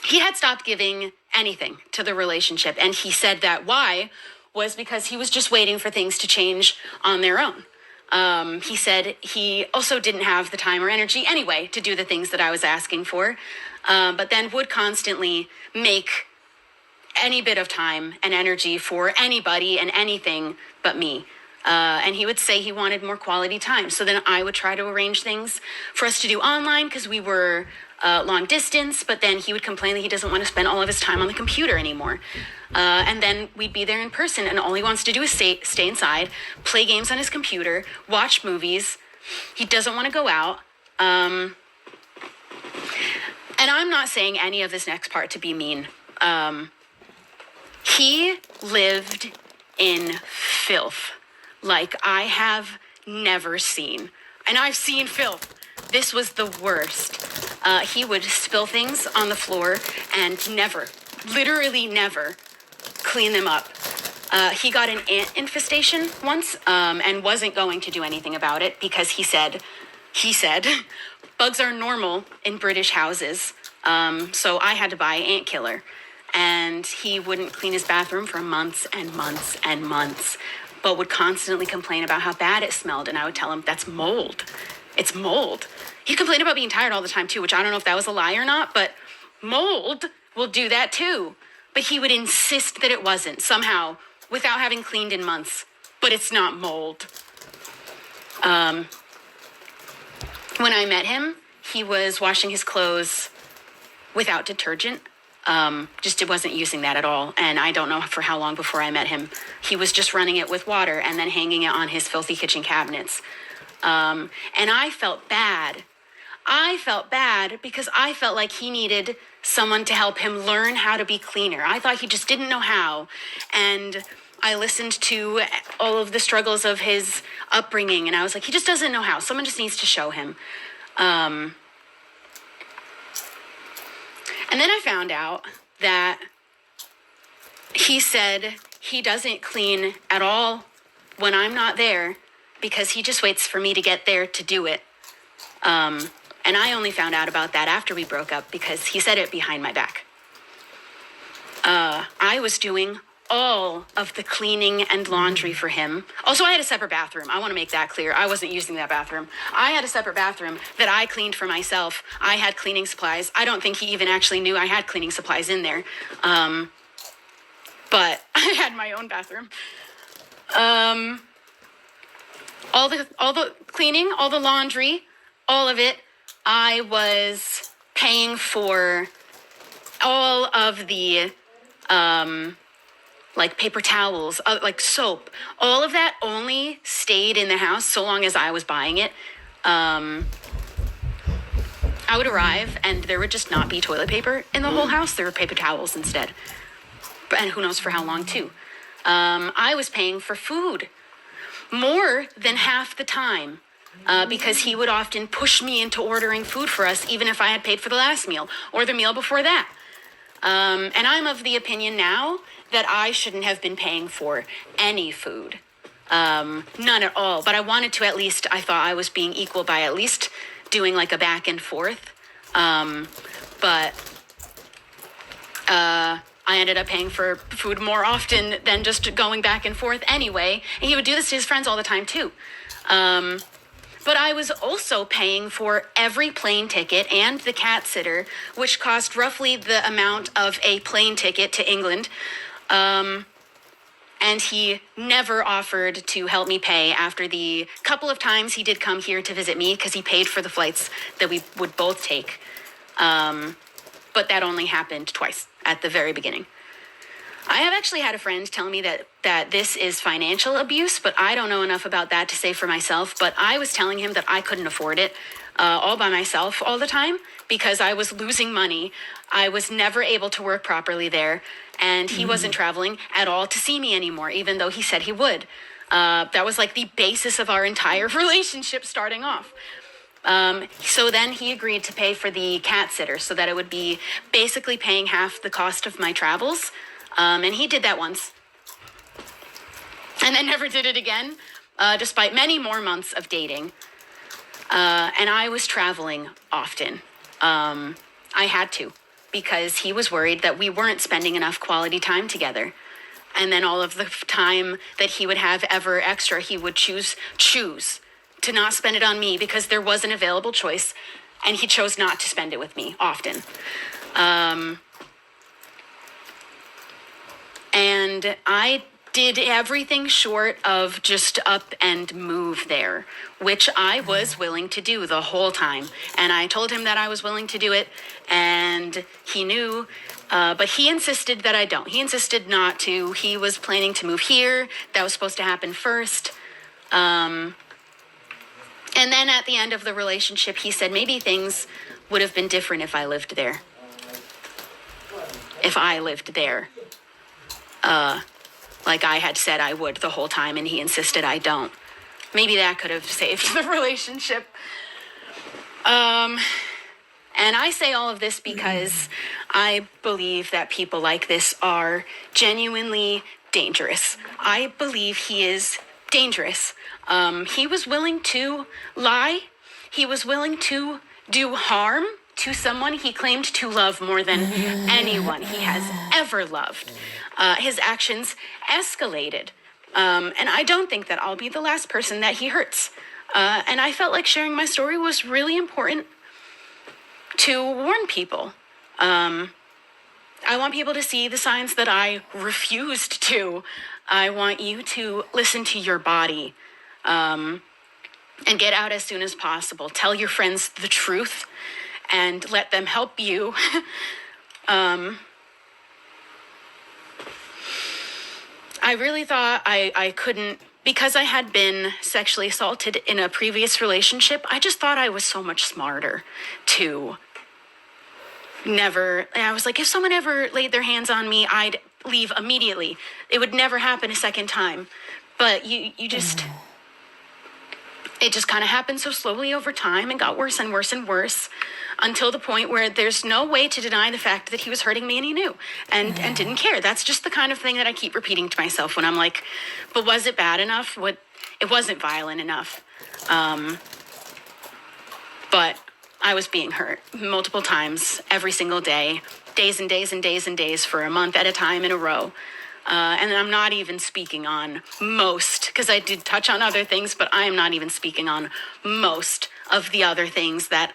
He had stopped giving anything to the relationship, and he said that why was because he was just waiting for things to change on their own. He said he also didn't have the time or energy anyway to do the things that I was asking for, but then would constantly make any bit of time and energy for anybody and anything but me. And he would say he wanted more quality time. So then I would try to arrange things for us to do online because we were long distance, but then he would complain that he doesn't want to spend all of his time on the computer anymore. And then we'd be there in person, and all he wants to do is stay inside, play games on his computer, watch movies. He doesn't want to go out. And I'm not saying any of this next part to be mean. He lived in filth like I have never seen. And I've seen filth. This was the worst. He would spill things on the floor and never, literally never, clean them up. He got an ant infestation once and wasn't going to do anything about it because he said, bugs are normal in British houses. So I had to buy ant killer. And he wouldn't clean his bathroom for months and months and months, but would constantly complain about how bad it smelled. And I would tell him, that's mold. It's mold. He complained about being tired all the time too, which I don't know if that was a lie or not, but mold will do that too. But he would insist that it wasn't somehow without having cleaned in months, but it's not mold. When I met him, he was washing his clothes without detergent. It wasn't using that at all. And I don't know for how long before I met him. He was just running it with water and then hanging it on his filthy kitchen cabinets. And I felt bad. I felt bad because I felt like he needed someone to help him learn how to be cleaner. I thought he just didn't know how. And I listened to all of the struggles of his upbringing, and I was like, he just doesn't know how. Someone just needs to show him. And then I found out that he said he doesn't clean at all when I'm not there because he just waits for me to get there to do it. And I only found out about that after we broke up because he said it behind my back. I was doing all of the cleaning and laundry for him. Also, I had a separate bathroom. I want to make that clear. I wasn't using that bathroom. I had a separate bathroom that I cleaned for myself. I had cleaning supplies. I don't think he even actually knew I had cleaning supplies in there. But I had my own bathroom. All the cleaning, all the laundry, all of it, I was paying for. All of the like paper towels, like soap, all of that only stayed in the house so long as I was buying it. I would arrive and there would just not be toilet paper in the whole house. There were paper towels instead. And who knows for how long too. I was paying for food more than half the time because he would often push me into ordering food for us, even if I had paid for the last meal or the meal before that. And I'm of the opinion now that I shouldn't have been paying for any food. None at all. But I wanted to at least, I thought I was being equal by at least doing like a back and forth. But I ended up paying for food more often than just going back and forth anyway. And he would do this to his friends all the time too. But I was also paying for every plane ticket and the cat sitter, which cost roughly the amount of a plane ticket to England. And he never offered to help me pay after the couple of times he did come here to visit me, because he paid for the flights that we would both take. But that only happened twice at the very beginning. I have actually had a friend tell me that this is financial abuse, but I don't know enough about that to say for myself. But I was telling him that I couldn't afford it all by myself all the time because I was losing money. I was never able to work properly there, and he wasn't traveling at all to see me anymore, even though he said he would. That was like the basis of our entire relationship starting off. So then he agreed to pay for the cat sitter so that it would be basically paying half the cost of my travels. And he did that once. And then never did it again, despite many more months of dating. And I was traveling often. I had to, because he was worried that we weren't spending enough quality time together. And then all of the time that he would have ever extra, he would choose to not spend it on me because there was an available choice, and he chose not to spend it with me often. And I did everything short of just up and move there, which I was willing to do the whole time. And I told him that I was willing to do it, and he knew, but he insisted that I don't. He insisted not to. He was planning to move here. That was supposed to happen first. And then at the end of the relationship, he said maybe things would have been different if I lived there. If I lived there. Like I had said I would the whole time, and he insisted I don't. Maybe that could have saved the relationship. And I say all of this because I believe that people like this are genuinely dangerous. I believe he is dangerous. He was willing to lie. He was willing to do harm to someone he claimed to love more than anyone he has ever loved. His actions escalated. And I don't think that I'll be the last person that he hurts. And I felt like sharing my story was really important to warn people. I want people to see the signs that I refused to. I want you to listen to your body and get out as soon as possible. Tell your friends the truth and let them help you. I really thought I couldn't, because I had been sexually assaulted in a previous relationship, I just thought I was so much smarter to never, I was like, if someone ever laid their hands on me, I'd leave immediately. It would never happen a second time. But you just, it just kind of happened so slowly over time and got worse and worse and worse until the point where there's no way to deny the fact that he was hurting me and he knew and didn't care. That's just the kind of thing that I keep repeating to myself when I'm like, but was it bad enough? It wasn't violent enough. But I was being hurt multiple times every single day, days and days and days and days for a month at a time in a row. And I'm not even speaking on most, because I did touch on other things, but I am not even speaking on most of the other things that,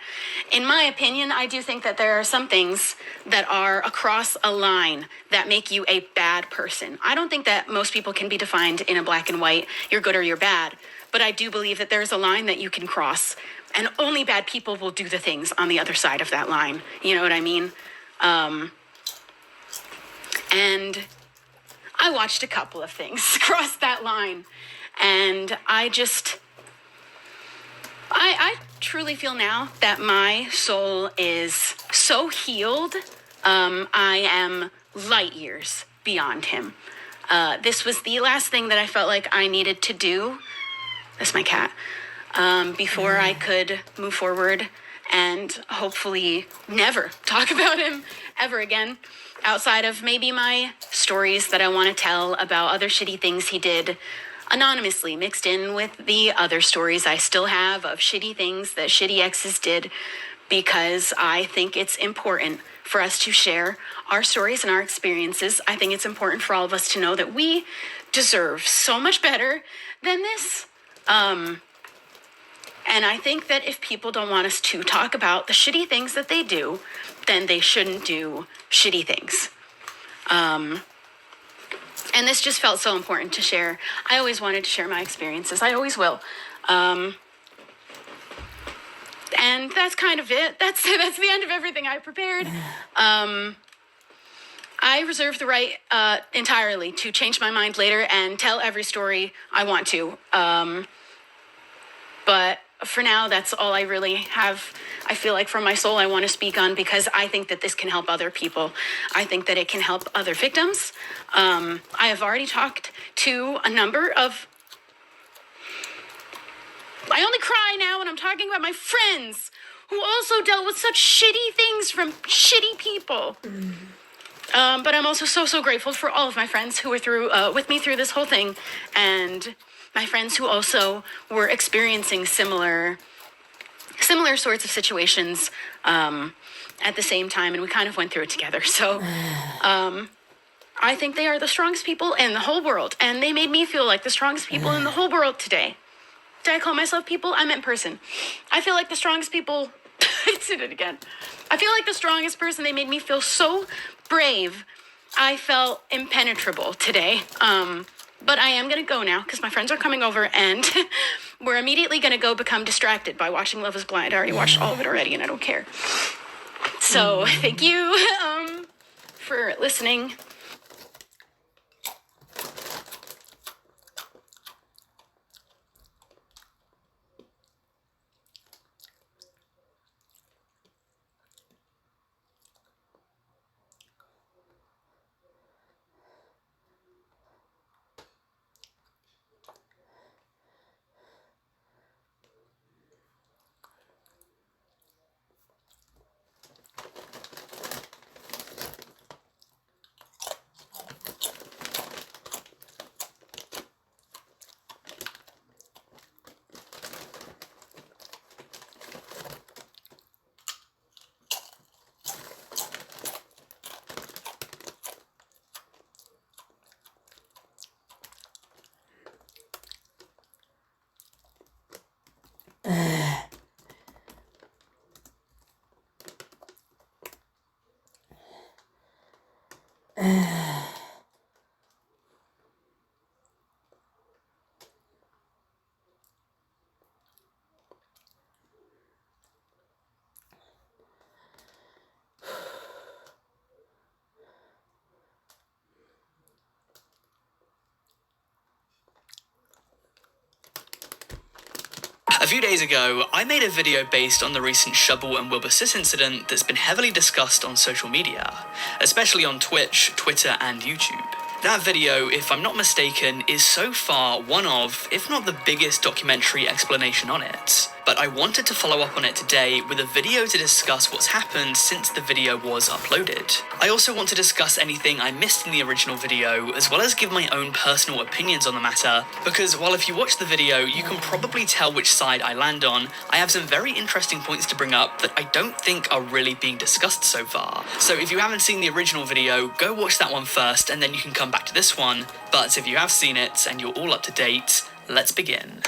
in my opinion, I do think that there are some things that are across a line that make you a bad person. I don't think that most people can be defined in a black and white, you're good or you're bad, but I do believe that there's a line that you can cross, and only bad people will do the things on the other side of that line. You know what I mean? And I watched a couple of things cross that line, and I truly feel now that my soul is so healed. I am light years beyond him. This was the last thing that I felt like I needed to do. That's my cat. Before I could move forward and hopefully never talk about him ever again, outside of maybe my stories that I want to tell about other shitty things he did anonymously, mixed in with the other stories I still have of shitty things that shitty exes did, because I think it's important for us to share our stories and our experiences. I think it's important for all of us to know that we deserve so much better than this. And I think that if people don't want us to talk about the shitty things that they do, then they shouldn't do shitty things. And this just felt so important to share. I always wanted to share my experiences. I always will. And that's kind of it. That's the end of everything I prepared. I reserve the right entirely to change my mind later and tell every story I want to. But for now, that's all I really have. I feel like from my soul I want to speak on, because I think that this can help other people. I think that it can help other victims. I have already talked to a number of... I only cry now when I'm talking about my friends who also dealt with such shitty things from shitty people. But I'm also so grateful for all of my friends who were through with me through this whole thing, and my friends who also were experiencing similar sorts of situations at the same time, and we kind of went through it together. So I think they are the strongest people in the whole world, and they made me feel like the strongest people in the whole world today. Did I call myself people? I meant person. I feel like the strongest people... I did it again. I feel like the strongest person. They made me feel so brave. I felt impenetrable today. But I am going to go now because my friends are coming over, and we're immediately going to go become distracted by watching Love is Blind. I already watched all of it already, and I don't care. So thank you for listening. A few days ago, I made a video based on the recent Shubble and Wilbur incident that's been heavily discussed on social media, especially on Twitch, Twitter, and YouTube. That video, if I'm not mistaken, is so far one of, if not the biggest documentary explanation on it. But I wanted to follow up on it today with a video to discuss what's happened since the video was uploaded. I also want to discuss anything I missed in the original video, as well as give my own personal opinions on the matter, because while if you watch the video, you can probably tell which side I land on, I have some very interesting points to bring up that I don't think are really being discussed so far. So if you haven't seen the original video, go watch that one first, and then you can come back to this one. But if you have seen it, and you're all up to date, let's begin.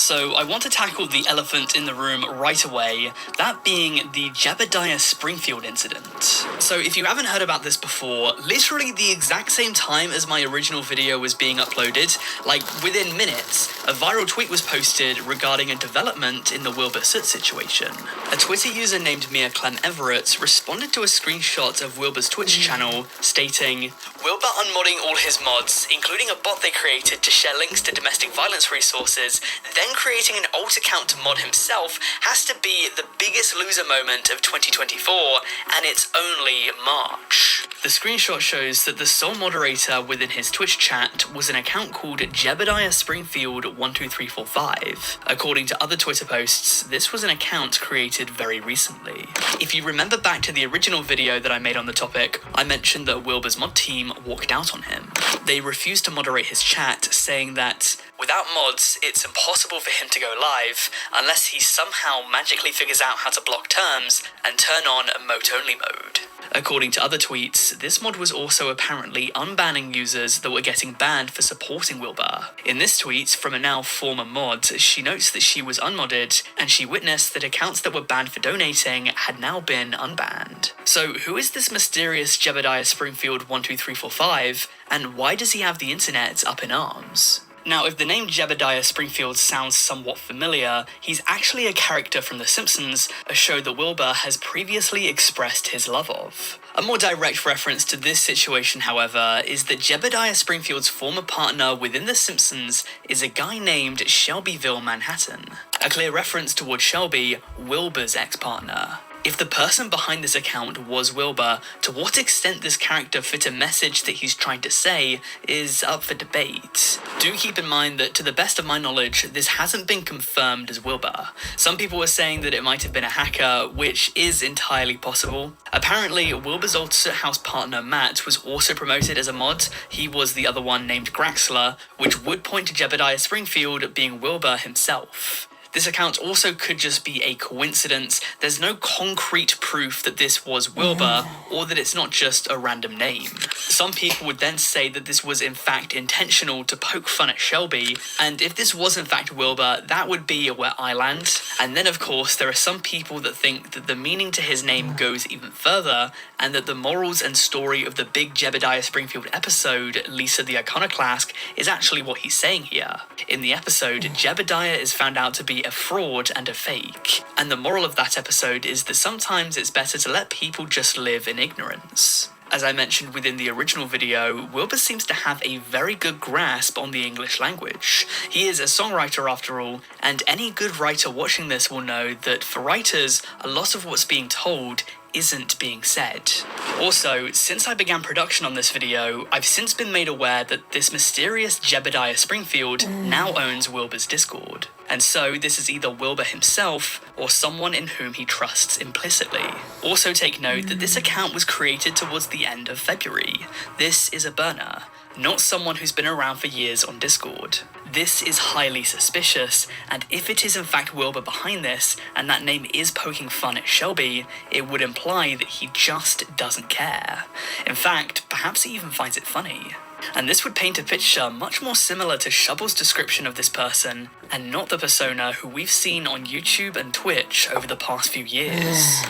So I want to tackle the elephant in the room right away, that being the Jebediah Springfield incident. So if you haven't heard about this before, literally the exact same time as my original video was being uploaded, like within minutes, a viral tweet was posted regarding a development in the Wilbur Soot situation. A Twitter user named Mia Clem Everett responded to a screenshot of Wilbur's Twitch channel stating, "Wilbur unmodding all his mods, including a bot they created to share links to domestic violence resources, then creating an alt account to mod himself, has to be the biggest loser moment of 2024, and it's only March." The screenshot shows that the sole moderator within his Twitch chat was an account called Jebediah Springfield 12345. According to other Twitter posts, this was an account created very recently. If you remember back to the original video that I made on the topic, I mentioned that Wilbur's mod team walked out on him. They refused to moderate his chat, saying that without mods, it's impossible for him to go live unless he somehow magically figures out how to block terms and turn on emote-only mode. According to other tweets, this mod was also apparently unbanning users that were getting banned for supporting Wilbur. In this tweet, from a now former mod, she notes that she was unmodded, and she witnessed that accounts that were banned for donating had now been unbanned. So who is this mysterious Jebediah Springfield 12345, and why does he have the internet up in arms? Now, if the name Jebediah Springfield sounds somewhat familiar, he's actually a character from The Simpsons, a show that Wilbur has previously expressed his love of. A more direct reference to this situation, however, is that Jebediah Springfield's former partner within The Simpsons is a guy named Shelbyville Manhattan. A clear reference towards Shelby, Wilbur's ex-partner. If the person behind this account was Wilbur, to what extent this character fit a message that he's trying to say is up for debate. Do keep in mind that, to the best of my knowledge, this hasn't been confirmed as Wilbur. Some people were saying that it might have been a hacker, which is entirely possible. Apparently, Wilbur's old Soot House partner Matt was also promoted as a mod. He was the other one named Graxler, which would point to Jebediah Springfield being Wilbur himself. This account also could just be a coincidence. There's no concrete proof that this was Wilbur, or that it's not just a random name. Some people would then say that this was in fact intentional to poke fun at Shelby, and if this was in fact Wilbur, that would be where I land. And then of course, there are some people that think that the meaning to his name goes even further, and that the morals and story of the big Jebediah Springfield episode, Lisa the Iconoclast, is actually what he's saying here. In the episode, Jebediah is found out to be a fraud and a fake, and the moral of that episode is that sometimes it's better to let people just live in ignorance. As I mentioned within the original video, Wilbur seems to have a very good grasp on the English language. He is a songwriter after all, and any good writer watching this will know that for writers, a lot of what's being told isn't being said. Also, since I began production on this video, I've since been made aware that this mysterious Jebediah Springfield now owns Wilbur's Discord. And so this is either Wilbur himself or someone in whom he trusts implicitly. Also take note that this account was created towards the end of February. This is a burner, not someone who's been around for years on Discord. This is highly suspicious, and if it is in fact Wilbur behind this, and that name is poking fun at Shelby, it would imply that he just doesn't care. In fact, perhaps he even finds it funny. And this would paint a picture much more similar to Shubble's description of this person, and not the persona who we've seen on YouTube and Twitch over the past few years.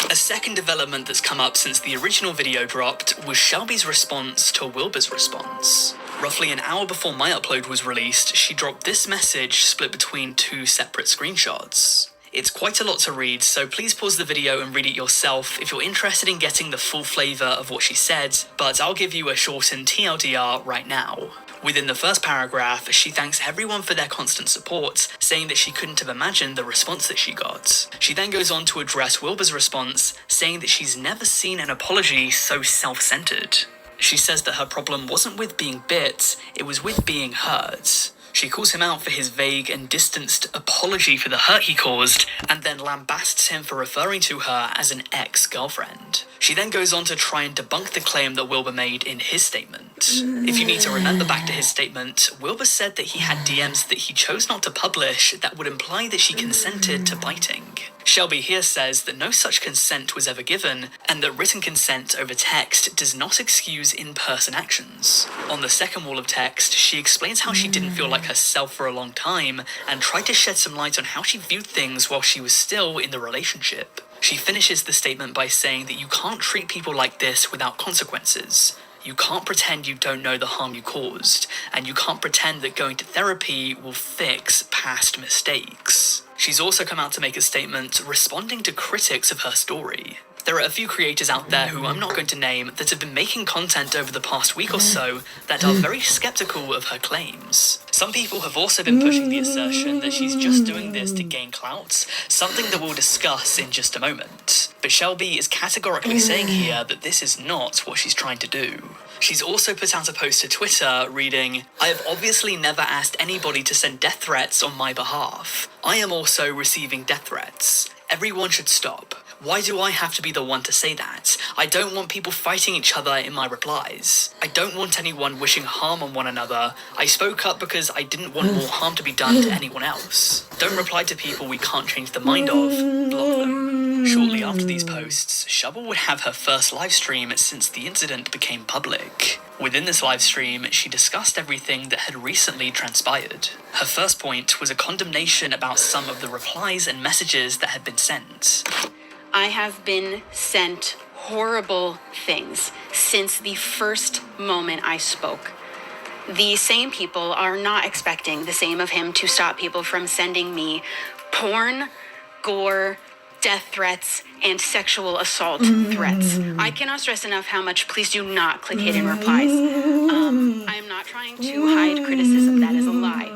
A second development that's come up since the original video dropped was Shelby's response to Wilbur's response. Roughly an hour before my upload was released, she dropped this message split between two separate screenshots. It's quite a lot to read, so please pause the video and read it yourself if you're interested in getting the full flavour of what she said, but I'll give you a shortened TLDR right now. Within the first paragraph, she thanks everyone for their constant support, saying that she couldn't have imagined the response that she got. She then goes on to address Wilbur's response, saying that she's never seen an apology so self-centered. She says that her problem wasn't with being bit, it was with being hurt. She calls him out for his vague and distanced apology for the hurt he caused, and then lambasts him for referring to her as an ex-girlfriend. She then goes on to try and debunk the claim that Wilbur made in his statement. If you need to remember back to his statement, Wilbur said that he had DMs that he chose not to publish that would imply that she consented to biting. Shelby here says that no such consent was ever given, and that written consent over text does not excuse in-person actions. On the second wall of text, she explains how she didn't feel like herself for a long time, and tried to shed some light on how she viewed things while she was still in the relationship. She finishes the statement by saying that you can't treat people like this without consequences. You can't pretend you don't know the harm you caused, and you can't pretend that going to therapy will fix past mistakes. She's also come out to make a statement responding to critics of her story. There are a few creators out there who I'm not going to name that have been making content over the past week or so that are very skeptical of her claims. Some people have also been pushing the assertion that she's just doing this to gain clout, something that we'll discuss in just a moment. But Shelby is categorically saying here that this is not what she's trying to do. She's also put out a post to Twitter reading, "I have obviously never asked anybody to send death threats on my behalf. I am also receiving death threats. Everyone should stop. Why do I have to be the one to say that? I don't want people fighting each other in my replies. I don't want anyone wishing harm on one another. I spoke up because I didn't want more harm to be done to anyone else. Don't reply to people we can't change the mind of. Block them." Shortly after these posts, Shubble would have her first livestream since the incident became public. Within this livestream, she discussed everything that had recently transpired. Her first point was a condemnation about some of the replies and messages that had been sent. I have been sent horrible things since the first moment I spoke. The same people are not expecting the same of him to stop people from sending me porn, gore, death threats, and sexual assault threats. I cannot stress enough how much please do not click hidden replies. I am not trying to hide criticism. That is a lie.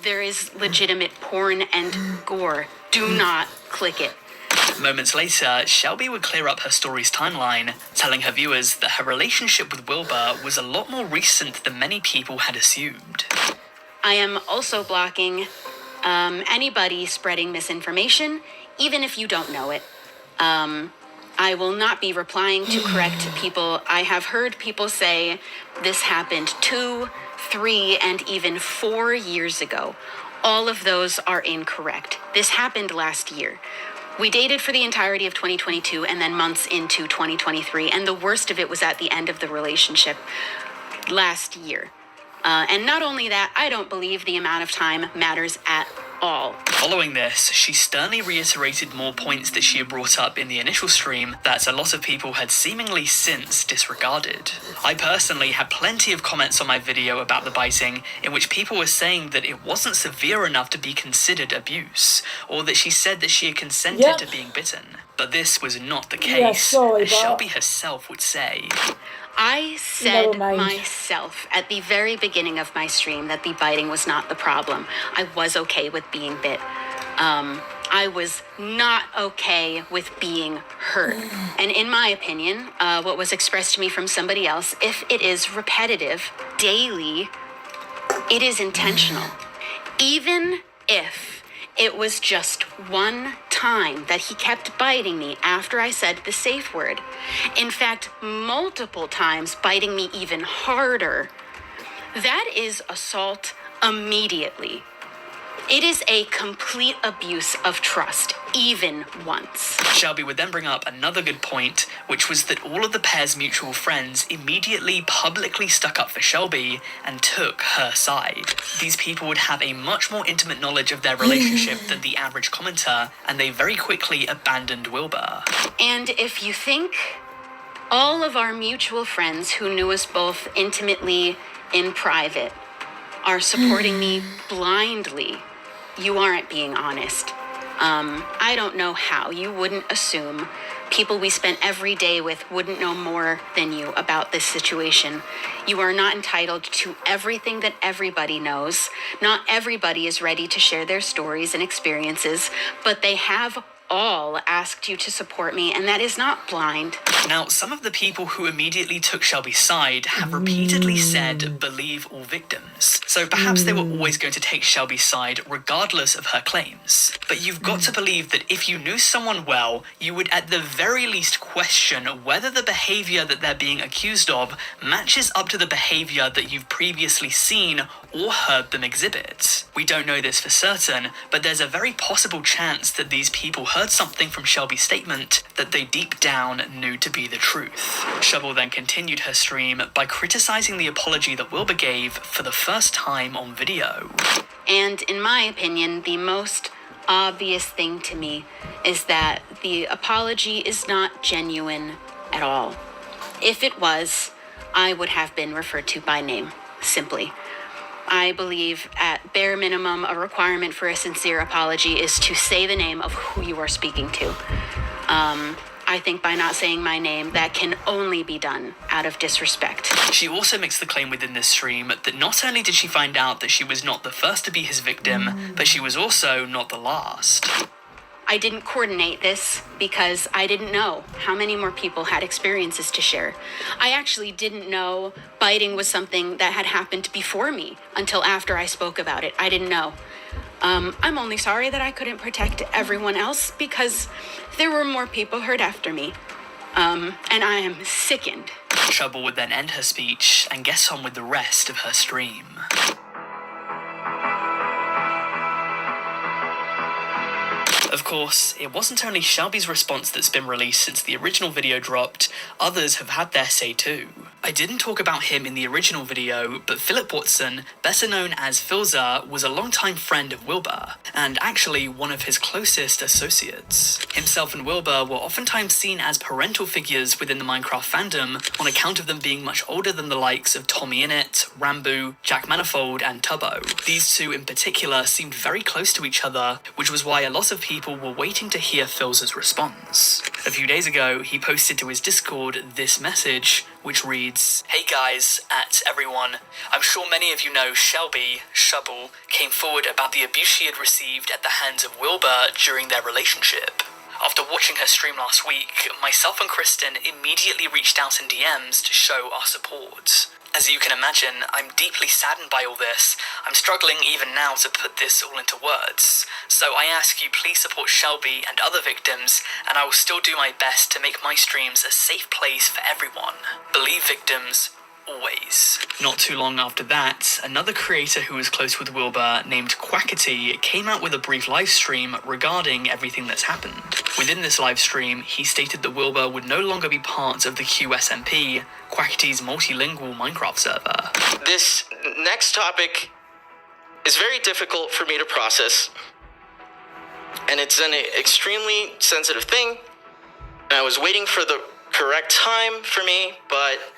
There is legitimate porn and gore. Do not click it. Moments later, Shelby would clear up her story's timeline, telling her viewers that her relationship with Wilbur was a lot more recent than many people had assumed. I am also blocking anybody spreading misinformation, even if you don't know it. I will not be replying to correct people. I have heard people say this happened 2, 3, and even 4 years ago. All of those are incorrect. This happened last year. We dated for the entirety of 2022 and then months into 2023, and the worst of it was at the end of the relationship last year. And not only that, I don't believe the amount of time matters at all. Following this, she sternly reiterated more points that she had brought up in the initial stream that a lot of people had seemingly since disregarded. I personally had plenty of comments on my video about the biting in which people were saying that it wasn't severe enough to be considered abuse, or that she said that she had consented to being bitten. But this was not the case, as Shelby herself would say. I said myself at the very beginning of my stream that the biting was not the problem. I was okay with being bit. I was not okay with being hurt. And in my opinion, what was expressed to me from somebody else, if it is repetitive, daily, it is intentional. Even if it was just one time that he kept biting me after I said the safe word. In fact, multiple times biting me even harder. That is assault immediately. It is a complete abuse of trust, even once. Shelby would then bring up another good point, which was that all of the pair's mutual friends immediately publicly stuck up for Shelby and took her side. These people would have a much more intimate knowledge of their relationship than the average commenter, and they very quickly abandoned Wilbur. And if you think all of our mutual friends who knew us both intimately in private are supporting me blindly, you aren't being honest. I don't know how you wouldn't assume people we spent every day with wouldn't know more than you about this situation. You are not entitled to everything that everybody knows. Not everybody is ready to share their stories and experiences, but they have all asked you to support me, and that is not blind. Now, some of the people who immediately took Shelby's side have repeatedly said, believe all victims. So perhaps they were always going to take Shelby's side regardless of her claims. But you've got to believe that if you knew someone well, you would at the very least question whether the behavior that they're being accused of matches up to the behavior that you've previously seen or heard them exhibit. We don't know this for certain, but there's a very possible chance that these people heard heard something from Shelby's statement that they deep down knew to be the truth. Shubble then continued her stream by criticizing the apology that Wilbur gave for the first time on video. And in my opinion, the most obvious thing to me is that the apology is not genuine at all. If it was, I would have been referred to by name, simply. I believe at bare minimum, a requirement for a sincere apology is to say the name of who you are speaking to. I think by not saying my name, that can only be done out of disrespect. She also makes the claim within this stream that not only did she find out that she was not the first to be his victim, but she was also not the last. I didn't coordinate this because I didn't know how many more people had experiences to share. I actually didn't know biting was something that had happened before me until after I spoke about it. I didn't know. I'm only sorry that I couldn't protect everyone else because there were more people hurt after me. And I am sickened. Shubble would then end her speech and get on with the rest of her stream. Of course, it wasn't only Shelby's response that's been released since the original video dropped, others have had their say too. I didn't talk about him in the original video, but Philip Watson, better known as Philza, was a longtime friend of Wilbur, and actually one of his closest associates. Himself and Wilbur were oftentimes seen as parental figures within the Minecraft fandom on account of them being much older than the likes of Tommy Innit, Rambo, Jack Manifold, and Tubbo. These two in particular seemed very close to each other, which was why a lot of people were waiting to hear Philza's response. A few days ago, he posted to his Discord this message, which reads, "Hey guys, everyone. I'm sure many of you know Shelby, Shubble, came forward about the abuse she had received at the hands of Wilbur during their relationship. After watching her stream last week, myself and Kristen immediately reached out in DMs to show our support. As you can imagine, I'm deeply saddened by all this. I'm struggling even now to put this all into words. So I ask you please support Shelby and other victims, and I will still do my best to make my streams a safe place for everyone. Believe victims, always." Not too long after that, another creator who was close with Wilbur named Quackity came out with a brief live stream regarding everything that's happened. Within this live stream, he stated that Wilbur would no longer be part of the QSMP, Quackity's multilingual Minecraft server. This next topic is very difficult for me to process, and it's an extremely sensitive thing, and I was waiting for the correct time for me, but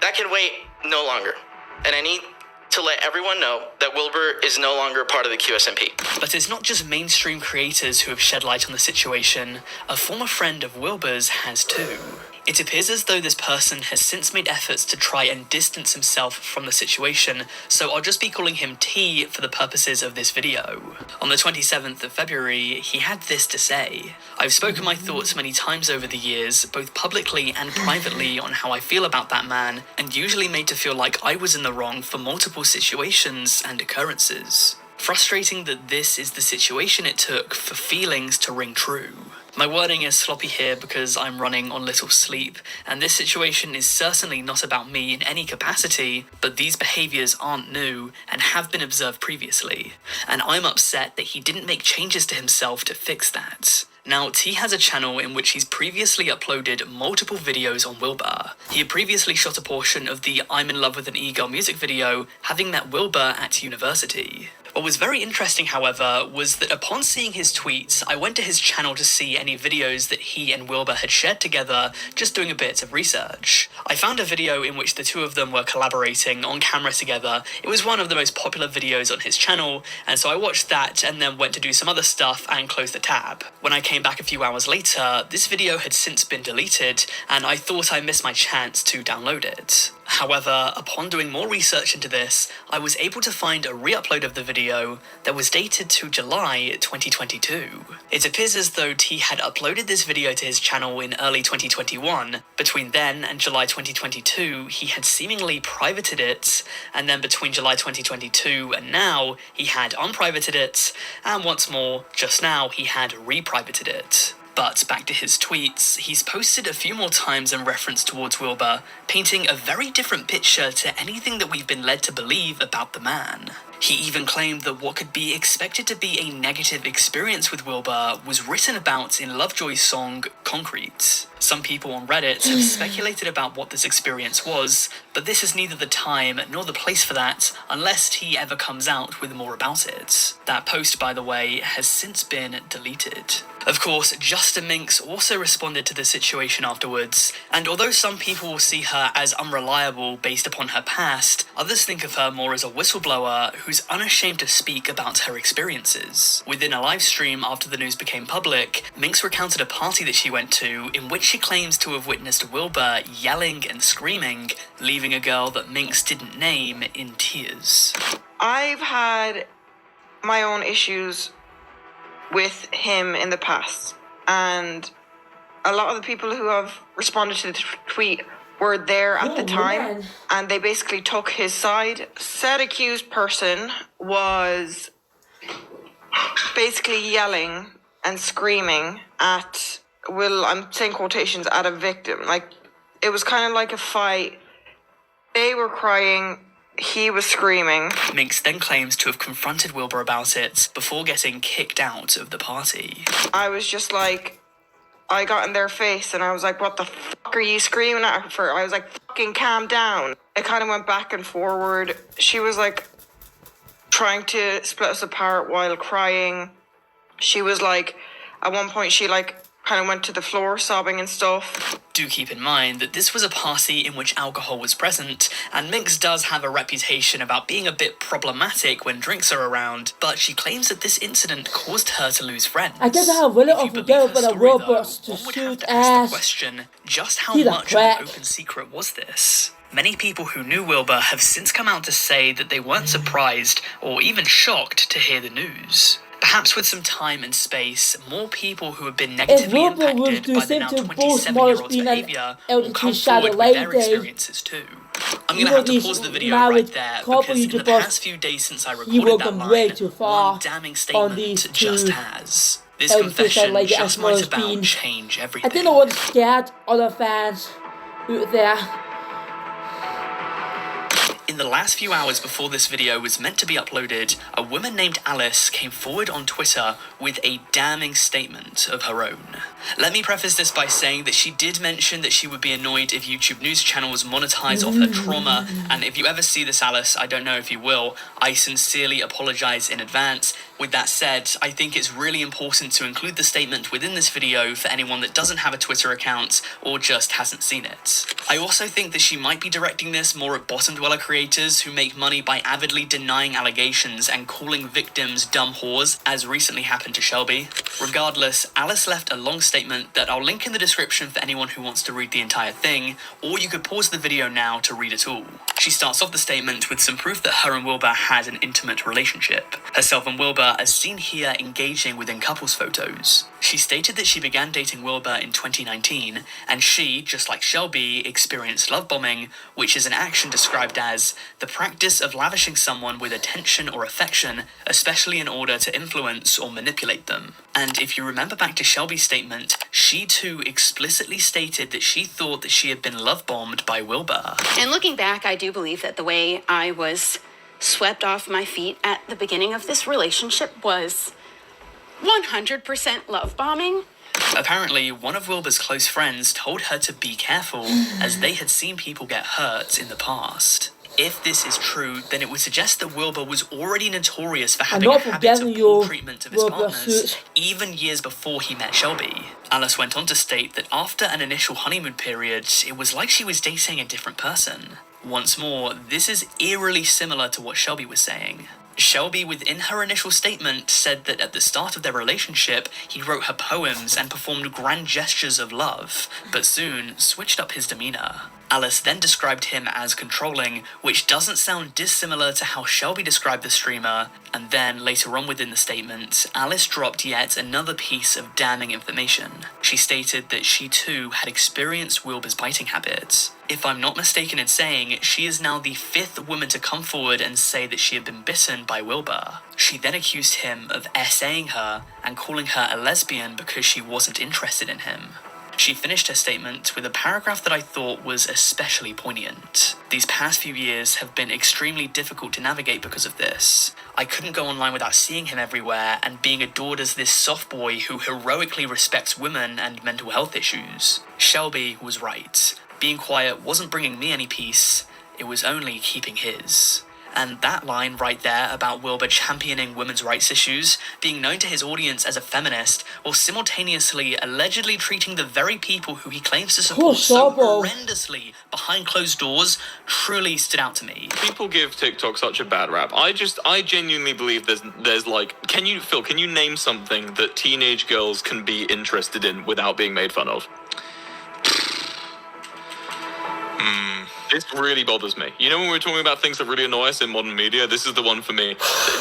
that can wait no longer, and I need to let everyone know that Wilbur is no longer part of the QSMP. But it's not just mainstream creators who have shed light on the situation. A former friend of Wilbur's has too. It appears as though this person has since made efforts to try and distance himself from the situation, so I'll just be calling him T for the purposes of this video. On the 27th of February, he had this to say: "I've spoken my thoughts many times over the years, both publicly and privately, on how I feel about that man, and usually made to feel like I was in the wrong for multiple situations and occurrences. Frustrating that this is the situation it took for feelings to ring true. My wording is sloppy here because I'm running on little sleep, and this situation is certainly not about me in any capacity, but these behaviours aren't new and have been observed previously, and I'm upset that he didn't make changes to himself to fix that." Now, T has a channel in which he's previously uploaded multiple videos on Wilbur. He had previously shot a portion of the I'm in Love with an E-Girl music video, having met Wilbur at university. What was very interesting, however, was that upon seeing his tweets, I went to his channel to see any videos that he and Wilbur had shared together, just doing a bit of research. I found a video in which the two of them were collaborating on camera together. It was one of the most popular videos on his channel, and so I watched that and then went to do some other stuff and closed the tab. When I came back a few hours later, this video had since been deleted, and I thought I missed my chance to download it. However, upon doing more research into this, I was able to find a re-upload of the video that was dated to July 2022. It appears as though T had uploaded this video to his channel in early 2021. Between then and July 2022, he had seemingly privated it, and then between July 2022 and now, he had unprivated it, and once more, just now, he had re-privated it. But back to his tweets, he's posted a few more times in reference towards Wilbur, painting a very different picture to anything that we've been led to believe about the man. He even claimed that what could be expected to be a negative experience with Wilbur was written about in Lovejoy's song Concrete. Some people on Reddit have speculated about what this experience was, but this is neither the time nor the place for that unless he ever comes out with more about it. That post, by the way, has since been deleted. Of course, Justin Minks also responded to the situation afterwards, and although some people will see her as unreliable based upon her past, others think of her more as a whistleblower who's unashamed to speak about her experiences. Within a live stream after the news became public, Minks recounted a party that she went to in which she claims to have witnessed Wilbur yelling and screaming, leaving a girl that Minks didn't name in tears. I've had my own issues with him in the past, and a lot of the people who have responded to the tweet were there at the time, and they basically took his side. Said accused person was basically yelling and screaming at, I'm saying quotations, at a victim. Like, it was kind of like a fight. They were crying, he was screaming. Minks then claims to have confronted Wilbur about it before getting kicked out of the party. I was just like, I got in their face and I was like, what the fuck are you screaming at her for? I was like, fucking calm down. It kind of went back and forward. She was like trying to split us apart while crying. She was like, at one point she like kind of went to the floor sobbing and stuff. Do keep in mind that this was a party in which alcohol was present, and Minks does have a reputation about being a bit problematic when drinks are around, but she claims that this incident caused her to lose friends. I guess I have really If you unforgivable believe her the story, robots though, to one would have shoot to ask the ass. question, just how He's a much of crack. an open secret was this? Many people who knew Wilbur have since come out to say that they weren't surprised or even shocked to hear the news. Perhaps with some time and space, more people who have been negatively Wilbur was impacted by the now to both 27-year-old's being an behaviour will LGT come shadow forward with their lady. experiences too. I'm You going to know, have to these pause the video married right there couple because in the YouTubers, past few days since I he recorded will that come line, way too far one damning on statement these just two has. This LGT confession shadow lady just as well might as about being. change I everything. think I was scared other fans out there. In the last few hours before this video was meant to be uploaded, a woman named Alice came forward on Twitter with a damning statement of her own. Let me preface this by saying that she did mention that she would be annoyed if YouTube news channels monetize off her trauma, and if you ever see this, Alice, I don't know if you will, I sincerely apologize in advance. With that said, I think it's really important to include the statement within this video for anyone that doesn't have a Twitter account or just hasn't seen it. I also think that she might be directing this more at bottom dweller creators who make money by avidly denying allegations and calling victims dumb whores, as recently happened to Shelby. Regardless, Alice left a long statement that I'll link in the description for anyone who wants to read the entire thing, or you could pause the video now to read it all. She starts off the statement with some proof that her and Wilbur had an intimate relationship. Herself and Wilbur as seen here engaging within couples photos. She stated that she began dating Wilbur in 2019, and she, just like Shelby, experienced love bombing, which is an action described as the practice of lavishing someone with attention or affection, especially in order to influence or manipulate them. And if you remember back to Shelby's statement, she too explicitly stated that she thought that she had been love bombed by Wilbur. And looking back, I do believe that the way I was swept off my feet at the beginning of this relationship was 100% love bombing. Apparently, one of Wilbur's close friends told her to be careful, as they had seen people get hurt in the past. If this is true, then it would suggest that Wilbur was already notorious for having a habit of poor treatment of his partners, even years before he met Shelby. Alice went on to state that after an initial honeymoon period, it was like she was dating a different person. Once more, this is eerily similar to what Shelby was saying. Shelby, within her initial statement, said that at the start of their relationship, he wrote her poems and performed grand gestures of love, but soon switched up his demeanor. Alice then described him as controlling, which doesn't sound dissimilar to how Shelby described the streamer, and then later on within the statement, Alice dropped yet another piece of damning information. She stated that she too had experienced Wilbur's biting habits. If I'm not mistaken in saying, she is now the 5th woman to come forward and say that she had been bitten by Wilbur. She then accused him of essaying her and calling her a lesbian because she wasn't interested in him. She finished her statement with a paragraph that I thought was especially poignant. These past few years have been extremely difficult to navigate because of this. I couldn't go online without seeing him everywhere and being adored as this soft boy who heroically respects women and mental health issues. Shelby was right. Being quiet wasn't bringing me any peace, it was only keeping his. And that line right there about Wilbur championing women's rights issues, being known to his audience as a feminist, while simultaneously allegedly treating the very people who he claims to support so horrendously behind closed doors, truly stood out to me. People give TikTok such a bad rap. I genuinely believe there's like, can you name something that teenage girls can be interested in without being made fun of? This really bothers me. You know, when we're talking about things that really annoy us in modern media, this is the one for me.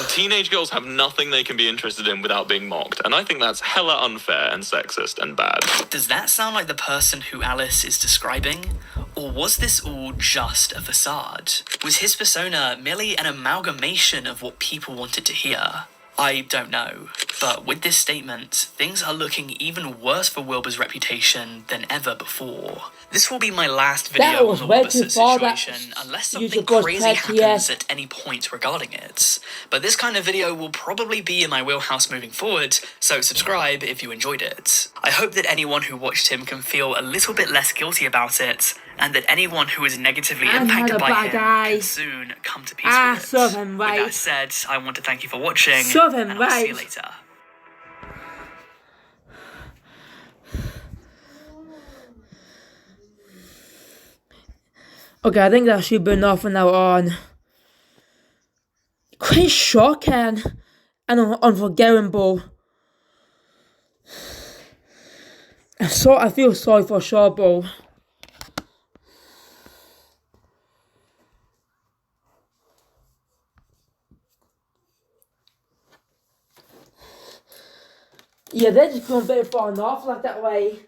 Teenage girls have nothing they can be interested in without being mocked, and I think that's hella unfair and sexist and bad. Does that sound like the person who Alice is describing? Or was this all just a facade? Was his persona merely an amalgamation of what people wanted to hear? I don't know, but with this statement, things are looking even worse for Wilbur's reputation than ever before. This will be my last video on the Wilbur situation, unless something crazy happens at any point regarding it. But this kind of video will probably be in my wheelhouse moving forward, so subscribe if you enjoyed it. I hope that anyone who watched him can feel a little bit less guilty about it, and that anyone who is negatively impacted by him can soon come to peace with it. Serve him right. With that said, I want to thank you for watching, serve him and right. I'll see you later. Okay, I think that should be enough from now on. Quite shocking and unforgivable. I feel sorry for Shubble. Yeah, they're just going a bit far enough like that way.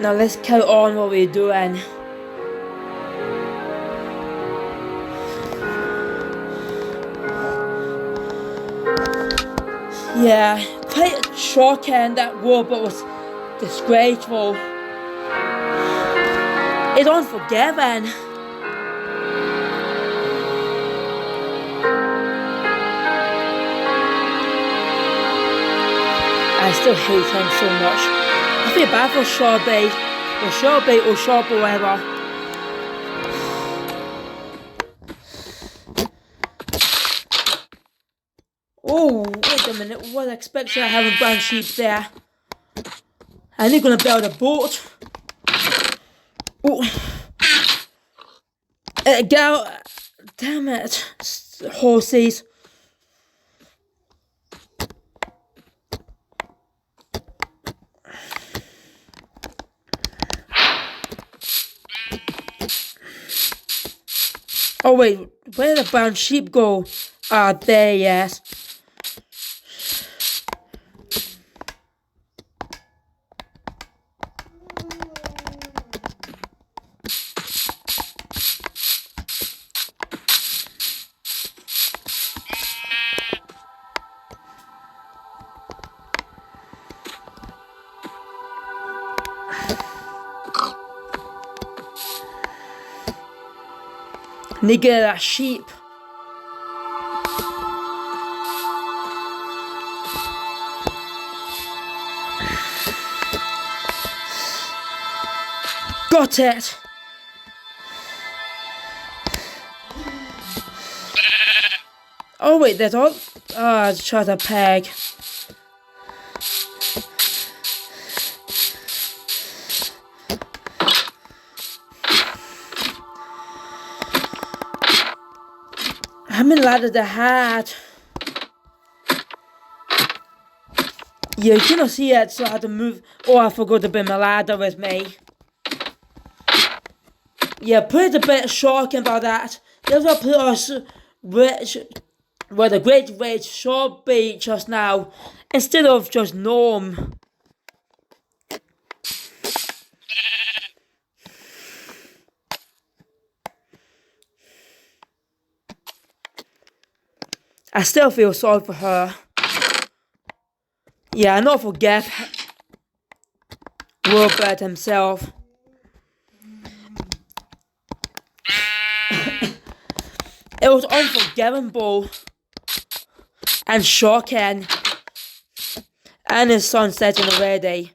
Now let's carry on what we're doing. Yeah, quite shocking that Wilbur was disgraceful. It's unforgiving. I still hate him so much. I feel bad for Shelby, or Shubble, whatever. Oh, wait a minute, what expectation I have a brown sheep there? And they're gonna build a boat. Oh. Get out. Damn it. Horses. Oh wait, where did the brown sheep go? Ah, there, yes. Nigga, that sheep. Got it. Oh wait, there's all. Ah, oh, shot a peg. min lader det här. You cannot see it, so I had to move. Oh, I forgot to bring my ladder with me. Yeah, pretty bit shocking about that. There's a place where the Great Red should be just now, instead of just Gnome. I still feel sorry for her. Yeah, I not forgive Wilbur himself. It was unforgivable and shocking. And his son setting already.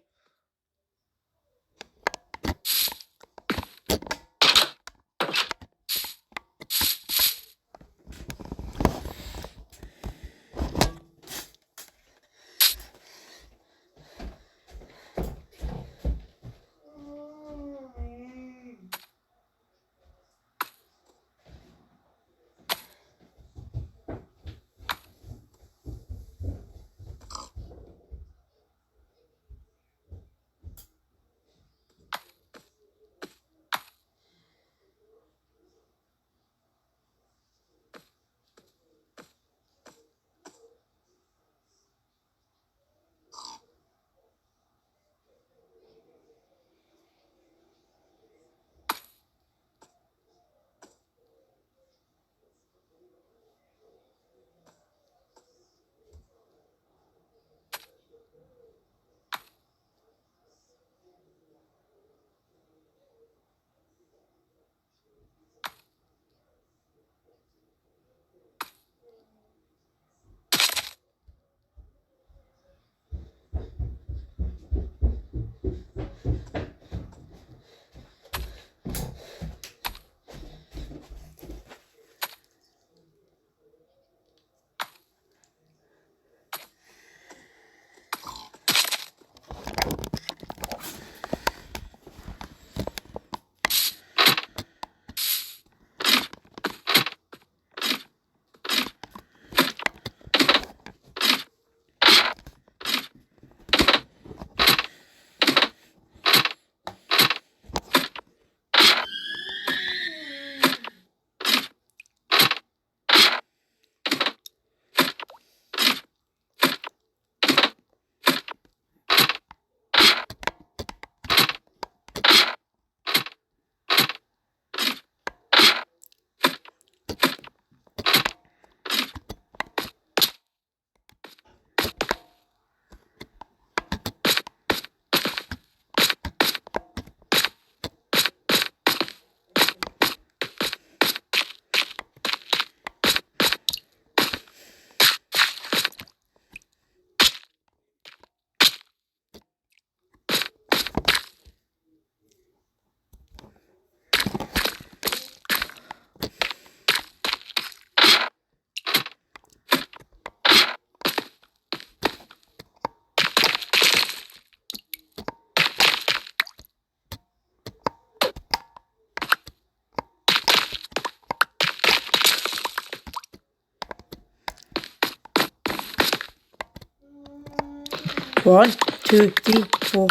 One, two, three, 4,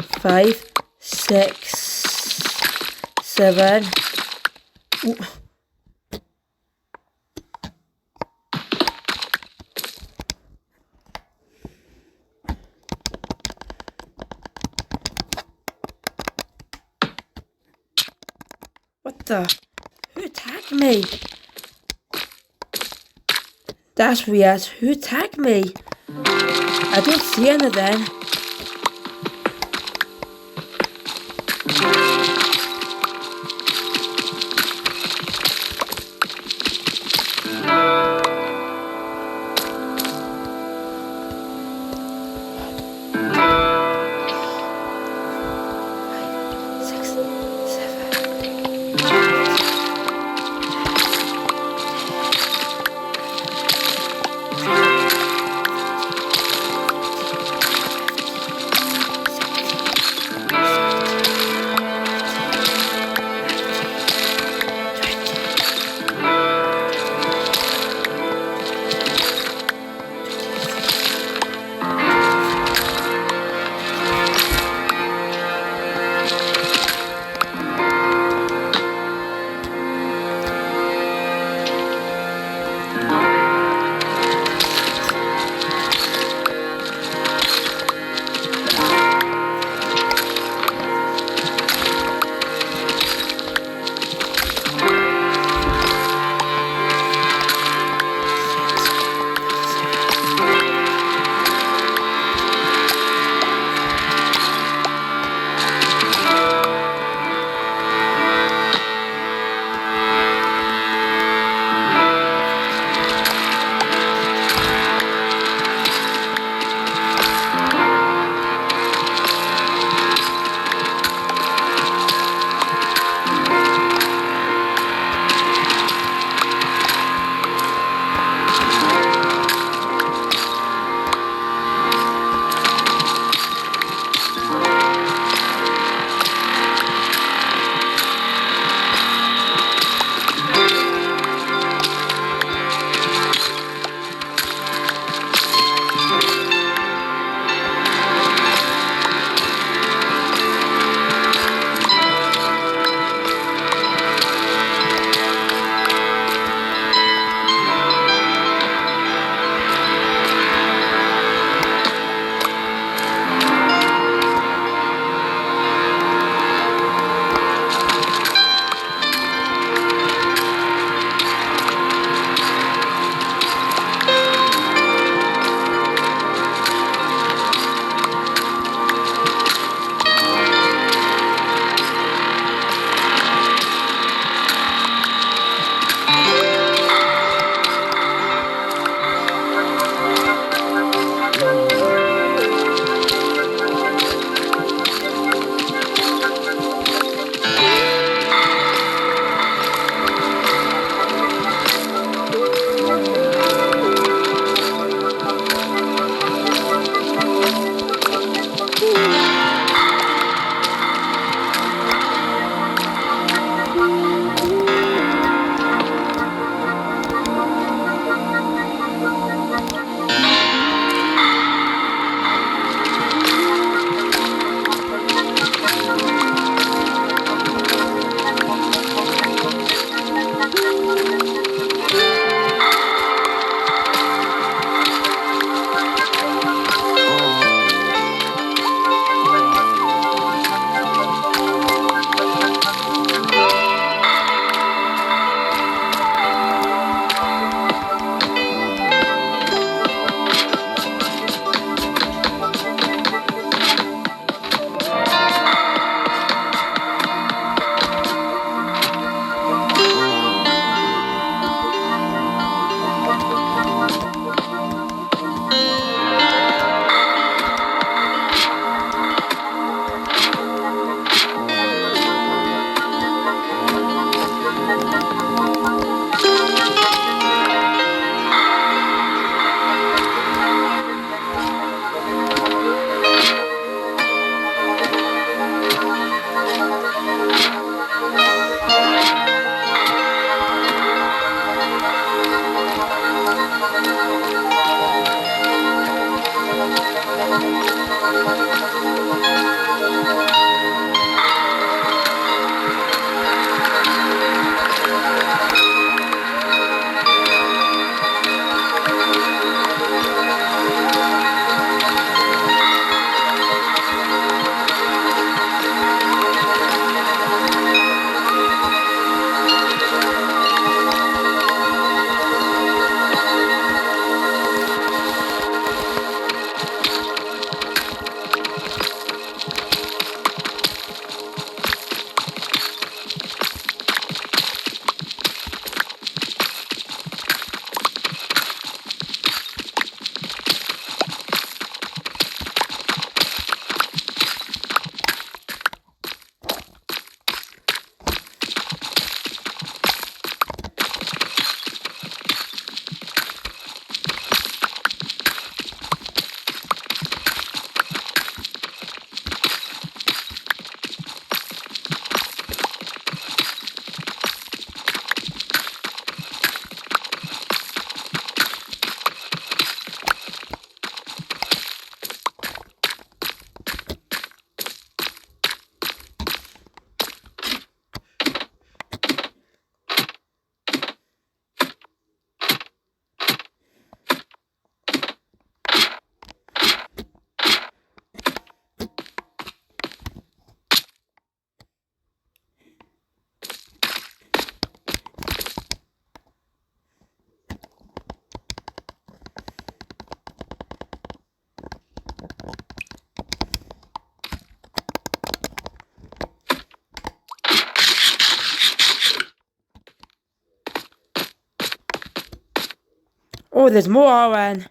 5, 6, 7. Ooh. What the? Who attacked me? That's weird. Who attacked me? I don't see anything. Oh, there's more iron.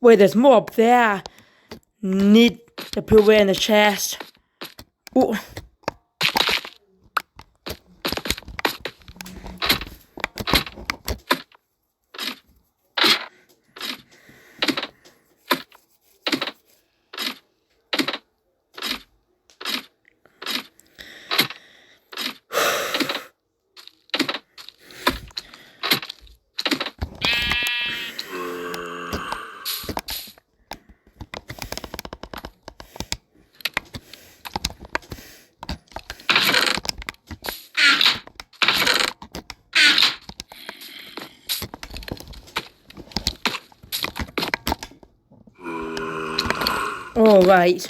Wait, there's more up there. Need to put away in the chest. Ooh. All right.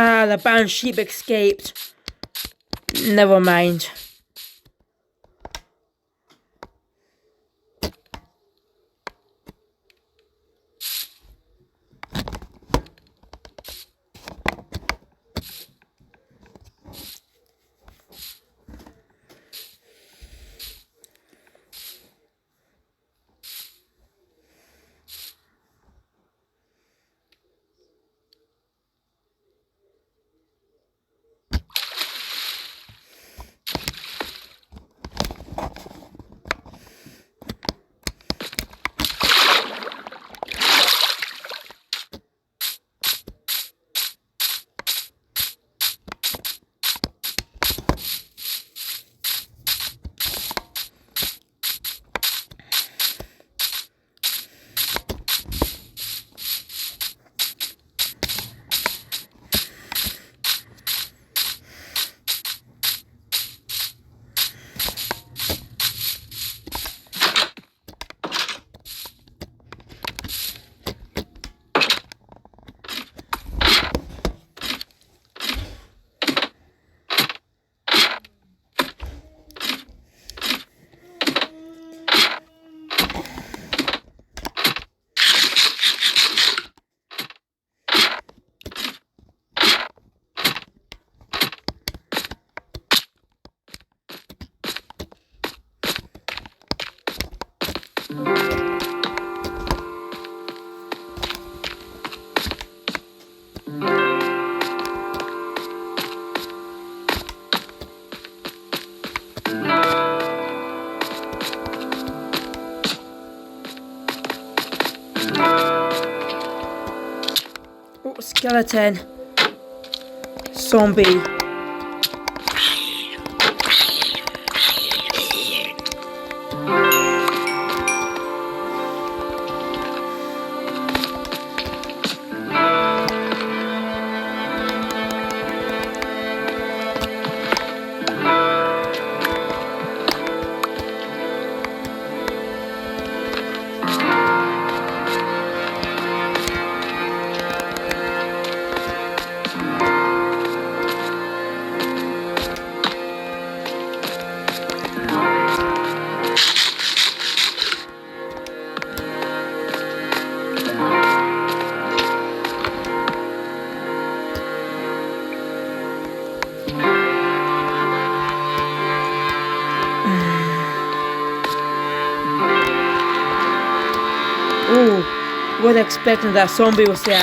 Ah, the bound sheep escaped. Never mind. Oh, skeleton. Zombie. Oh, wasn't expecting that zombie was there.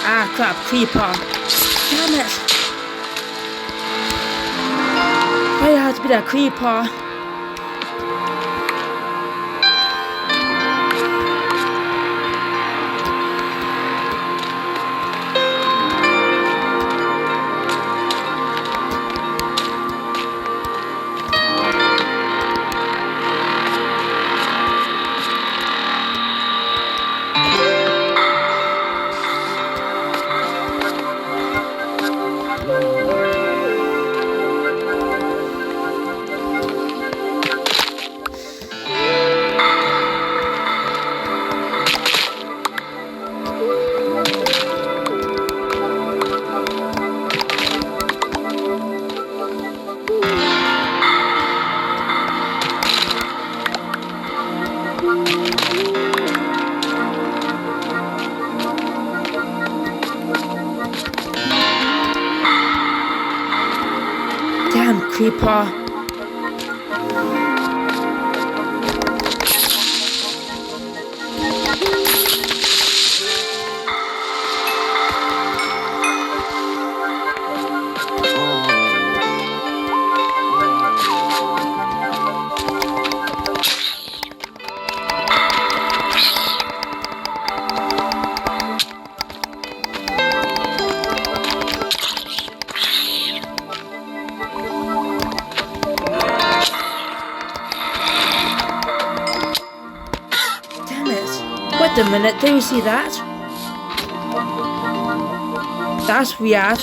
Ah, crap, creeper. Damn it. Why it has to be that creeper? Damn creeper. Wait a minute, do you see that? That's weird.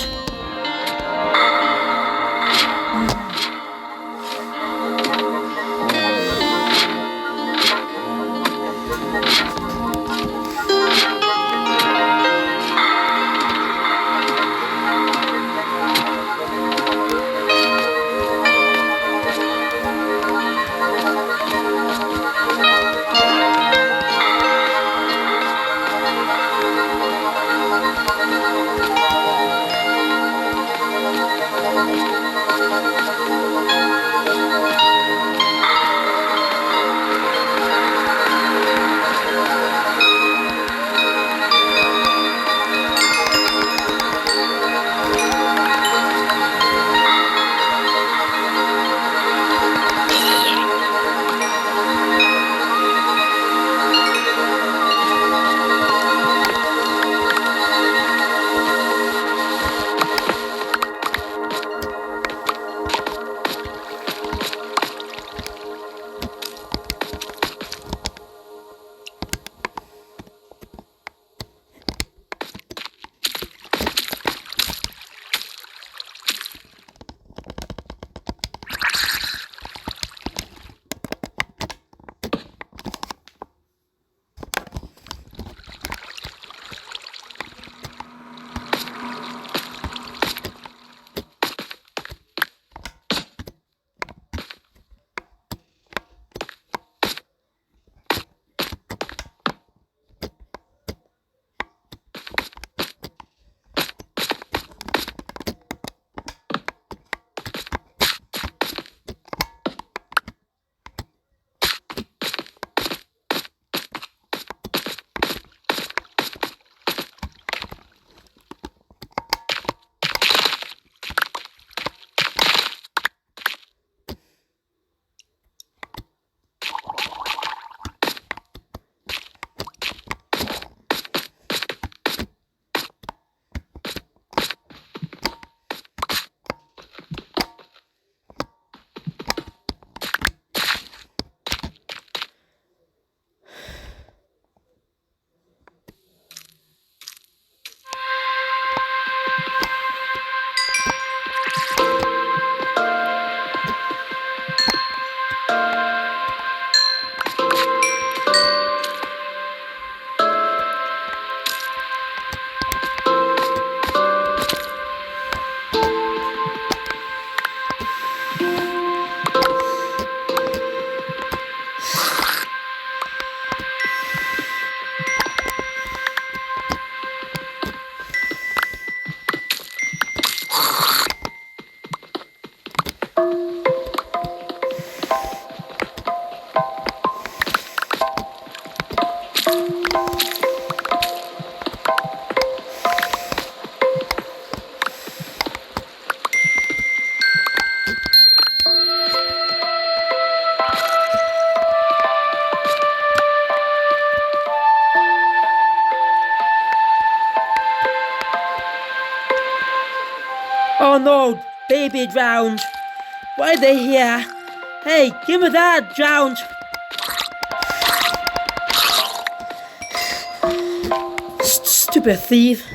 Oh no, baby drowned. Why are they here? Hey, give me that, drowned. Stupid thief.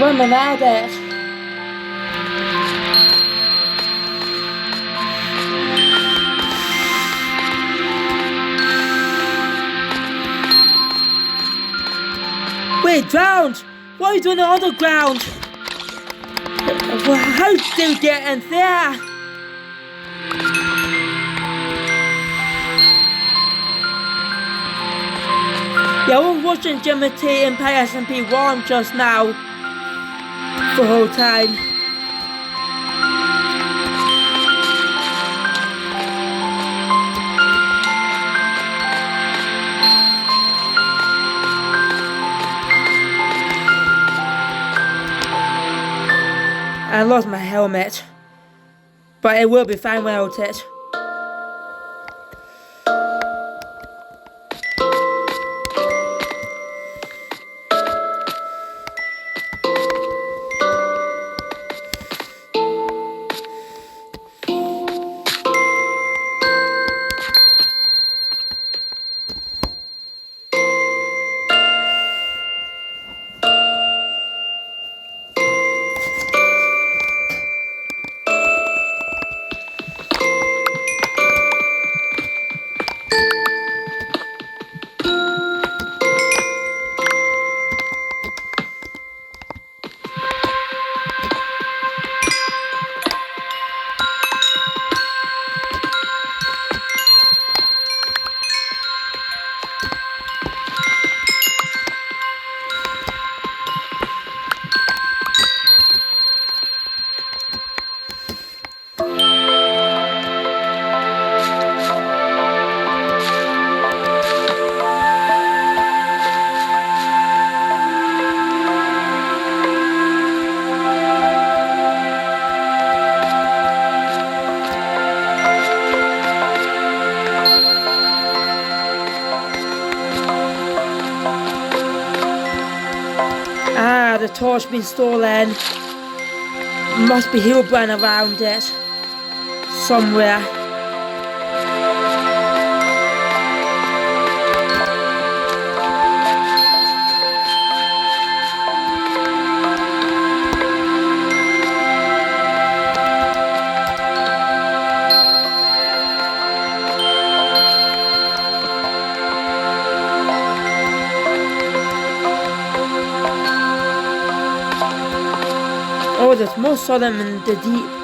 Where am I now at? Wait, drowned! What are you doing on the ground? Well, how did you get in there? Yeah, I was watching Jimmy T and SMP1 just now. The whole time. I lost my helmet, but it will be fine without it. Ah, the torch been stolen. Must be Wilbur around it. Somewhere. Oh, there's most of them in the deep.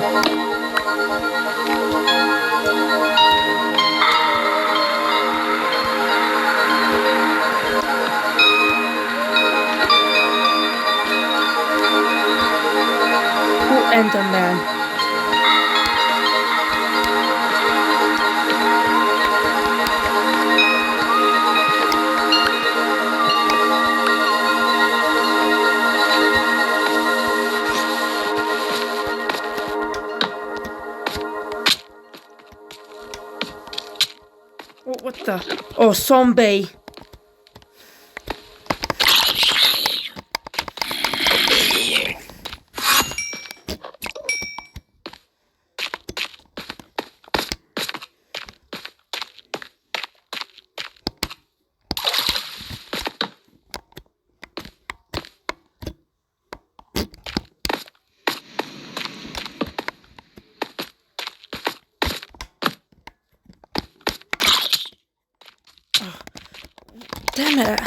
We'll end on there. Oh, what the? Oh, zombie. Damn it.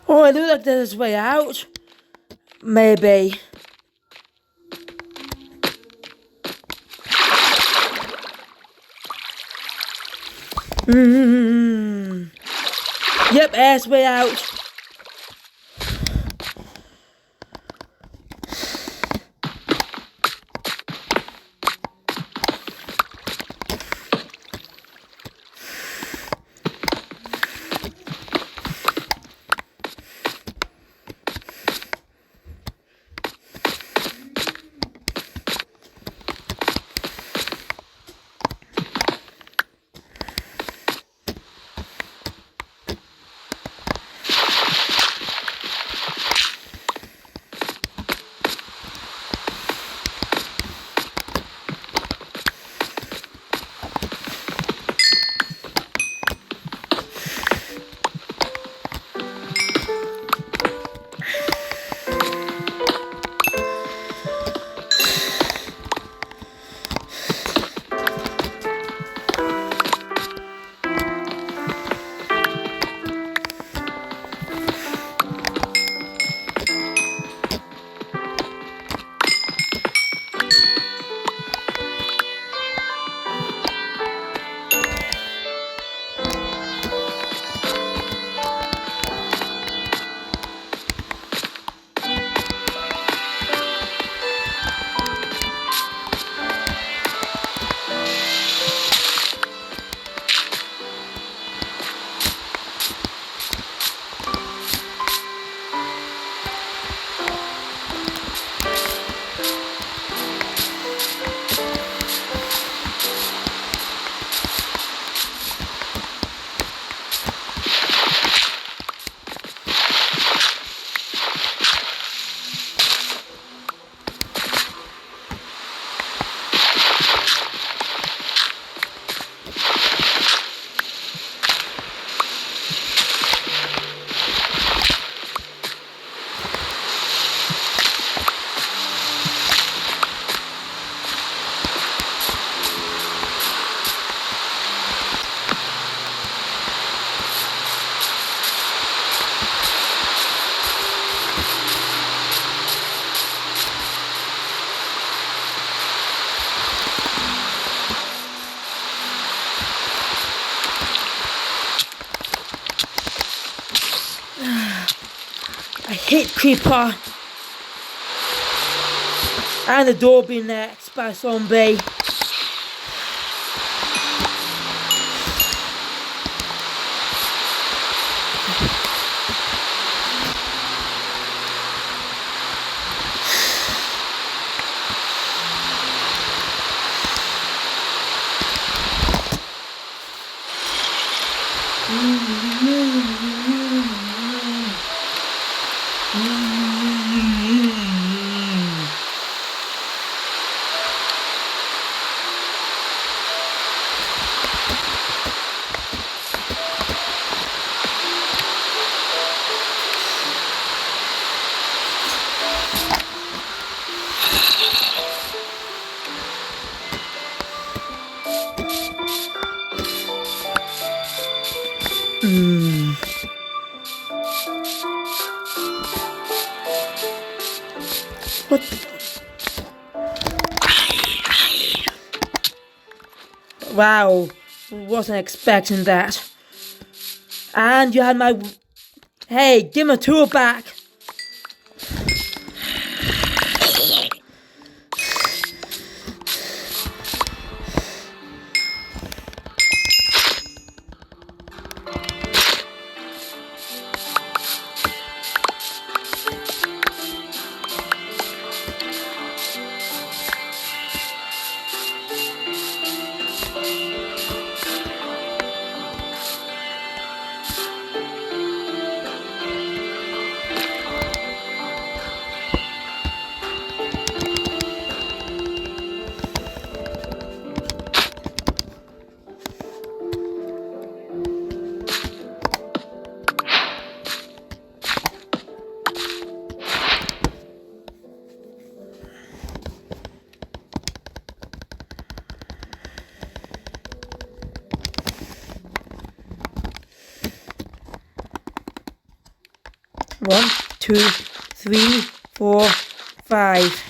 Oh, it looks like there's a way out. Maybe. Yep, there's a way out. I hate Creeper. And the door being next by a zombie. What? Wow, wasn't expecting that. And you had my... Hey, give my tool back. 1, 2, 3, 4, 5.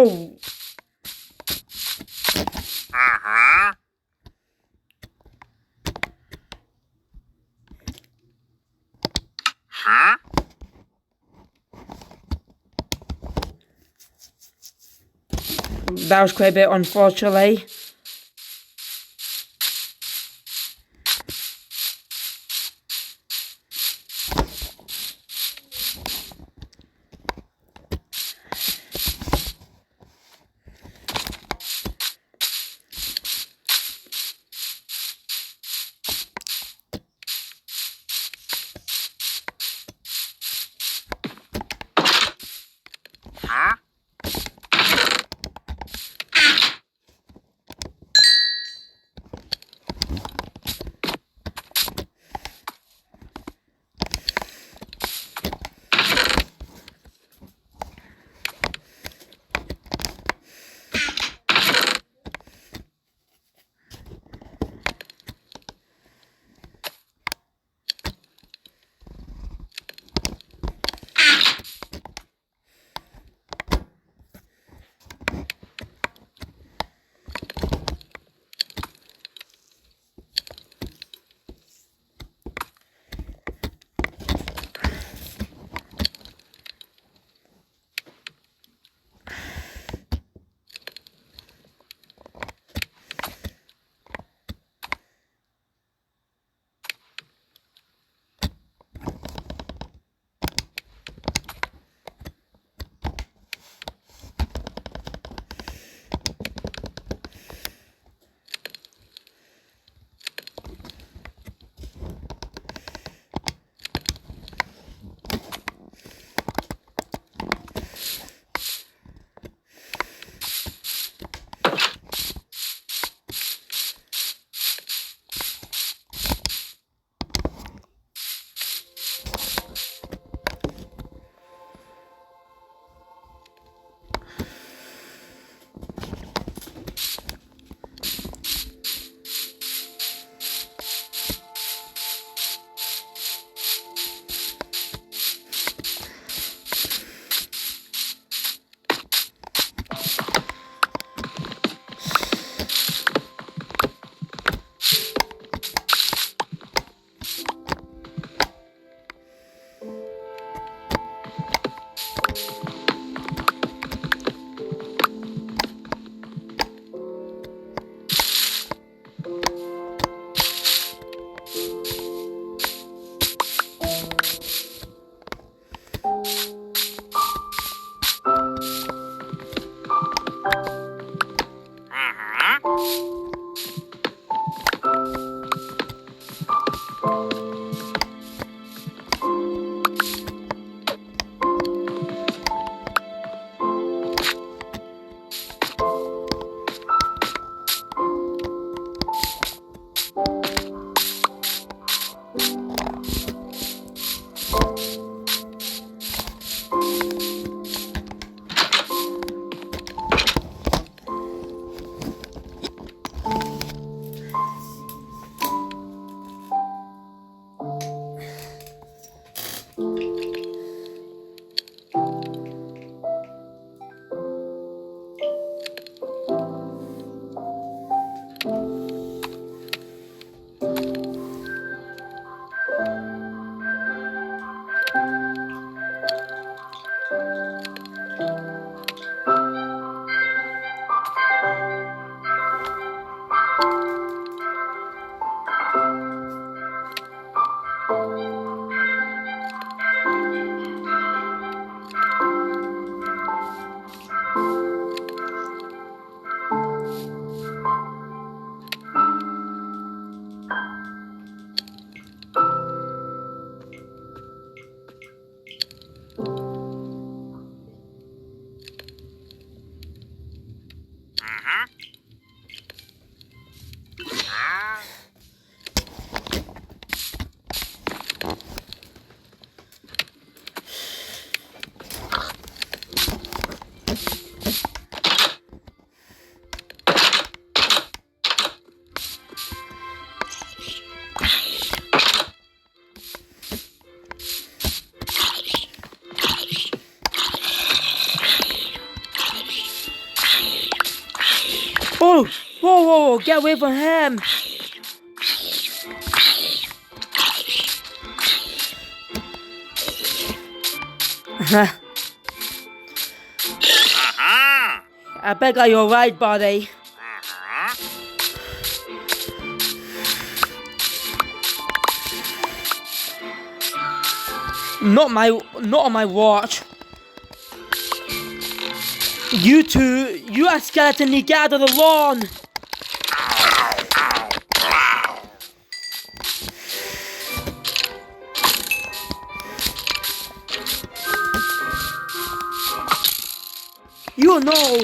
Oh. That was quite a bit, unfortunately. Whoa, whoa, get away from him. I bet you're right, buddy. Not on my watch. You two, you are skeleton, get out of the lawn. You know.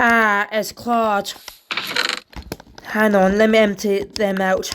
Ah, it's clogged. Hang on, let me empty them out.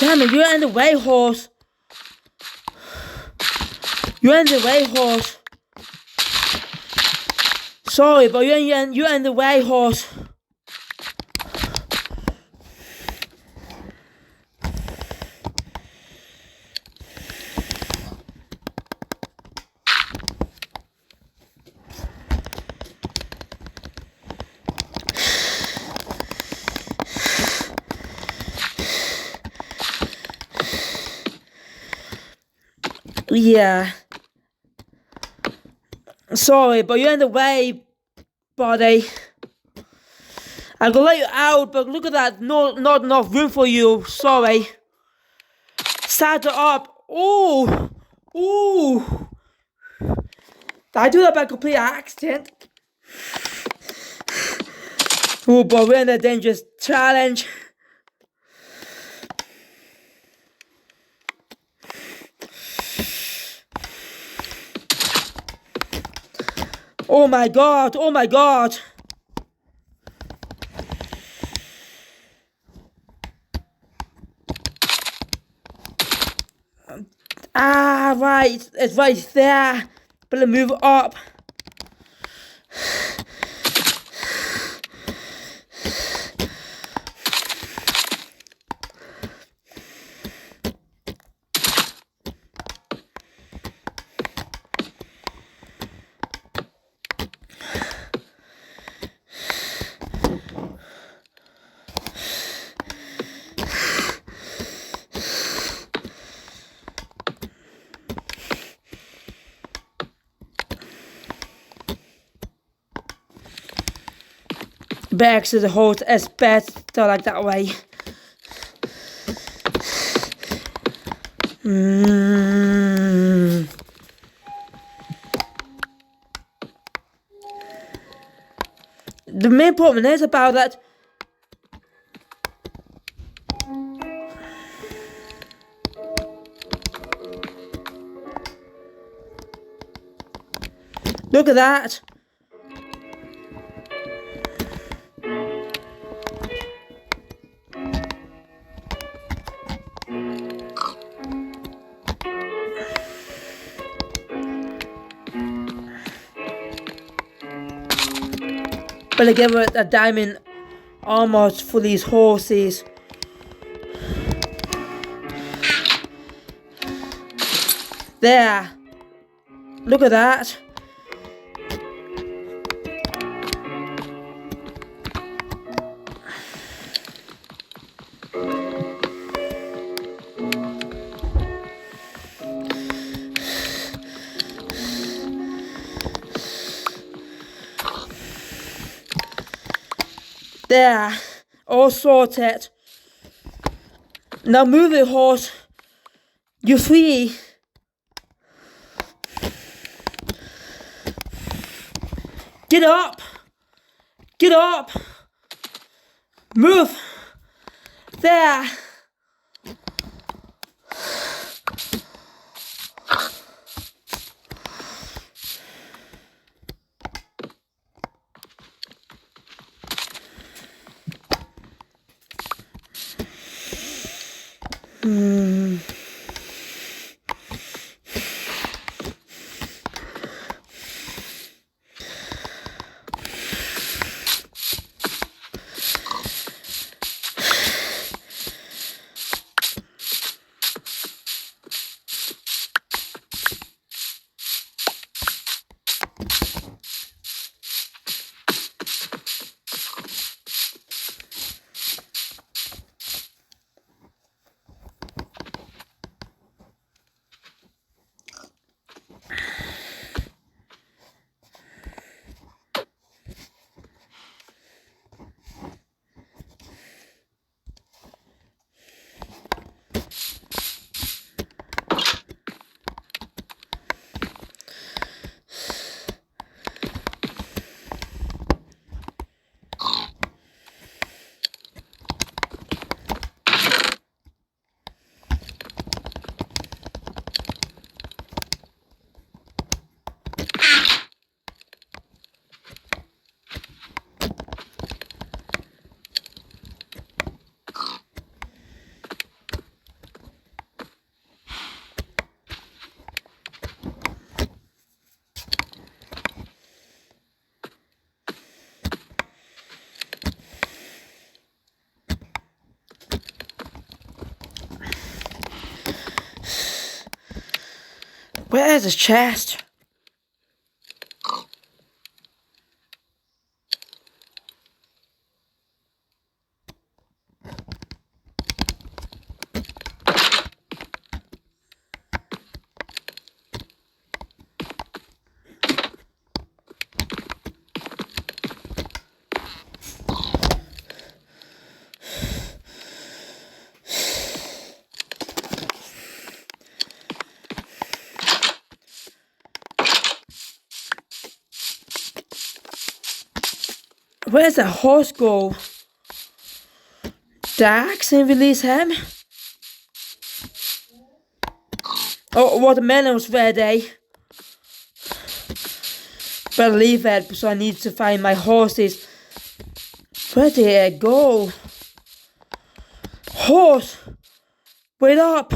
Damn it, you're in the way, horse. You're in the way, horse. Sorry, but you're in the way, horse. Yeah. Sorry, but you're in the way, buddy. I could let you out, but look at that. Not enough room for you. Sorry. Start it up. Ooh. Ooh. Did I do that by complete accident? Oh, but we're in a dangerous challenge. Oh my god, oh my god. Ah, right, it's right there. Better move up. Back to the hold, it's better like that way. The main problem is about that. Look at that. Better give it a diamond armor for these horses. There. Look at that. There, all sorted. Now move it, horse. You're free. Get up. Get up. Move. There. Where's his chest? Where's the horse go? Dax and release him. Oh, watermelon's ready. Better leave it, so I need to find my horses. Where did it go? Horse! Wait up!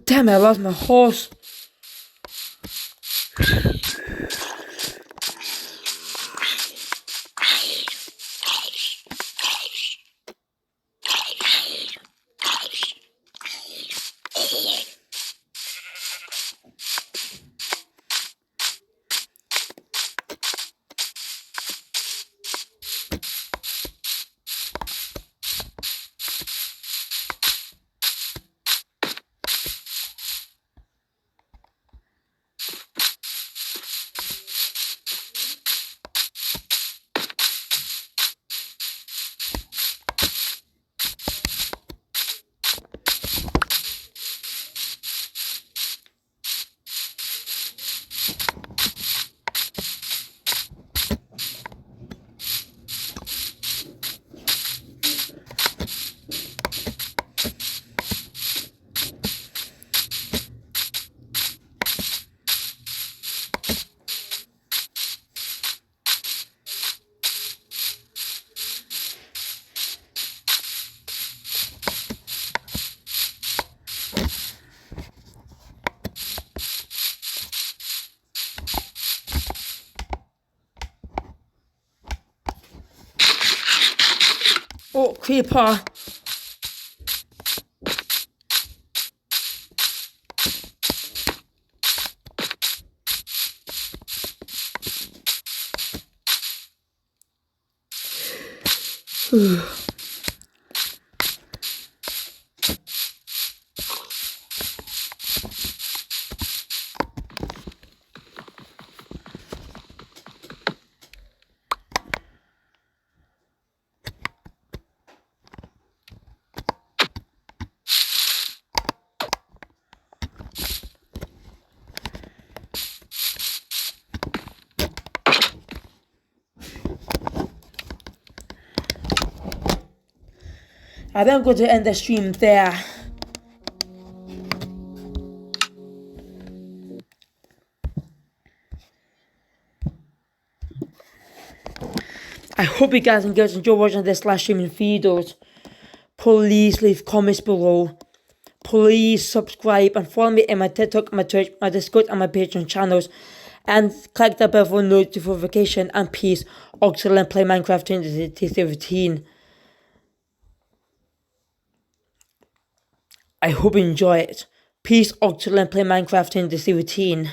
Damn it, I lost my horse. Oh, creeper. I think I'm going to end the stream there. I hope you guys enjoy watching this live streaming videos. Please leave comments below. Please subscribe and follow me in my TikTok, my Twitch, my Discord and my Patreon channels. And click the bell for notification. And peace. OctolingPlayMinecraft2017. I hope you enjoy it. Peace, OctolingPlayMinecraft2017.